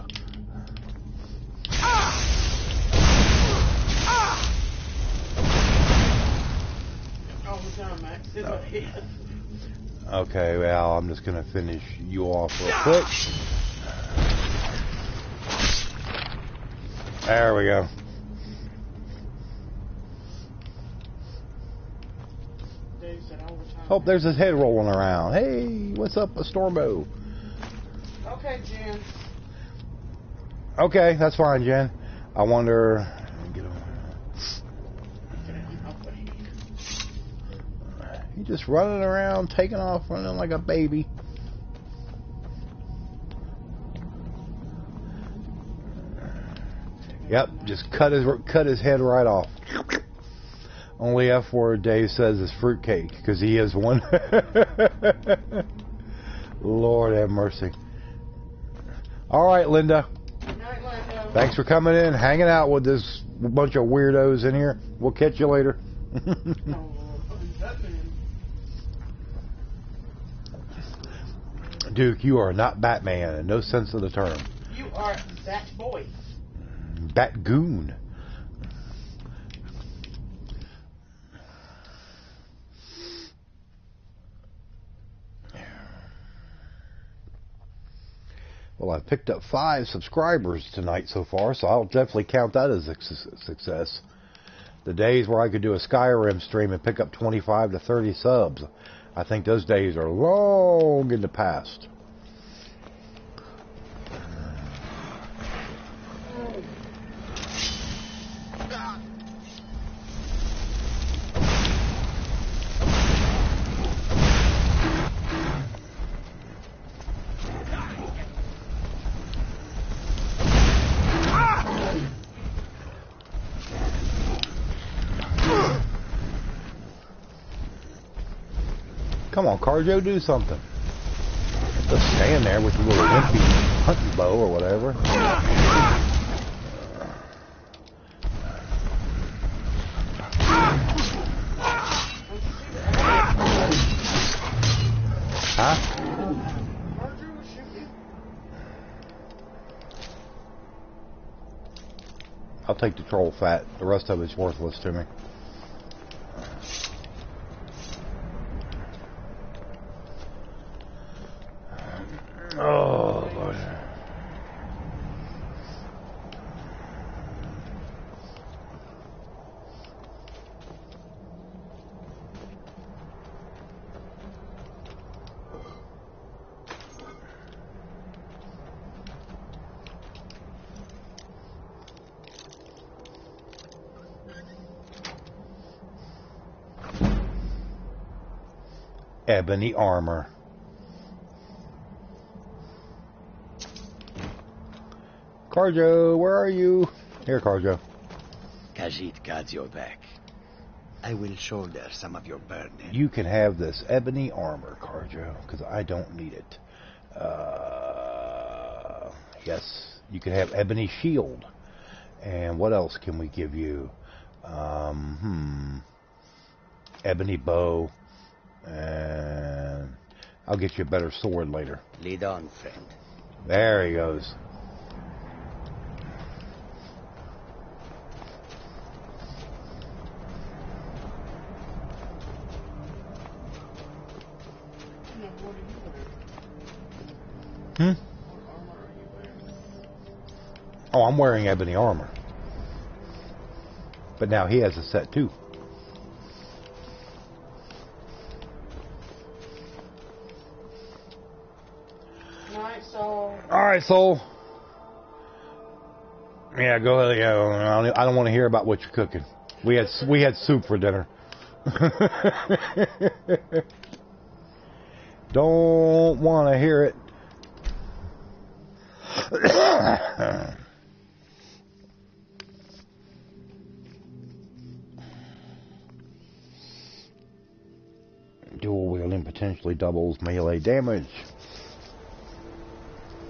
Okay, well, I'm just going to finish you off real quick. There we go. Oh, there's his head rolling around. Hey, what's up, a Stormbow? Okay, Jen. Okay, that's fine, Jen. I wonder... He's just running around, taking off, running like a baby. Yep, just cut his head right off. Only F word Dave says is fruitcake, because he is one. Lord have mercy. All right, Linda. Good night, Linda. Thanks for coming in, hanging out with this bunch of weirdos in here. We'll catch you later. Duke, you are not Batman in no sense of the term. You are that boy. Batgoon. Well, I've picked up 5 subscribers tonight so far, so I'll definitely count that as a success. The days where I could do a Skyrim stream and pick up 25 to 30 subs, I think those days are long in the past. Come on, Carjo, do something. Just stand there with your little wimpy hunting bow or whatever. Huh? I'll take the troll fat. The rest of it's worthless to me. Oh, Lord. Ebony armor. Carjo, where are you? Here, Carjo. Khajiit got your back. I will shoulder some of your burden. You can have this ebony armor, Carjo, because I don't need it. Yes, you can have ebony shield. And what else can we give you? Ebony bow. And I'll get you a better sword later. Lead on, friend. There he goes. Oh, I'm wearing ebony armor. But now he has a set too. Alright, Soul. Yeah, go ahead. Yeah, I don't want to hear about what you're cooking. We had soup for dinner. Don't want to hear it. Dual wielding potentially doubles melee damage.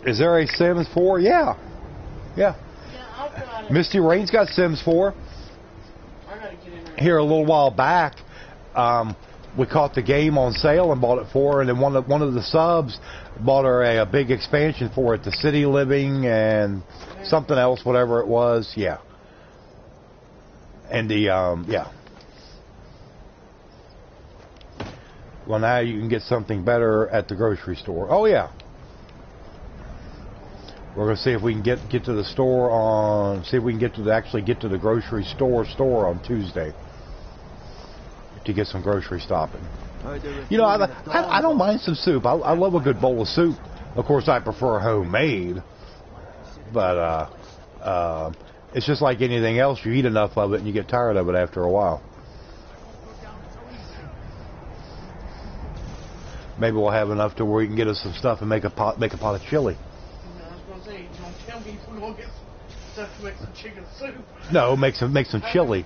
Is there a Sims 4? Yeah. Misty Rain's got Sims 4. I gotta get in there. Here a little while back, we caught the game on sale and bought it for her, and then one of the subs bought her a big expansion for it, the City Living and something else, whatever it was. Yeah. And the yeah. Well, now you can get something better at the grocery store. Oh yeah. We're going to see if we can get to the store on... See if we can actually get to the grocery store on Tuesday. To get some grocery stopping. You know, I don't mind some soup. I love a good bowl of soup. Of course, I prefer homemade. But it's just like anything else. You eat enough of it and you get tired of it after a while. Maybe we'll have enough to where we can get us some stuff and make a pot of chili. Don't tell me we're gonna get stuff to make some chicken soup. No, make some chili.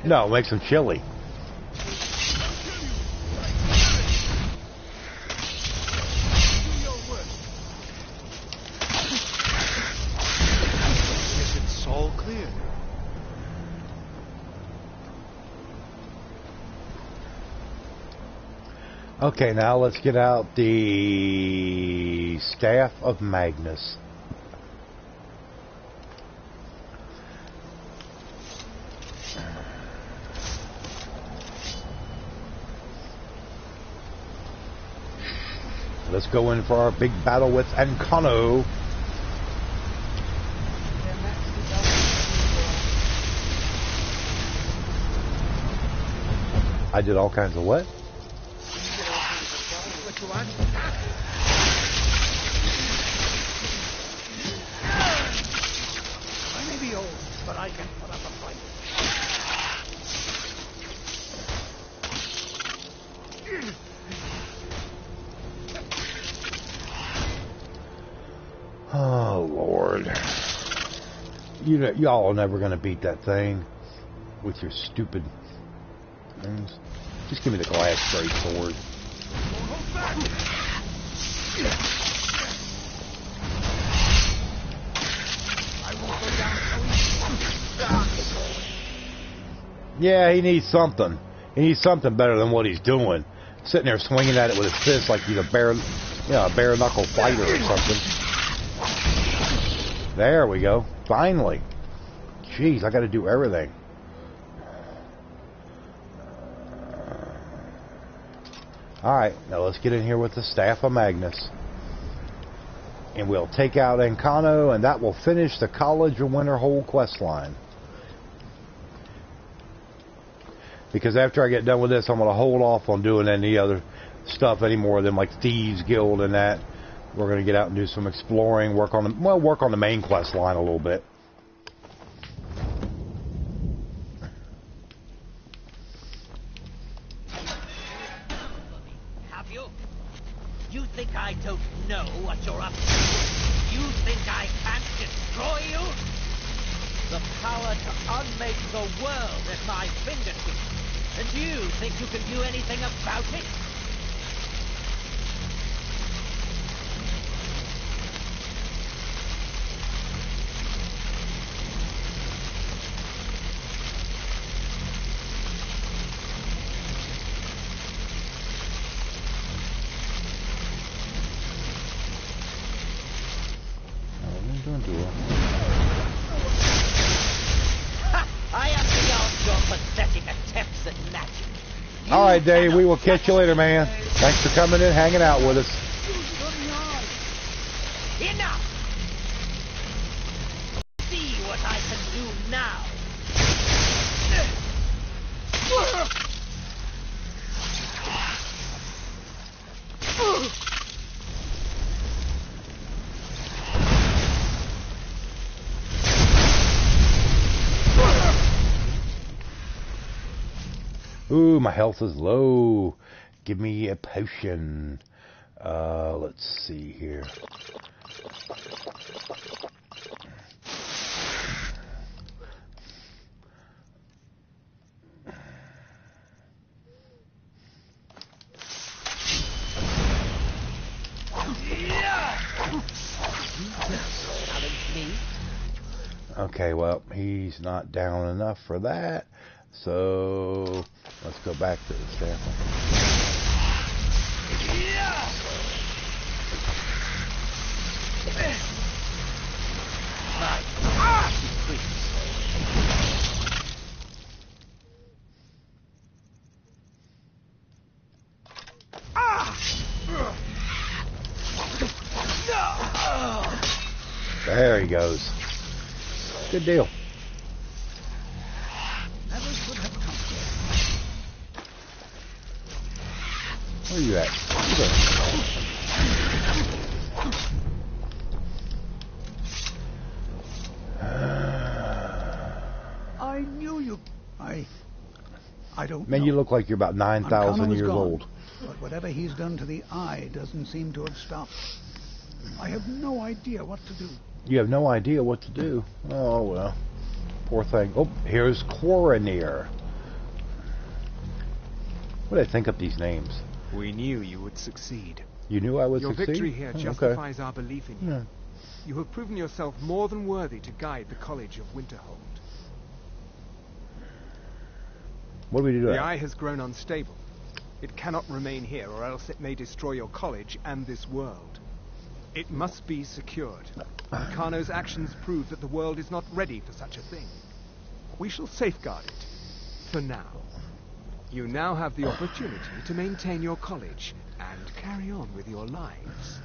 No, make some chili. It's all clear. Okay, now let's get out the Staff of Magnus. Let's go in for our big battle with Ancano. I did all kinds of what? What you want? I may be old, but I can put up a fight. Oh, Lord. Y'all are never going to beat that thing with your stupid things. Just give me the glass straight sword. Yeah, he needs something. He needs something better than what he's doing. Sitting there swinging at it with his fist like he's a bare knuckle fighter or something. There we go. Finally. Jeez, I got to do everything. Alright, now let's get in here with the Staff of Magnus. And we'll take out Ancano, and that will finish the College of Winterhold quest line. Because after I get done with this, I'm going to hold off on doing any other stuff anymore than like Thieves Guild and that. We're going to get out and do some exploring, work on the main quest line a little bit. Have you? You think I don't know what you're up to? You think I can't destroy you? The power to unmake the world at my fingertips. And you think you can do anything about it? Alright, Dave, we will catch you later, man. Thanks for coming in, hanging out with us. Enough! See what I can do now. Ooh, my health is low. Give me a potion. Let's see here. Okay, well, he's not down enough for that. So, let's go back to the sample. There he goes. Good deal. Where are you at? I knew you. I don't Man, know. you look like you're about 9,000 years old. But whatever he's done to the eye doesn't seem to have stopped. I have no idea what to do. You have no idea what to do. Oh, well. Poor thing. Oh, here's Coronir. What do I think of these names? We knew you would succeed. You knew I would Your succeed? victory here Oh, justifies our belief in you. Yeah. You have proven yourself more than worthy to guide the College of Winterhold. What do we do The now? eye has grown unstable. It cannot remain here, or else it may destroy your college and this world. It must be secured. Kano's actions prove that the world is not ready for such a thing. We shall safeguard it, for now. You now have the opportunity to maintain your college and carry on with your lives.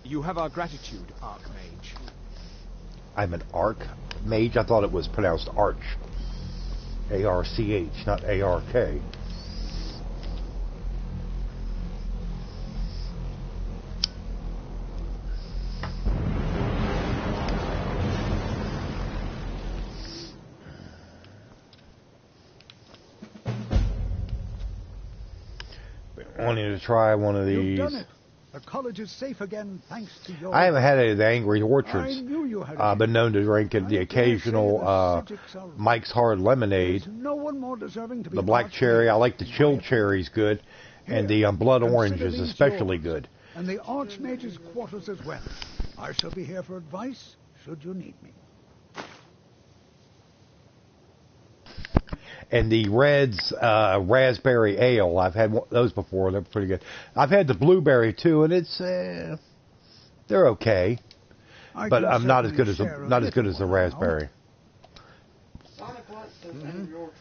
You have our gratitude, Archmage. I'm an Archmage? I thought it was pronounced Arch. A-R-C-H, not A-R-K. Wanting to try one of these. You've done it. The college is safe again, thanks to your... I haven't had any of the Angry Orchards. I knew you had I've been known to drink the occasional Mike's Hard Lemonade. No one more deserving to be The black cherry. I like the chilled cherries good. And the blood orange is especially good. And the Archmage's quarters as well. I shall be here for advice, should you need me. And the Red's raspberry ale. I've had those before. They're pretty good. I've had the blueberry too, and it's they're okay, but I'm not as good as the raspberry. Sonic likes those Angry Orchards.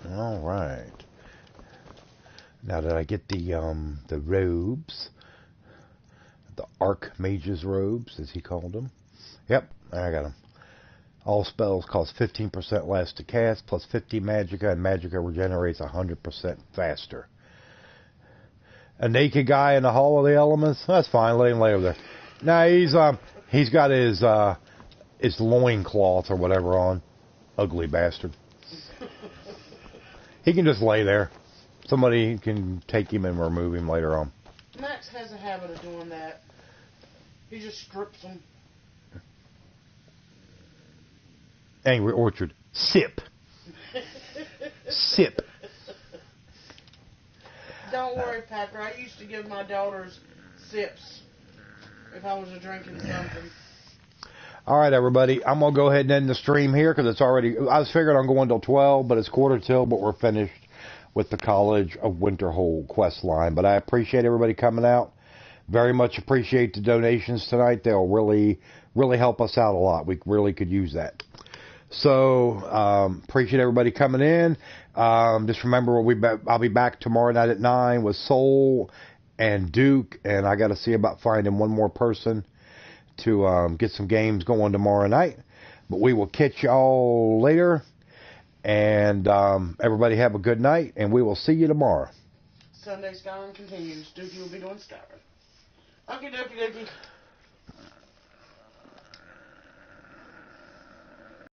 All right. Now that I get the robes. The Archmage's robes, as he called them. Yep, I got them. All spells cost 15% less to cast, plus 50 magicka, and magicka regenerates 100% faster. A naked guy in the Hall of the Elements? That's fine, let him lay over there. Now, he's got his loincloth or whatever on. Ugly bastard. He can just lay there. Somebody can take him and remove him later on. Max has a habit of doing that. He just strips them. Angry Orchard. Sip. Sip. Don't worry, Packer. I used to give my daughters sips if I was drinking something. All right, everybody. I'm going to go ahead and end the stream here because it's already... I was figuring on going till 12, but it's quarter till, but we're finished with the College of Winterhold quest line. But I appreciate everybody coming out. Very much appreciate the donations tonight. They'll really, really help us out a lot. We really could use that. So, appreciate everybody coming in. Just remember, I'll be back tomorrow night at 9 with Soul and Duke. And I got to see about finding one more person to get some games going tomorrow night. But we will catch y'all later. And everybody have a good night. And we will see you tomorrow. Sunday Skyrim continues. Dookie will be doing Skyrim. Okie dokie dokie.